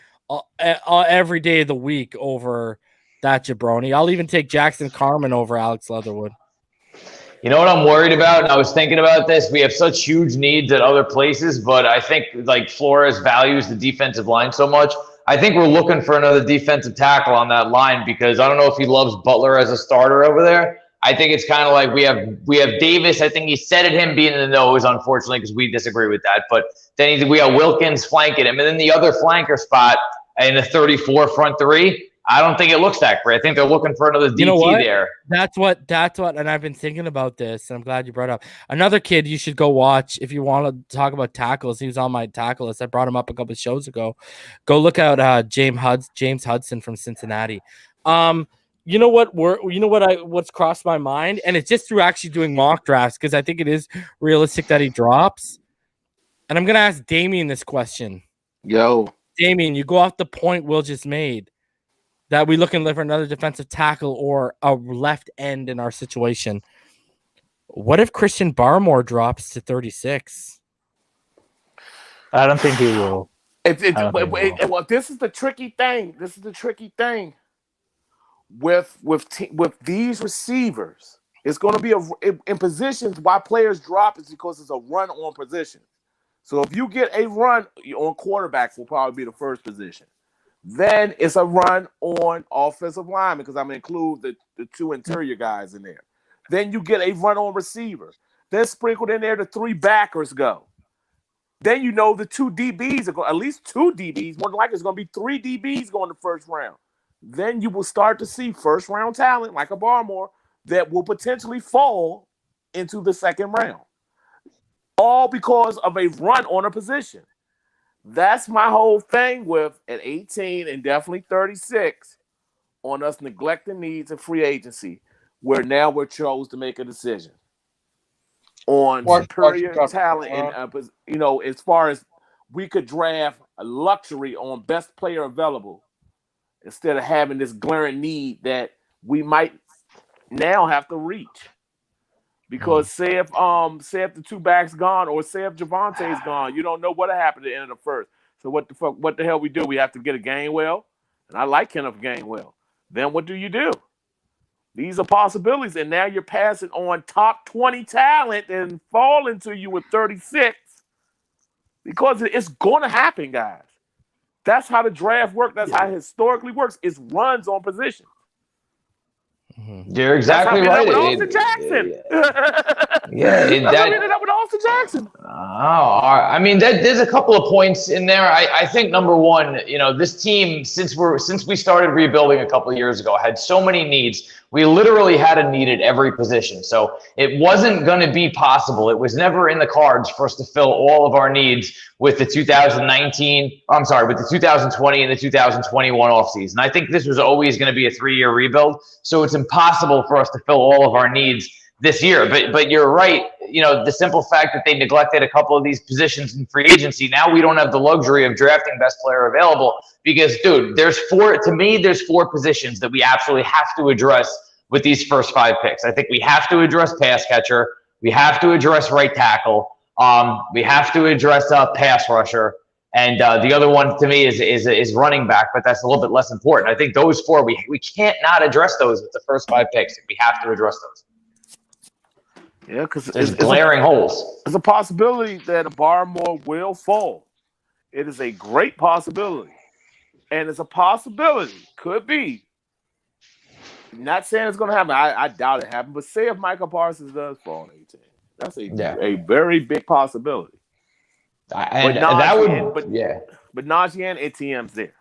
every day of the week over that jabroni. I'll even take Jackson Carman over Alex Leatherwood. You know what I'm worried about? And I was thinking about this. We have such huge needs at other places, but I think like Flores values the defensive line so much. I think we're looking for another defensive tackle on that line because I don't know if he loves Butler as a starter over there. I think it's kind of like we have Davis. I think he said it him being in the nose, unfortunately, because we disagree with that. But then we have Wilkins flanking him. And then the other flanker spot in the 34 front three, I don't think it looks that great. I think they're looking for another DT there. That's what, and I've been thinking about this, and I'm glad you brought it up. Another kid you should go watch if you want to talk about tackles. He was on my tackle list. I brought him up a couple of shows ago. Go look out James Hudson from Cincinnati. You know what? What's crossed my mind, and it's just through actually doing mock drafts because I think it is realistic that he drops. And I'm gonna ask Damien this question. Yo, Damien, you go off the point Will just made that we looking for another defensive tackle or a left end in our situation. What if Christian Barmore drops to 36? I don't think he will. Well, this is the tricky thing. With these receivers, it's going to be in positions. Why players drop is because it's a run on position. So if you get a run on quarterback, will probably be the first position. Then it's a run on offensive lineman because I'm going to include the two interior guys in there. Then you get a run on receiver. Then sprinkled in there, the three backers go. Then you know the two DBs are going, at least two DBs. More than likely, it's going to be three DBs going the first round. Then you will start to see first round talent like a Barmore that will potentially fall into the second round. All because of a run on a position. That's my whole thing with at 18 and definitely 36 on us neglecting needs of free agency, where now we're chose to make a decision on superior talent. And, as far as we could draft a luxury on best player available, instead of having this glaring need that we might now have to reach. Because say if the two backs gone or say if Javonte's gone, you don't know what happened at the end of the first. So what the hell we do? We have to get a Gainwell. And I like Kenneth Gainwell. Then what do you do? These are possibilities. And now you're passing on top 20 talent and falling to you with 36. Because it's going to happen, guys. That's how the draft works. That's how it historically works. It runs on position. You're exactly right. With Austin Jackson. That with Austin Jackson. I mean, there's a couple of points in there. I think number one, this team since we started rebuilding a couple of years ago had so many needs. We literally had a need at every position, so it wasn't going to be possible. It was never in the cards for us to fill all of our needs with the 2020 and the 2021 offseason. I think this was always going to be a 3-year rebuild, so it's impossible for us to fill all of our needs this year. But you're right. The simple fact that they neglected a couple of these positions in free agency, now we don't have the luxury of drafting best player available because, dude, there's four positions that we absolutely have to address with these first 5 picks. I think we have to address pass catcher. We have to address right tackle. We have to address pass rusher. And the other one to me is running back, but that's a little bit less important. I think those 4, we can't not address those with the first 5 picks. We have to address those. Yeah, because there's glaring holes. There's a possibility that a Barmore will fall. It is a great possibility. And it's a possibility, could be. Not saying it's going to happen. I doubt it happens. But say if Michael Parsons does fall in 18. That's a very big possibility. But Najee and Etienne's there.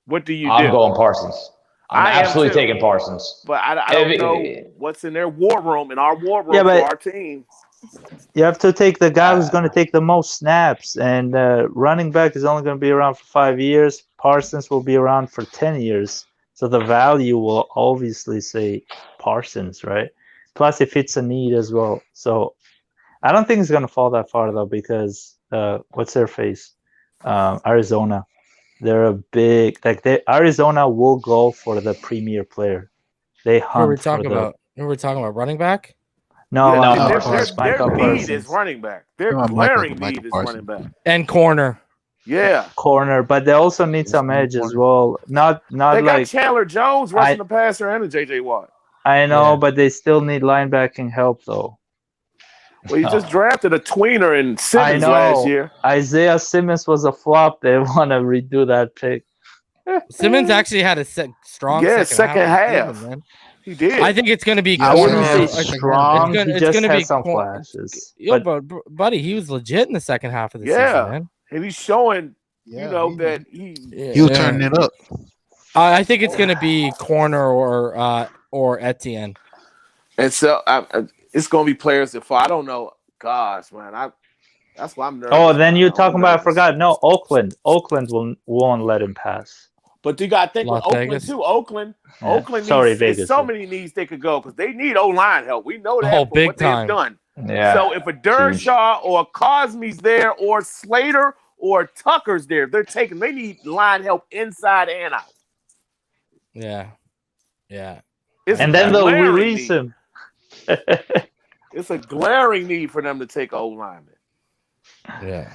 What do you do? I'm going Parsons. I'm absolutely taking Parsons. But I don't know what's in their war room, in our war room for our team. You have to take the guy who's going to take the most snaps, and running back is only going to be around for 5 years. Parsons will be around for 10 years. So the value will obviously say Parsons, right? Plus, it fits a need as well. So I don't think it's going to fall that far, though, because what's their face? Arizona. They're a big Arizona will go for the premier player. They hunt. Who we're talking about running back? No, Michael their need Parsons. is running back. Their glaring need is running back and corner. Yeah, corner, but they also need some edge as well. Not they like got Chandler Jones rushing the passer and a JJ Watt. I know, but they still need linebacking help though. Well, you just drafted a tweener in Simmons last year. Isaiah Simmons was a flop. They want to redo that pick. Simmons actually had a strong second half. Man. He did. I think it's going to be. I wouldn't say strong. It's just going to had be some flashes. Yeah, but buddy, he was legit in the second half of the season, man. And he's showing, that he was turning it up. I think it's going to be corner or Etienne. And so it's going to be players that fall. I don't know. Gosh, man, that's why I'm nervous. Oh, then you're talking about. I forgot. No, Oakland. Oakland won't let him pass. But you got to think with Oakland Vegas. too. Oakland needs Vegas. so many needs they could go because they need O-line help. We know that for big what time. they've done. Yeah. So if a Dershaw or Cosme's there or Slater or Tucker's there, they need line help inside and out. Yeah. And then they'll release him. It's a glaring need for them to take O-lineman. Yeah.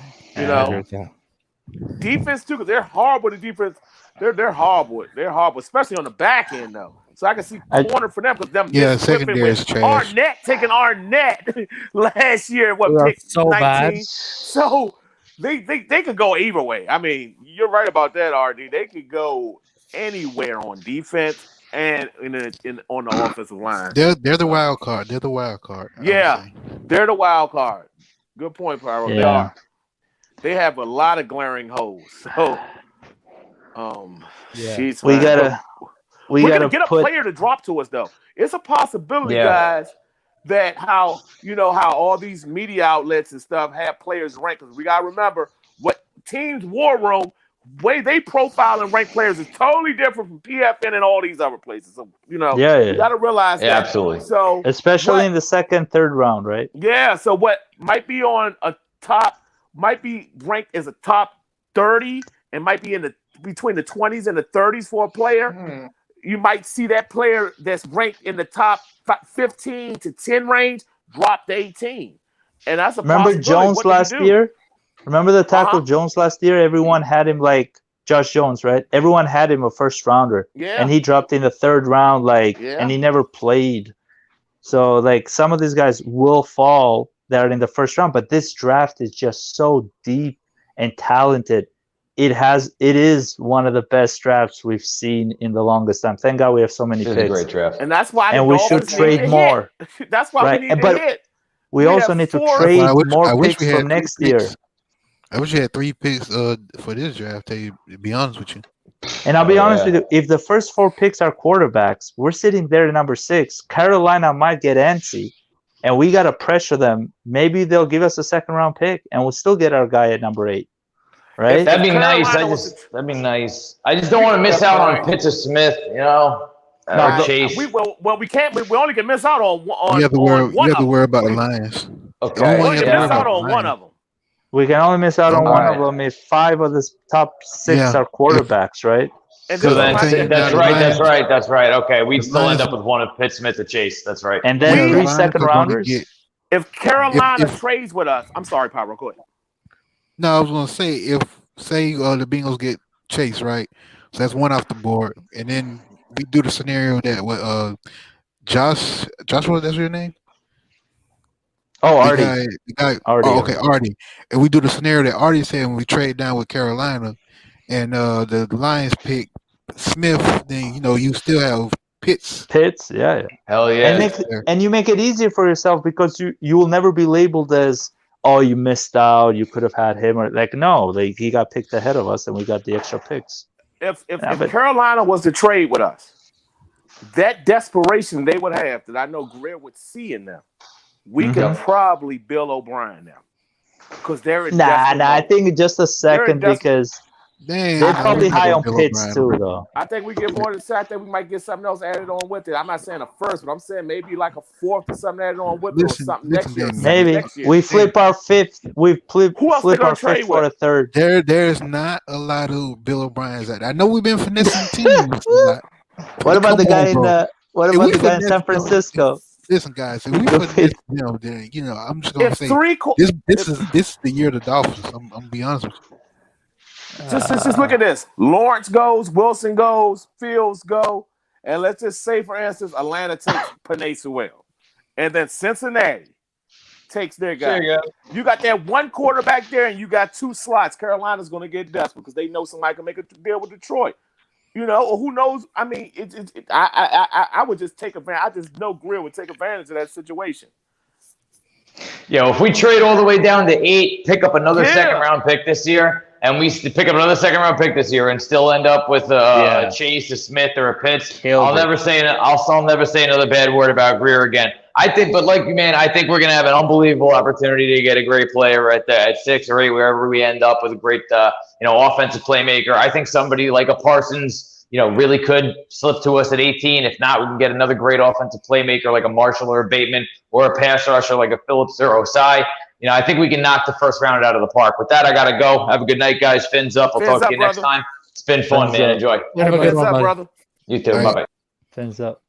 Defense too, because they're horrible at defense. They're horrible. They're horrible, especially on the back end though. So I can see corner for them because them secondary is trash. Arnett last year. Pick so 19. bad. So they could go either way. I mean, you're right about that, RD. They could go anywhere on defense and on the offensive line. They're the wild card. They're the wild card. Yeah, they're the wild card. Good point, Pyro. They are. They have a lot of glaring holes. So, we gotta get a player to drop to us though. It's a possibility, guys, that how all these media outlets and stuff have players ranked. Because we gotta remember what teams' war room way they profile and rank players is totally different from PFN and all these other places. So you gotta realize that. Absolutely. So especially in the second, third round, right? Yeah. So what might be on a top might be ranked as a top 30 and might be between the 20s and the 30s for a player. You might see that player that's ranked in the top 15 to 10 range drop to 18. And that's a Remember Jones last year? Remember the tackle Jones last year? Everyone had him like Josh Jones, right? Everyone had him a first rounder. Yeah. And he dropped in the third round, and he never played. So some of these guys will fall that are in the first round, but this draft is just so deep and talented. It is one of the best drafts we've seen in the longest time. Thank God we have so many picks. It's a great draft. And that's why we should trade more. That's why we need to hit. We also need to trade more picks from next year. I wish you had 3 picks for this draft, to be honest with you. And I'll be honest with you, if the first 4 picks are quarterbacks, we're sitting there at number 6. Carolina might get antsy, and we got to pressure them. Maybe they'll give us a second-round pick, and we'll still get our guy at number 8. Right? That'd be nice. That'd be nice. I just don't want to miss out on Pitts or Smith, or Chase. We can't. We only can miss out on one. You have to worry about the Lions. Okay. We only can miss out on one of them. We can only miss out on one of them if 5 of the top 6 are quarterbacks, right? So that's right. Okay, we'd still end up with one of Pitt, Smith, or Chase. That's right. And then 3 second rounders. If Carolina trades with us, I'm sorry, Pyro, go ahead. No, I was gonna say the Bengals get Chase, right? So that's one off the board, and then we do the scenario that with Joshua, that's your name? Oh, Artie. The guy. Oh, okay, Artie. And we do the scenario that Artie said when we trade down with Carolina, and the Lions pick Smith. Then you still have Pitts. Yeah. Hell yeah. And you make it easier for yourself because you will never be labeled as, oh, you missed out, you could have had him, or he got picked ahead of us and we got the extra picks. If Carolina was to trade with us, that desperation they would have that I know Greer would see in them, we could probably Bill O'Brien now. Because they're in I think just a second because they're probably high on Pitts too, though. I think we get more than that. I think we might get something else added on with it. I'm not saying a first, but I'm saying maybe like a fourth or something added on with it or something next year. Maybe we flip our fifth. We flip our fifth for a third. There's not a lot of Bill O'Brien's at. I know we've been finessing teams. What about the guy in San Francisco? Listen, guys, if we put this, I'm just gonna say this is the year of the Dolphins. I'm gonna be honest with you. Just look at this. Lawrence goes, Wilson goes, Fields go, and let's just say, for instance, Atlanta takes Penei Sewell, and then Cincinnati takes their guy. You got that one quarterback there, and you got two slots. Carolina's going to get desperate because they know somebody can make a deal with Detroit. Or who knows? I mean, I would just take advantage. I just know Greer would take advantage of that situation. If we trade all the way down to 8, pick up another second-round pick this year, and we pick up another second-round pick this year, and still end up with a Chase, a Smith, or a Pitts, I'll never say another bad word about Greer again. I think we're going to have an unbelievable opportunity to get a great player at 6 or 8, wherever we end up with a great, offensive playmaker. I think somebody like a Parsons, really could slip to us at 18. If not, we can get another great offensive playmaker like a Marshall or a Bateman, or a pass rusher like a Phillips or Osai. I think we can knock the first round out of the park. With that, I got to go. Have a good night, guys. Fins up. I'll talk to you next time. It's been fun, man. Enjoy. Have a good one, brother. You too. Bye-bye. Fins up.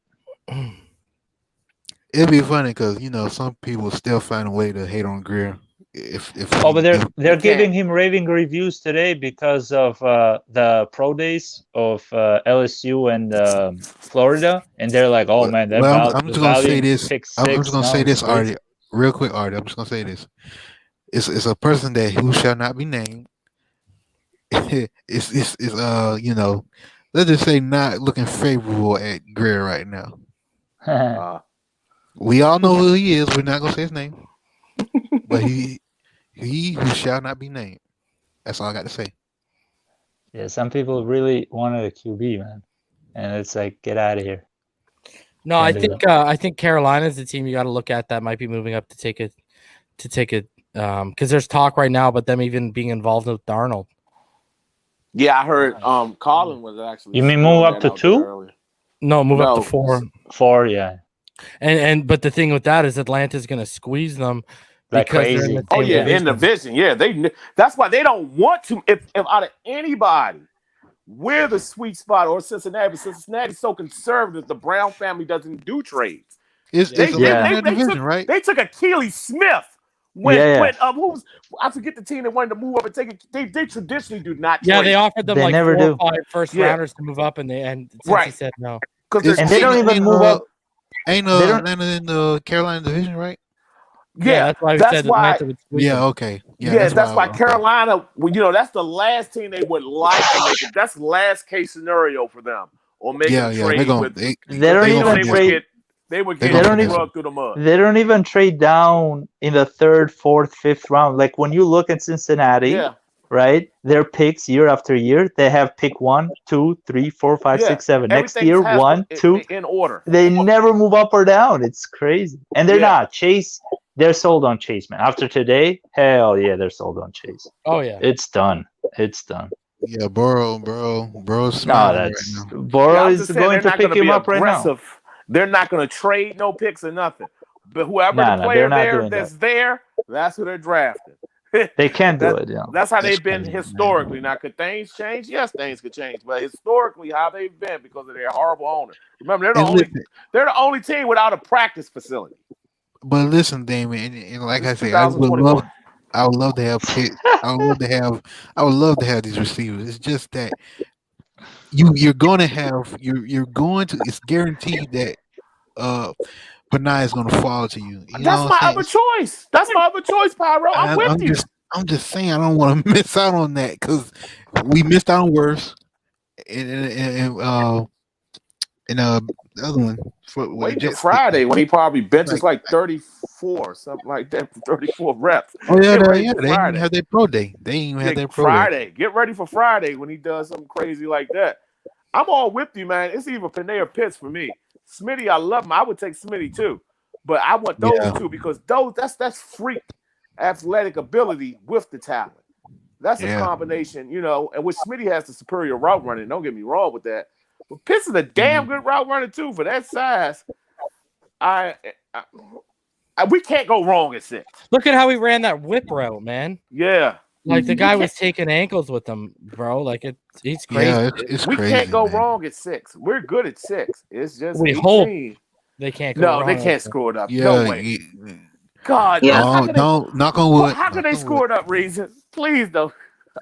It'd be funny because some people still find a way to hate on Greer. But they're giving him raving reviews today because of the pro days of LSU and Florida, and they're like, "Oh man, I'm just gonna say this. I'm just gonna say this, Artie, real quick, Artie. I'm just gonna say this. It's a person who shall not be named. it's let's just say not looking favorable at Greer right now. We all know who he is. We're not gonna say his name. But he who shall not be named. That's all I got to say. Yeah, some people really wanted a QB, man, and it's like, get out of here. No, I think Carolina's the team you got to look at that might be moving up to take it, because there's talk right now about them even being involved with Darnold. Yeah, I heard Colin was actually. You mean move up to 2? No, move up to 4. 4, yeah. But the thing with that is Atlanta's going to squeeze them. Like crazy. In the division. Yeah, that's why they don't want to. If out of anybody, we're the sweet spot, or Cincinnati. But Cincinnati's so conservative, the Brown family doesn't do trades. Right? They took Achilles Smith. I forget the team that wanted to move up and take it. They traditionally do not. Yeah, trade. they offered them like 4 or 5 first rounders to move up, and Cincy said no. And they don't even move up. Ain't Atlanta in the Carolina division, right? Yeah, that's why. Okay. That's why Carolina. That's the last team they would like to make it. That's the last case scenario for them, or make a trade with. They don't even trade. They would get rug through the mud. They don't even trade down in the 3rd, 4th, 5th round. Like when you look at Cincinnati, right? Their picks year after year, they have pick 1, 2, 3, 4, 5, 6, 7. Next year, 1, 2 in order. They never move up or down. It's crazy, and they're not Chase. They're sold on Chase, man. After today, hell yeah, they're sold on Chase. Oh yeah, it's done. Yeah, Burrow's Burrow is going to pick him up right now. They're not going to trade no picks or nothing. But whoever the player that's who they're drafting. They can't do it. Yeah, that's how they've been historically. Now, could things change? Yes, things could change. But historically, how they've been because of their horrible owner. Remember, they're the only team without a practice facility. But listen, Damon, and like I said, I would love to have picks. I would love to have these receivers. It's just that you're going to. It's guaranteed that Penei is going to fall to you. That's my other choice. That's my other choice, Pyro. I'm with you. I'm just saying I don't want to miss out on that because we missed out on worse. And the other one. Wait till Friday when he probably benches like 34, something like that, 34 reps. Oh yeah, they didn't even have their pro day. They didn't even have their pro Friday. Day. Get ready for Friday when he does something crazy like that. I'm all with you, man. It's even Panay or Pitts for me. Smitty, I love him. I would take Smitty too, but I want those two because that's freak athletic ability with the talent. That's a combination, and which Smitty has the superior route running. Don't get me wrong with that. But Pitts is a damn good route runner too for that size. We can't go wrong at 6. Look at how he ran that whip route, man. Yeah. Like the guy was taking ankles with him, bro. Like he's crazy. Yeah, it's we crazy, can't go man. wrong at 6. We're good at 6. It's just we 18. hope they can't go wrong. No, they can't screw it up. Yeah, No way. God, don't knock on wood. How can they score it up, Reason? Please, though.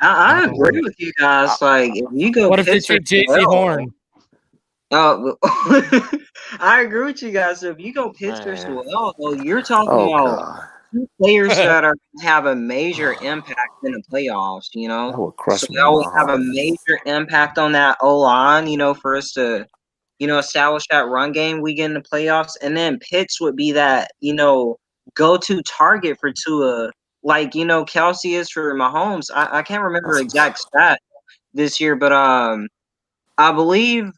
I agree with you guys. Like, if you go, what if they take JC Horn? I agree with you guys. So if you go Pittsburgh to though, you're talking about 2 players that are going to have a major impact in the playoffs. That will have a major impact on that O-line. For us to, establish that run game we get in the playoffs, and then Pitts would be that go-to target for Tua, like Kelsey is for Mahomes. I can't remember the exact stat this year, but I believe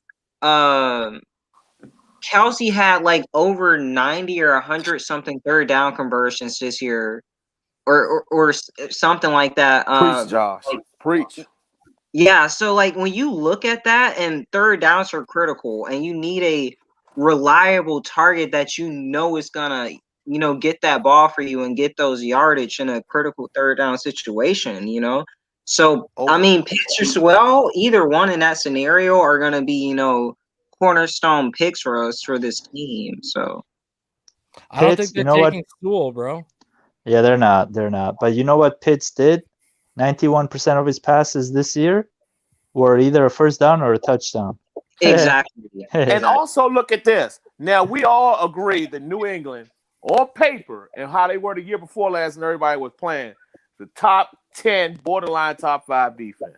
Kelsey had like over 90 or 100 something third down conversions this year, or something like that. Preach, Josh. Preach. Yeah, so like when you look at that, and third downs are critical, and you need a reliable target that is gonna get that ball for you and get those yardage in a critical third down situation. So I mean, Pitts or Sewell, either one in that scenario are gonna be cornerstone picks for us for this team. So I don't think they're taking Sewell, bro. Yeah, they're not. But you know what Pitts did? 91% of his passes this year were either a first down or a touchdown. Exactly. And also look at this. Now we all agree that New England, on paper, and how they were the year before last, and everybody was playing, the top 10, borderline top 5 defense.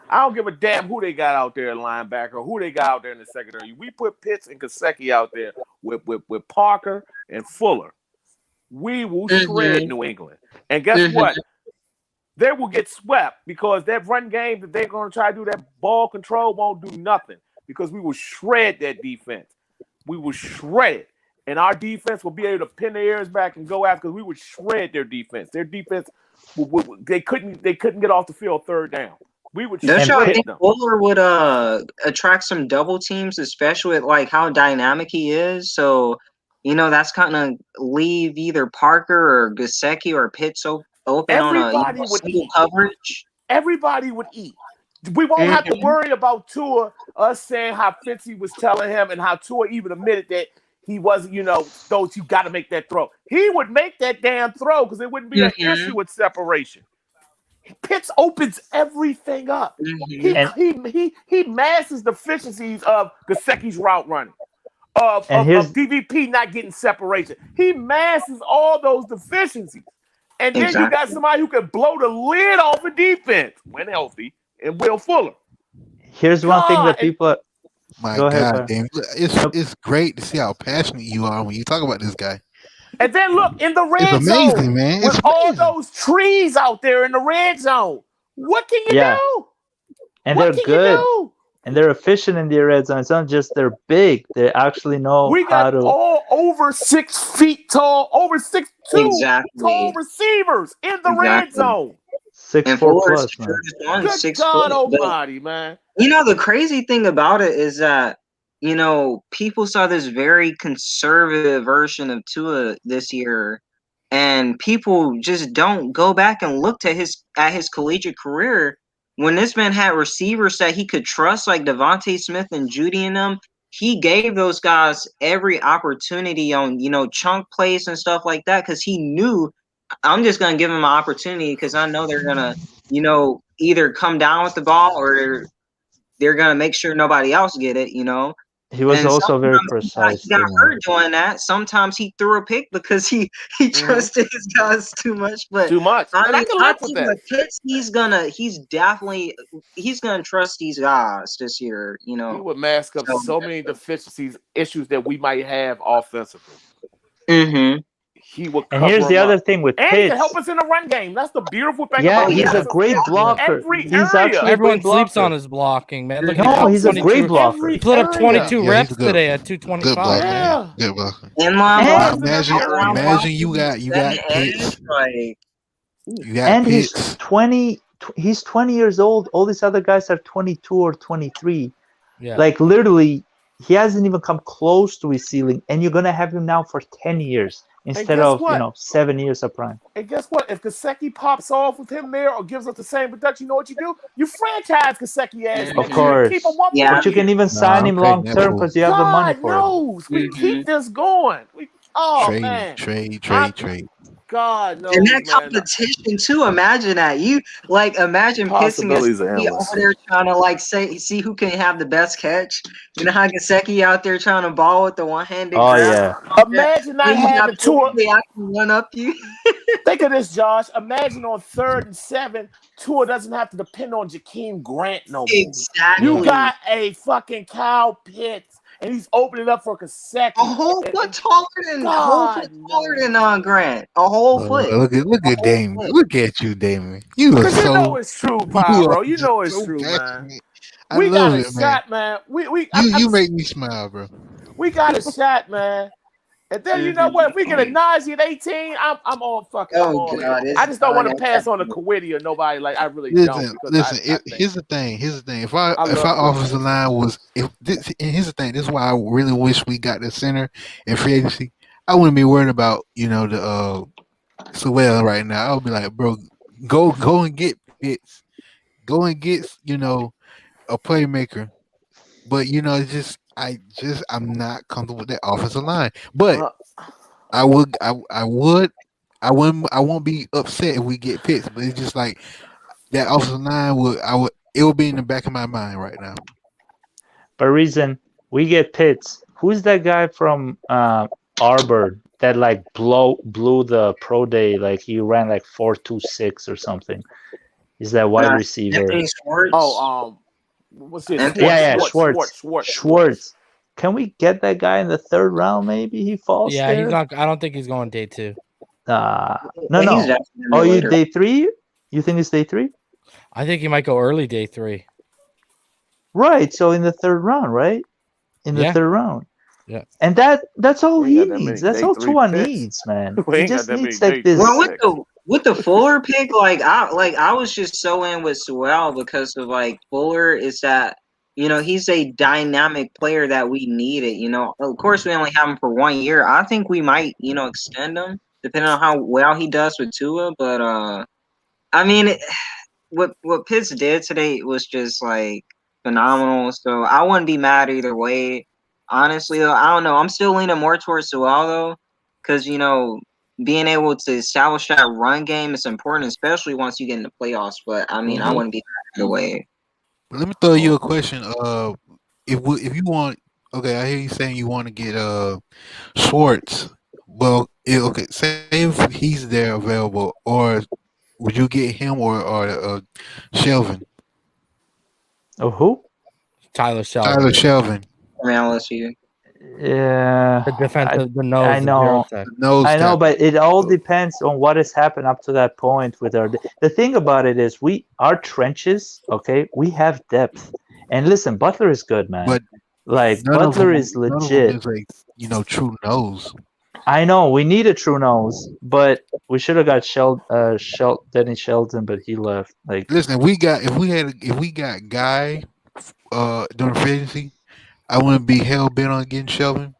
I don't give a damn who they got out there in linebacker, who they got out there in the secondary. We put Pitts and Gesicki out there with Parker and Fuller. We will shred New England. And guess what? They will get swept because that run game that they're going to try to do, that ball control won't do nothing because we will shred that defense. We will shred it. And our defense will be able to pin their ears back and go after because we would shred their defense. Their defense, they couldn't get off the field third down. We would shred them. Fuller would attract some double teams, especially with like how dynamic he is. So, that's kind of leave either Parker or Gesicki or Pitts open Everybody on a would eat. coverage. Everybody would eat. We won't have to worry about Tua, us saying how Fitzy was telling him and how Tua even admitted that he wasn't, those you got to make that throw. He would make that damn throw because it wouldn't be an issue with separation. Pitts opens everything up. He masks the deficiencies of Gesicki's route running, of DVP not getting separation. He masks all those deficiencies. And then you got somebody who can blow the lid off of defense when healthy, and Will Fuller. Here's one thing that people Go ahead, damn. It's great to see how passionate you are when you talk about this guy. And then look, in the red zone, man. With all those trees out there in the red zone, what can you do? And they're good. And they're efficient in the red zone. It's not just they're big. They actually know how to. All over 6 feet tall, over 6'2" tall receivers in the red zone. 6'4" plus, man. Good God Almighty, man. The crazy thing about it is that people saw this very conservative version of Tua this year, and people just don't go back and look at his collegiate career. When this man had receivers that he could trust, like Devontae Smith and Judy and them, he gave those guys every opportunity on, chunk plays and stuff like that because he knew I'm just going to give them an opportunity because I know they're going to, either come down with the ball or they're going to make sure nobody else get it, He was also very precise. He got hurt doing that. Sometimes he threw a pick because he trusted his guys too much. But I think with Pitts, he's gonna trust these guys this year. He would mask up so many deficiencies, issues that we might have offensively. he would. And here's the other thing with and Pitts. he can help us in the run game. That's the beautiful thing. Yeah, about he's a great blocker. He's actually everyone sleeps on his blocking, man. Look, no, he's a great blocker. He put up 22 reps today at 225. Good blocker. Good blocker. Imagine you got Pitts. You got and Pitts. He's 20 years old. All these other guys are 22 or 23. Yeah. Like literally, he hasn't even come close to his ceiling, and you're gonna have him now for 10 years instead of 7 years of prime. And guess what? If Gesicki pops off with him there or gives us the same production, you know what you do? You franchise Gesicki ass. Of course. Keep him one more But you can even sign him long term because you have the money for knows. him. We keep this going. Man. Trade. God knows. And that competition too. Imagine that. Imagine pissing us over there trying to see who can have the best catch. You know how Gesicki out there trying to ball with the one-handed. Oh yeah. Imagine not having Tua. I can run up you. Think of this, Josh. Imagine on 3rd and 7, Tua doesn't have to depend on Jakeem Grant no more. Exactly. You got a fucking Kyle Pitts. And he's opening up for Gesicki. A whole foot taller than Grant. A whole foot. Look at Damon. Look at you, Damon. You are so. You know it's true, bro. You know it's true, man. We got a shot, man. You make me smile, bro. We got a shot, man. And then you know what? If we get a Najee at 18, I'm on fucking. God, I just don't want to pass on a Kwity or nobody. Like I really don't. Here's the thing. If our offensive line was, and here's the thing. This is why I really wish we got the center in free agency. I wouldn't be worried about the Sewell right now. I would be like, bro, go and get Pitts, go and get a playmaker. But I'm not comfortable with that offensive line. But I won't be upset if we get Pitts. But it's just like that offensive line it will be in the back of my mind right now. But reason we get Pitts. Who's that guy from Arbor that blew the pro day? Like he ran 4.26 or something. Is that wide receiver? What's his? Schwartz. Can we get that guy in the 3rd round? Maybe he falls. Yeah, there? he's not. I don't think he's going day 2. No. Oh, you day 3? You think it's day 3? I think he might go early day 3. Right. So in the 3rd round, right? In the 3rd round. Yeah. And that's all he needs. That's all Tua needs, man. He just needs this. Well, with the Fuller pick, I was just so in with Sewell because of Fuller is that he's a dynamic player that we needed. Of course we only have him for 1 year. I think we might extend him depending on how well he does with Tua. But what Pitts did today was just phenomenal. So I wouldn't be mad either way. Honestly, though, I don't know. I'm still leaning more towards Sewell though, because being able to establish that run game is important, especially once you get in the playoffs. But I wouldn't be mad either way. Let me throw you a question. If you want, okay, I hear you saying you want to get Schwartz. Well, say if he's there available, or would you get him or Shelvin? Oh, who? Tyler Shelvin. Tyler Shelvin. From LSU. Yeah, the defensive, the nose. I know, but it all depends on what has happened up to that point with our. The thing about it is, our trenches. Okay, we have depth, and listen, Butler is good, man. But Butler is legit. Is true nose. I know we need a true nose, but we should have got Dennis Shelton, but he left. Listen, if we got Guy during free agency, I wouldn't be hell bent on getting Shelvin.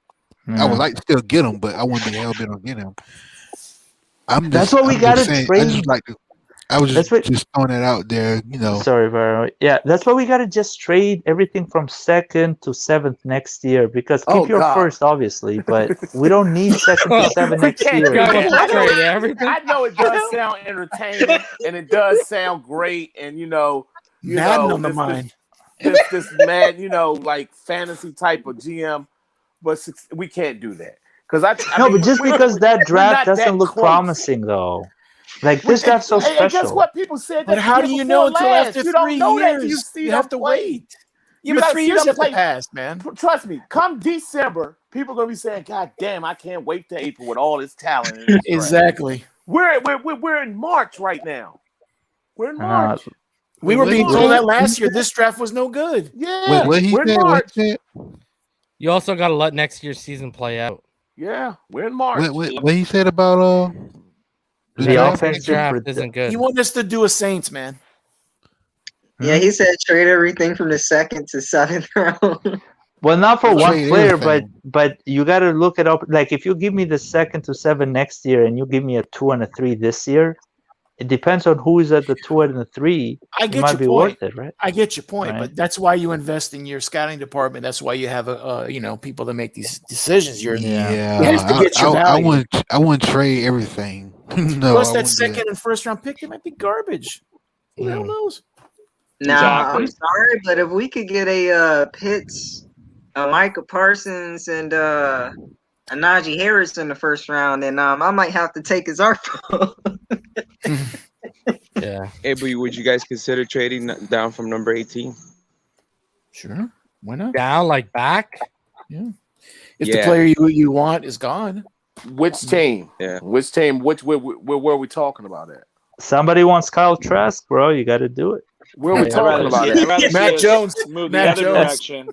I would like to still get him, but I wouldn't be hell bent on getting him. That's what we got to trade. I was just throwing it out there, Sorry, Vero. Yeah, that's why we got to just trade everything from 2nd to 7th next year, because keep your 1st, obviously, but we don't need 2nd to 7th next year. I know it does sound entertaining and it does sound great, and Madden on the mind. This mad, fantasy type of GM, but we can't do that because but just because that draft doesn't look promising though. This draft's so special. Guess what people said? But how do you know until after 3 years? You have to wait. You but gotta 3 see years them have play. passed, man. Trust me, come December, people are gonna be saying, "God damn, I can't wait to April with all this talent." In this draft." Exactly. We're in March right now. We're in March. We were being told that last year. This draft was no good. Yeah, What he we're in said? What March. he said? You also got to let next year's season play out. Yeah, we're in March. What he said about The offense draft isn't good. He wanted us to do a Saints, man. Yeah, he said trade everything from the 2nd to 7th round. Well, not for one Trade player, everything. but you got to look it up. Like if you give me the 2nd to 7 next year, and you give me a 2 and a 3 this year, it depends on who is at the 2 and the 3. I It get might your be point. worth it, right? I get your point, Right. but that's why you invest in your scouting department. That's why you have people that make these decisions. You have to get your value. I wouldn't trade everything. No, Plus, I that wouldn't do second and first round pick, they might be garbage. Who the hell knows? Nah, I'm sorry, but if we could get a Pitts, a Micah Parsons, and a Najee Harris in the first round, then I might have to take his artful. Yeah. Hey, but would you guys consider trading down from number 18? Sure. Why not? Down like back? Yeah. If the player you want is gone. Which team? Yeah. Which team? Where are we talking about at? Somebody wants Kyle Trask, bro. You got to do it. Where are we talking about at? Matt Jones. Move Matt the other Jones. direction.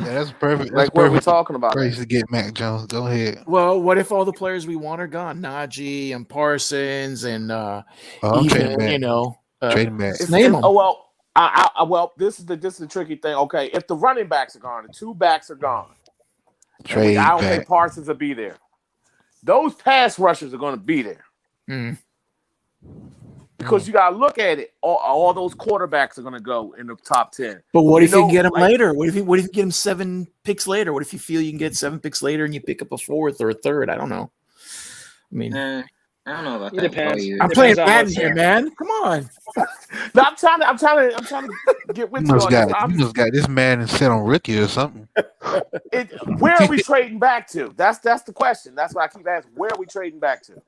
Yeah, that's perfect. Like, That's where are we perfect talking about? place to get Mac Jones. Go ahead. Well, what if all the players we want are gone? Najee and Parsons and I'm even trading back. Trading back. name them. Oh well, this is the tricky thing. Okay, if the running backs are gone, the 2 backs are gone. Trade I don't back. think Parsons will be there. Those pass rushers are going to be there. Because you got to look at it. All those quarterbacks are going to go in the top 10. But what if you can get them like, later? What if you get them 7 picks later? What if you feel you can get 7 picks later and you pick up a 4th or a 3rd? I don't know. I mean, I don't know about It that. depends. I'm It playing depends on Madden what's here, there. man. Come on. No, I'm trying to get with You you must on this. got this man set on rookie or something. Where are we trading back to? That's the question. That's why I keep asking. Where are we trading back to?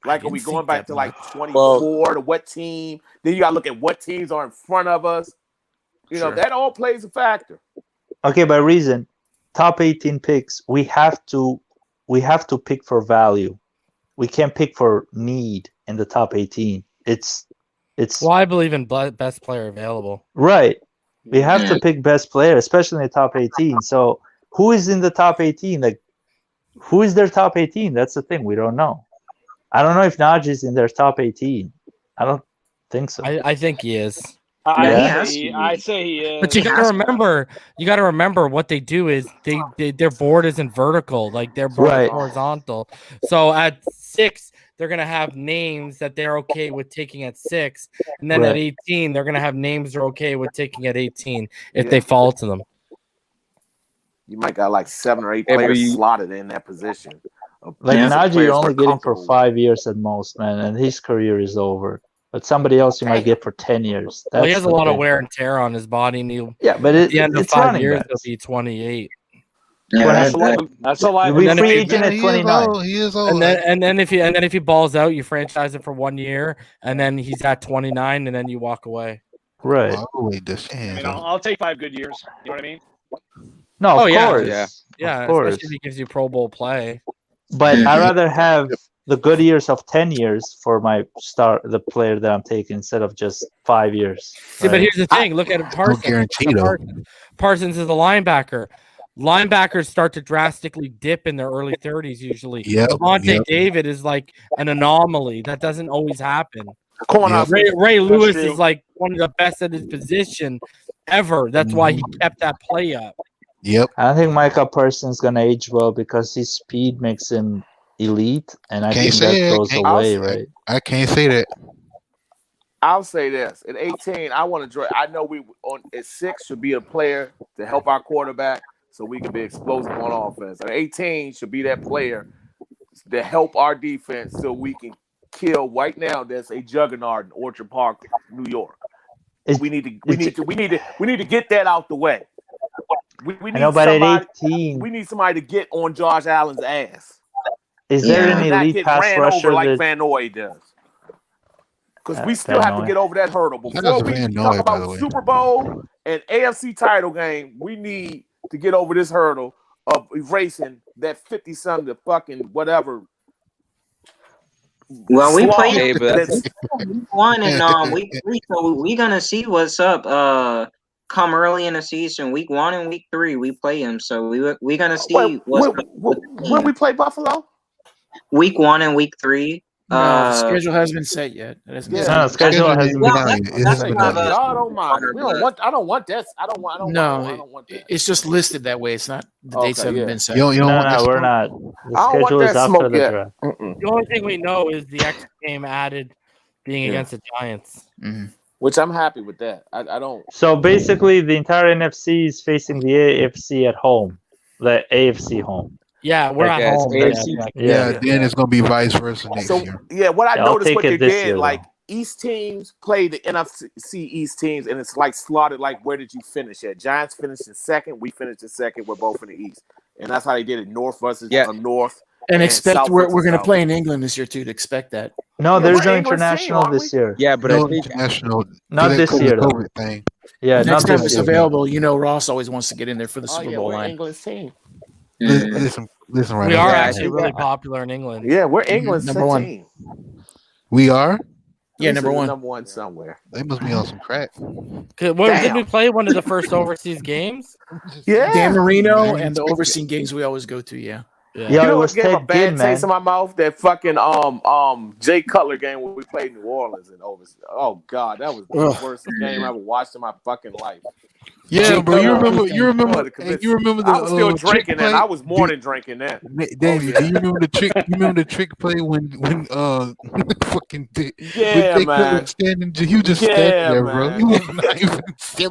Like, are we going back to like 24 to what team? Then you got to look at what teams are in front of us. You know, that all plays a factor. Okay, by reason, top 18 picks, we have to pick for value. We can't pick for need in the top 18. It's Well, I believe in best player available. right. We have to pick best player, especially in the top 18. So who is in the top 18? Like, who is their top 18? That's the thing. We don't know. I don't know if Najee's in their top 18. I don't think so. I think he is. I say he is. But you gotta remember what they do is their board isn't vertical, like their board is horizontal. So at 6, they're gonna have names that they're okay with taking at 6, and then at 18, they're gonna have names they're okay with taking at 18 if they fall to them. You might got like 7 or 8 players slotted in that position. Like Najee, you're only getting for 5 years at most, man, and his career is over. But somebody else you might get for 10 years. Well, he has a lot of wear and tear on his body, and but at the end of it's 5 running years, backs. he'll be 28. That's a lot. You'll be free agent at 29. He is old. And then if he balls out, you franchise it for 1 year, and then he's at 29, and then you walk away. Right. I'll take 5 good years. You know what I mean? No, of yeah, course. Yeah, of course. especially if he gives you Pro Bowl play. But I'd rather have the good years of 10 years for the player that I'm taking instead of just 5 years. See, but here's the thing. Look at Parsons. guarantee, though. Parsons is a linebacker. Linebackers start to drastically dip in their early 30s usually. Devontae David is like an anomaly. That doesn't always happen. Ray Lewis is like one of the best at his position ever. That's why he kept that play up. Yep. I don't think Micah Parsons gonna age well because his speed makes him elite, and I think that goes away, right? I can't say that. I'll say this: at 18, I want to. I know we at 6 should be a player to help our quarterback, so we can be explosive on offense. At 18, should be that player to help our defense, so we can kill. Right now, there's a juggernaut in Orchard Park, New York. We need to get that out the way. We need somebody, at 18, we need somebody to get on Josh Allen's ass. Is there an not elite get pass ran rusher over like that Van Noy does? Because we still have to get over that hurdle before we talk about Super Bowl. an AFC title game, we need to get over this hurdle of erasing that 50-something fucking whatever. Well, we play week 1 and week 3, so we're gonna see what's up. Come early in the season, week 1 and week 3, we play them. So we're gonna see when we play Buffalo. Week 1 and week 3. No, the schedule hasn't been set yet. No, schedule hasn't been out yet. I don't mind. I don't want that. I don't want that. It's just listed that way. It's not the dates haven't been set. No, we're not. The schedule is after the draft. The only thing we know is the X game added being against the Giants. Mm-hmm. Which I'm happy with that. I don't. So basically, the entire NFC is facing the AFC at home, the AFC home. Yeah, we're at home. Yeah, then it's gonna be vice versa next year. Yeah, what I noticed what they did, like East teams play the NFC East teams, and it's like slotted like where did you finish at? Giants finished in second, we finished in second, we're both in the East. And that's how they did it. North versus North. And expect we're going to play in England this year too. To expect that. No, there's no international this year. Yeah, but I think international. Not this year. Thing. Yeah, next time it's available. You know, Ross always wants to get in there for the Super Bowl line. England's team. Listen, right we now. are actually really popular in England. Yeah, we're England's number one. Team. We are. Yeah, number one. Number one somewhere. They must be on some crack. Did we play one of the first overseas games? Yeah, Dan Marino and the overseas games we always go to. Yeah. You know what gave a bad taste in my mouth? That fucking Jay Cutler game when we played New Orleans and overseas. Oh God, that was the worst game I ever watched in my fucking life. Yeah, bro. You remember the. I was still drinking that. I was more than drinking that. Damn, do you remember the trick? You remember the trick play when fucking man. Standing, you just stand there, bro. You was not even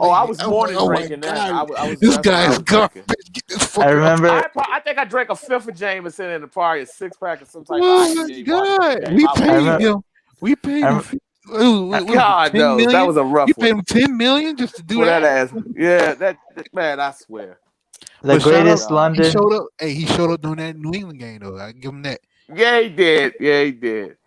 I was more than drinking that. This guy is garbage. I remember. I think I drank a fifth of Jameson and probably a 6-pack of some type. Oh my God, we paid him. We paid him. God knows that was a rough. You paid him $10 million just to do that ass. Yeah, that man, I swear. The greatest London. He showed up. Hey, he showed up during that New England game though. I give him that. Yeah, he did. Yeah, he did.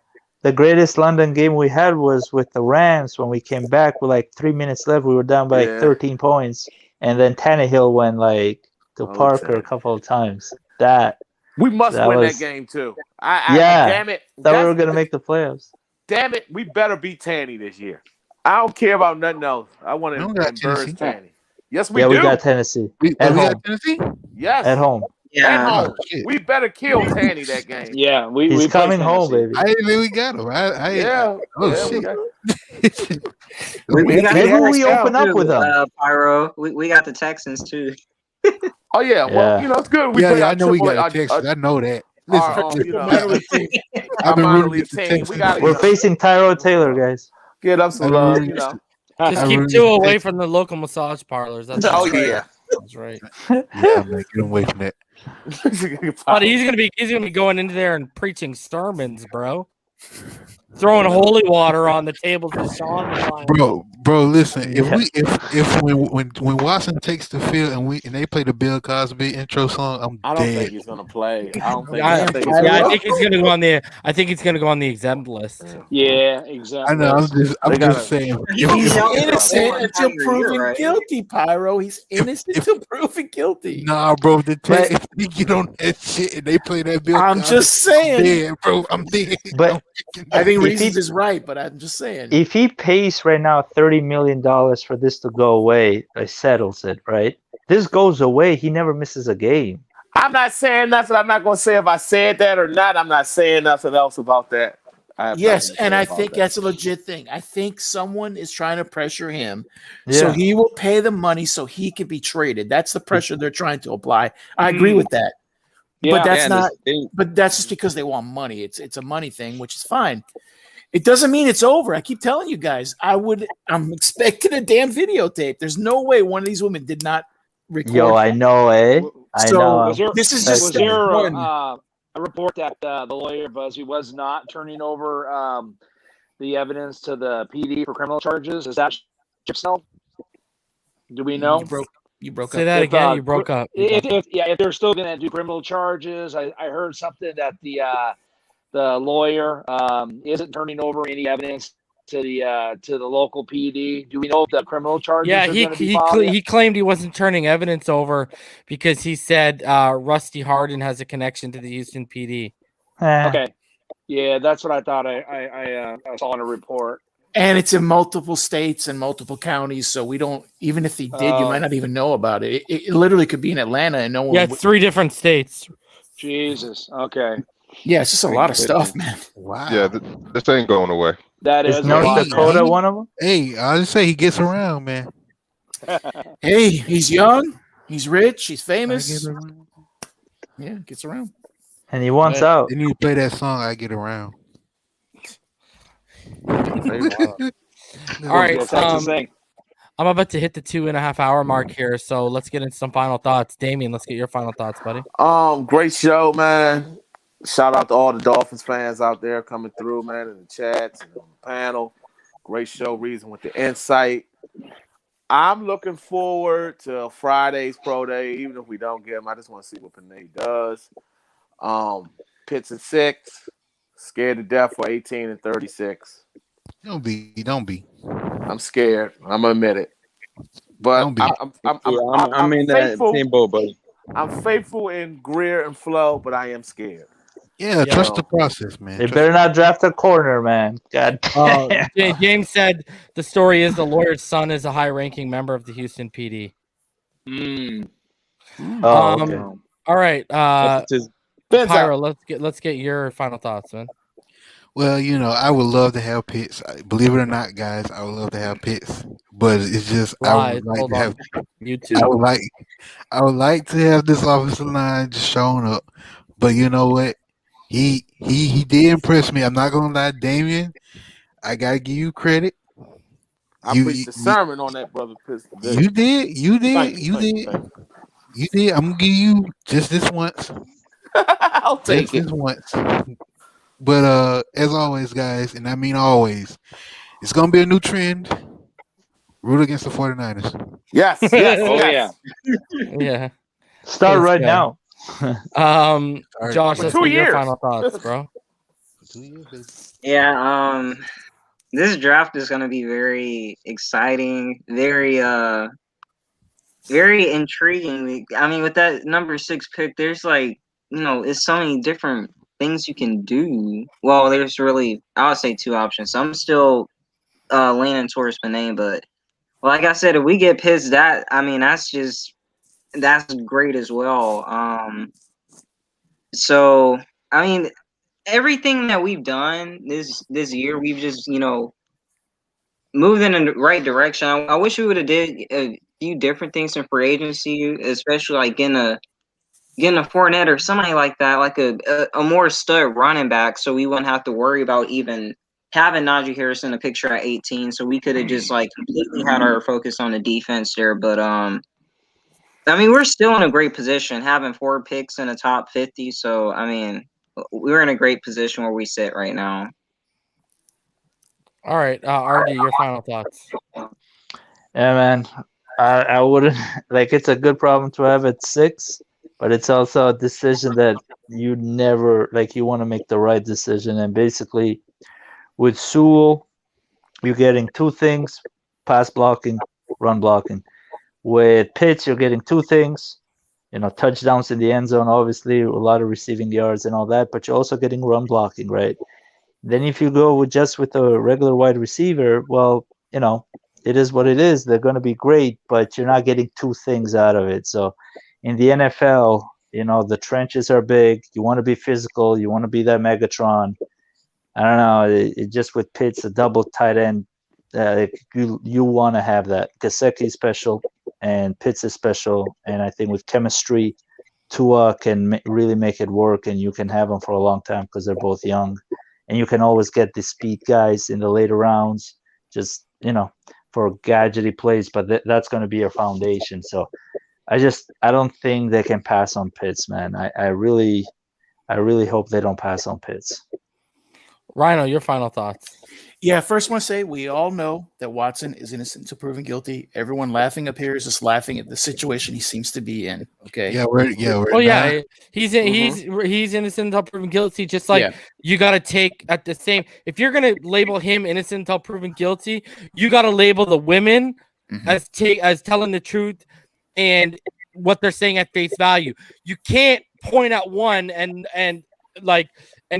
The greatest London game we had was with the Rams when we came back with like 3 minutes left. We were down by like 13 points, and then Tannehill went like to Parker a couple of times. We must win that game too. Damn it. That we were gonna make the playoffs. Damn it, we better beat Tanny this year. I don't care about nothing else. I want to embarrass Tanny. Yes, we do. Yeah, we got Tennessee. At home. Tennessee? Yes. At home. Yeah. At home. We better kill Tanny that game. Yeah, he's coming home, baby. We got him. Shit. Maybe we open up with them. Pyro. We got the Texans too. Oh yeah, well it's good. I know we got the Texans. I know that. We're facing Tyrod Taylor, guys. Get up some love, Just keep 2 away from the local massage parlors. That's yeah, that's right. Yeah, man, get him away from that. But he's gonna be going into there and preaching sermons, bro. Throwing holy water on the tables with Sean. Bro, listen. If when Watson takes the field and they play the Bill Cosby intro song, I don't think he's gonna play. I think he's gonna go on the. I think he's gonna go on the exempt list. Yeah, exactly. I know. I'm just saying. He's innocent until proven guilty, Pyro. He's innocent until proven guilty. Nah, bro. If they get on that shit and they play that Bill I'm Cosby, just saying. I'm dead, bro. I'm dead. But I think Reasons is right, but I'm just saying. If he pays right now $30 million for this to go away, it settles it, right? This goes away, he never misses a game. I'm not saying nothing. I'm not going to say if I said that or not. I'm not saying nothing else about that. Yes, and I think that's a legit thing. I think someone is trying to pressure him, so he will pay the money so he can be traded. That's the pressure they're trying to apply. I agree with that. But that's not. But that's just because they want money. It's a money thing, which is fine. It doesn't mean it's over. I keep telling you guys. I'm expecting a damn videotape. There's no way one of these women did not record. Yo, I know, eh? I know. This is just was there a report that the lawyer Busby was not turning over the evidence to the PD for criminal charges? Is that so? Do we know? You broke Say up. that again. You broke up. If they're still going to do criminal charges, I heard something that the lawyer isn't turning over any evidence to the local PD? Do we know if the criminal charges Yeah, are going to be filed? he claimed he wasn't turning evidence over because he said Rusty Harden has a connection to the Houston PD. Okay, yeah, that's what I thought. I saw in a report. And it's in multiple states and multiple counties, so we don't. Even if he did, you might not even know about it. It literally could be in Atlanta, and no one. Yeah, it's 3 different states. Jesus. Okay. Yeah, it's just a lot of stuff, man. Wow. Yeah, this ain't going away. That is North Dakota one of them? Hey, I just say he gets around, man. Hey, he's young, he's rich, he's famous. Yeah, gets around. And he wants out. They need to play that song, I Get Around. All right, I'm about to hit the 2.5 hour mark here, so let's get into some final thoughts. Damien, let's get your final thoughts, buddy. Great show, man. Shout out to all the Dolphins fans out there coming through, man, in the chats and on the panel. Great show, Reason with the insight. I'm looking forward to Friday's Pro Day, even if we don't get him. I just want to see what Panay does. Pitts at 6, scared to death for 18 and 36. Don't be. I'm scared. I'm gonna admit it. But I'm in that same boat, buddy. I'm faithful in Greer and Flo, but I am scared. Yeah, trust the process, man. They better not draft a corner, man. God. James said the story is the lawyer's son is a high-ranking member of the Houston PD. Okay. All right, Pyro, let's get your final thoughts, man. Well, I would love to have Pitts. Believe it or not, guys, I would love to have Pitts. But it's just I would like to have YouTube. I would like to have this offensive line just showing up. But you know what? He did impress me. I'm not gonna lie, Damien. I gotta give you credit. I preached a sermon on that, brother. You did. You did. I'm gonna give you just this once. I'll take it. Just once. But as always, guys, and I mean always, it's gonna be a new trend. Root against the 49ers. Yes. Yeah. Start right now. Josh, let's get your final thoughts, bro. Yeah, this draft is gonna be very exciting, very intriguing. I mean, with that number 6 pick, there's it's so many different things you can do. Well, there's really, I would say 2 options. So I'm still leaning towards Panay, but like I said, if we get Pitts, that's great as well. So I mean, everything that we've done this year, we've just moved in the right direction. I wish we would have did a few different things in free agency, especially like getting a Fournette or somebody like that, like a more stud running back, so we wouldn't have to worry about even having Najee Harris in the picture at 18. So we could have just completely had our focus on the defense there. But I mean, we're still in a great position, having 4 picks in the top 50. So I mean, we're in a great position where we sit right now. All right, RD, your final thoughts. Yeah, man. I wouldn't it's a good problem to have at 6. But it's also a decision that you never you want to make the right decision. And basically, with Sewell, you're getting 2 things: pass blocking, run blocking. With Pitts, you're getting 2 things: touchdowns in the end zone, obviously, a lot of receiving yards and all that. But you're also getting run blocking, right? Then if you go with a regular wide receiver, well, it is what it is. They're going to be great, but you're not getting 2 things out of it. So in the NFL, the trenches are big. You want to be physical. You want to be that Megatron. I don't know. It just with Pitts, a double tight end, you want to have that. Gesicki is special, and Pitts is special. And I think with chemistry, Tua can really make it work, and you can have them for a long time because they're both young. And you can always get the speed guys in the later rounds, just, for gadgety plays. But that's going to be your foundation. So I don't think they can pass on Pitts, man. I really hope they don't pass on Pitts. Rhino, your final thoughts. Yeah, first I want to say we all know that Watson is innocent until proven guilty. Everyone laughing up here is just laughing at the situation he seems to be in. Okay. He's innocent until proven guilty. Just like you got to take at the same. If you're gonna label him innocent until proven guilty, you got to label the women as telling the truth and what they're saying at face value. You can't point at one and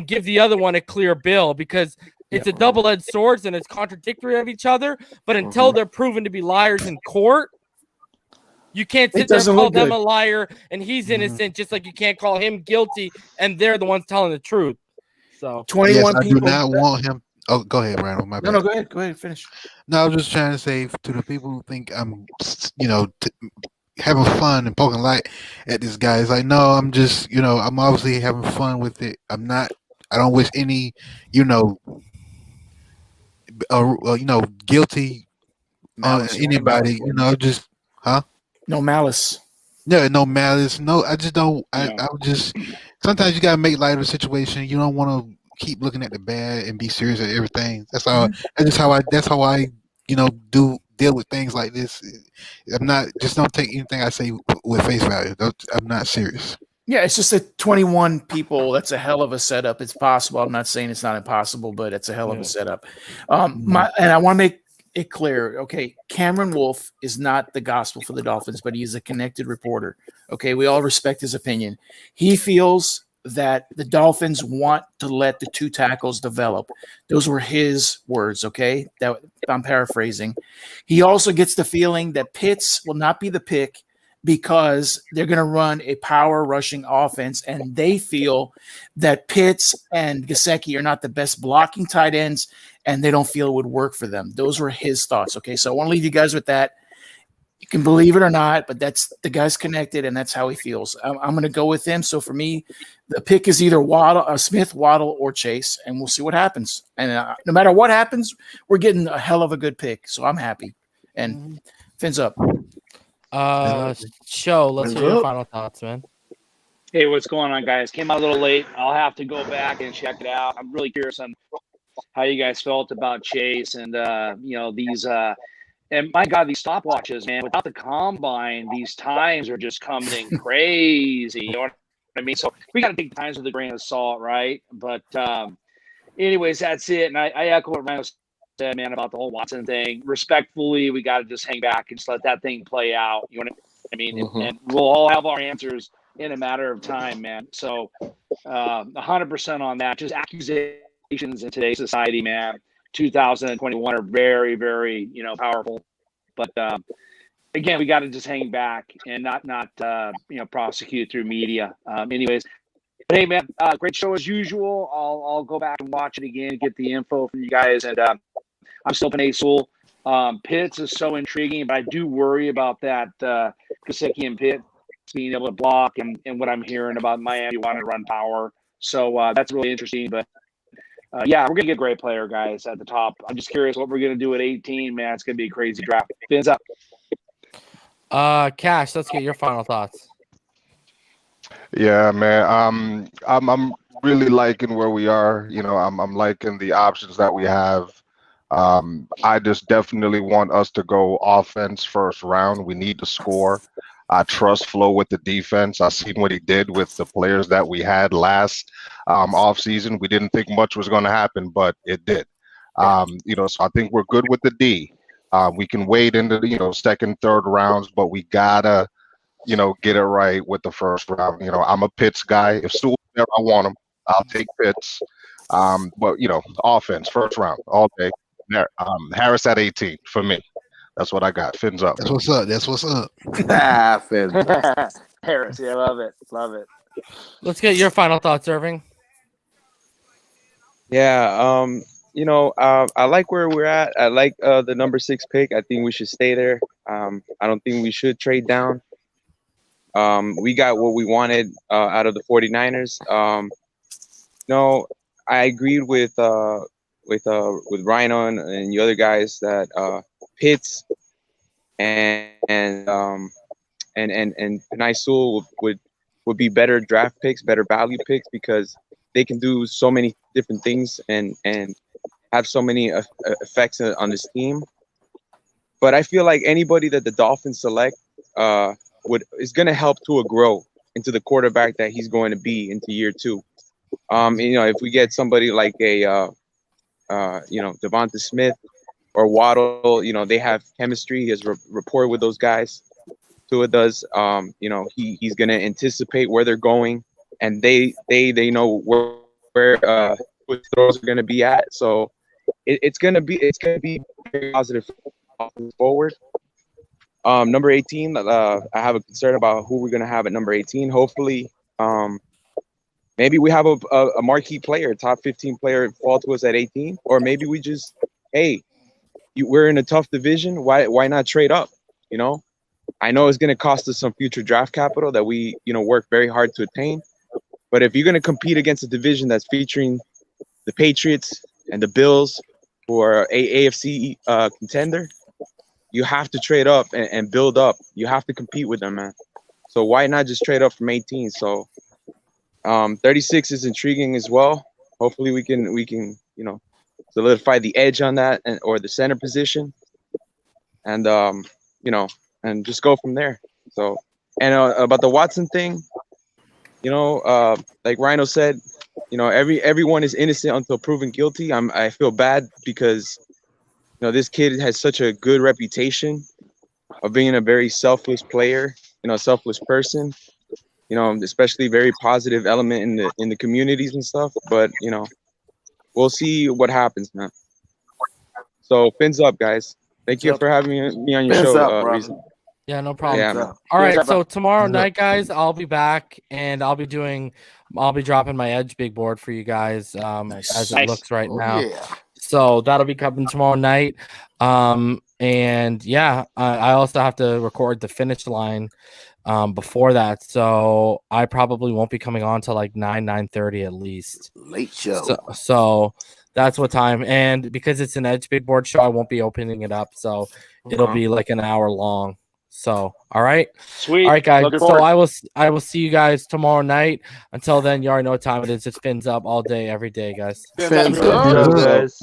give the other one a clear bill because it's a double-edged sword and it's contradictory of each other. But until they're proven to be liars in court, you can't sit there and call them a liar and he's innocent, just like you can't call him guilty and they're the ones telling the truth. So 21 I people. do not want him. Oh, go ahead, Randall. My bad. No, go ahead, finish. No, I was just trying to say to the people who think I'm, having fun and poking light at this guy. It's like, no, I'm just, I'm obviously having fun with it. I'm not. I don't wish any, guilty on anybody. Just, no malice. Yeah, no malice. No, I just don't. I would just. Sometimes you gotta make light of the situation. You don't want to keep looking at the bad and be serious at everything. That's all. That's how I do deal with things like this. I'm not. Just don't take anything I say with face value. I'm not serious. Yeah, it's just that 21 people. That's a hell of a setup. It's possible. I'm not saying it's not impossible, but it's a hell of a setup. And I want to make it clear. Okay, Cameron Wolf is not the gospel for the Dolphins, but he's a connected reporter. Okay, we all respect his opinion. He feels that the Dolphins want to let the two tackles develop. Those were his words. Okay, that I'm paraphrasing. He also gets the feeling that Pitts will not be the pick because they're going to run a power rushing offense, and they feel that Pitts and Gesicki are not the best blocking tight ends, and they don't feel it would work for them. Those were his thoughts. Okay, so I want to leave you guys with that. You can believe it or not, but that's the guy's connected, and that's how he feels. I'm going to go with him. So for me, the pick is either Smith, Waddle, or Chase, and we'll see what happens. And no matter what happens, we're getting a hell of a good pick. So I'm happy. And fins up. Show. Let's hear your final thoughts, man. Hey, what's going on, guys? Came out a little late. I'll have to go back and check it out. I'm really curious on how you guys felt about Chase and these and my God, these stopwatches, man. Without the combine, these times are just coming crazy. You know what I mean? So we got to take times with a grain of salt, right? But anyways, that's it. And I echo what Ryan said, man, about the whole Watson thing. Respectfully, we got to just hang back and just let that thing play out. You know what I mean? And we'll all have our answers in a matter of time, man. So 100% on that. Just accusations in today's society, man. 2021 are very, very, powerful. But again, we got to just hang back and not prosecute through media. Anyways, but hey, man, great show as usual. I'll go back and watch it again, get the info from you guys, and I'm still an A-Soul. Pitts is so intriguing, but I do worry about that Gesicki and Pitts being able to block and what I'm hearing about Miami wanting to run power. So that's really interesting. But we're going to get a great player, guys, at the top. I'm just curious what we're going to do at 18, man. It's going to be a crazy draft. Fins up. Cash, let's get your final thoughts. Yeah, man. I'm really liking where we are. I'm liking the options that we have. I just definitely want us to go offense first round. We need to score. I trust Flo with the defense. I seen what he did with the players that we had last offseason. We didn't think much was going to happen, but it did. So I think we're good with the D. We can wait into the second, third rounds, but we gotta get it right with the first round. I'm a Pitts guy. If Sewell's there, I want him. I'll take Pitts. But offense first round all day. Harris at 18 for me. That's what I got. Fins up. That's what's up. That's what's up. Fins. Harris, yeah, love it. Love it. Let's get your final thoughts, Irving. Yeah, I like where we're at. I like the number 6 pick. I think we should stay there. I don't think we should trade down. We got what we wanted out of the 49ers. I agreed with Rhino and the other guys that Pitts and Sewell would be better draft picks, better value picks, because they can do so many different things and have so many effects on this team. But I feel like anybody that the Dolphins select is going to help Tua grow into the quarterback that he's going to be into year 2. If we get somebody like a Devonta Smith or Waddle, they have chemistry. He has rapport with those guys. Tua does. He's going to anticipate where they're going, and they know where throws are going to be at. So it's going to be very positive forward. Number 18, I have a concern about who we're going to have at number 18. Hopefully, maybe we have a marquee player, top 15 player fall to us at 18, or maybe we just, we're in a tough division. Why not trade up? I know it's going to cost us some future draft capital that we, work very hard to attain. But if you're going to compete against a division that's featuring the Patriots and the Bills, who are AFC contender, you have to trade up and build up. You have to compete with them, man. So why not just trade up from 18? So 36 is intriguing as well. Hopefully we can solidify the edge on that or the center position, and and just go from there. So about the Watson thing, like Rhino said, everyone is innocent until proven guilty. I feel bad because this kid has such a good reputation of being a very selfless player, selfless person, especially very positive element in the communities and stuff. But we'll see what happens, man. So fins up, guys. Thank you for having me on your show. Reason. Yeah, no problem. Yeah, all right, so tomorrow night, guys, I'll be back and I'll be dropping my Edge big board for you guys as it looks right now. Yeah. So that'll be coming tomorrow night. And yeah, I also have to record the finish line before that. So I probably won't be coming on till like 9:30 at least. Late show. So that's what time. And because it's an Edge big board show, I won't be opening it up. So it'll be like an hour long. So, all right. Sweet. All right, guys. Looking So forward. I will see you guys tomorrow night. Until then, you already know what time it is. It's fins up all day, every day, guys. Fins up. Guys.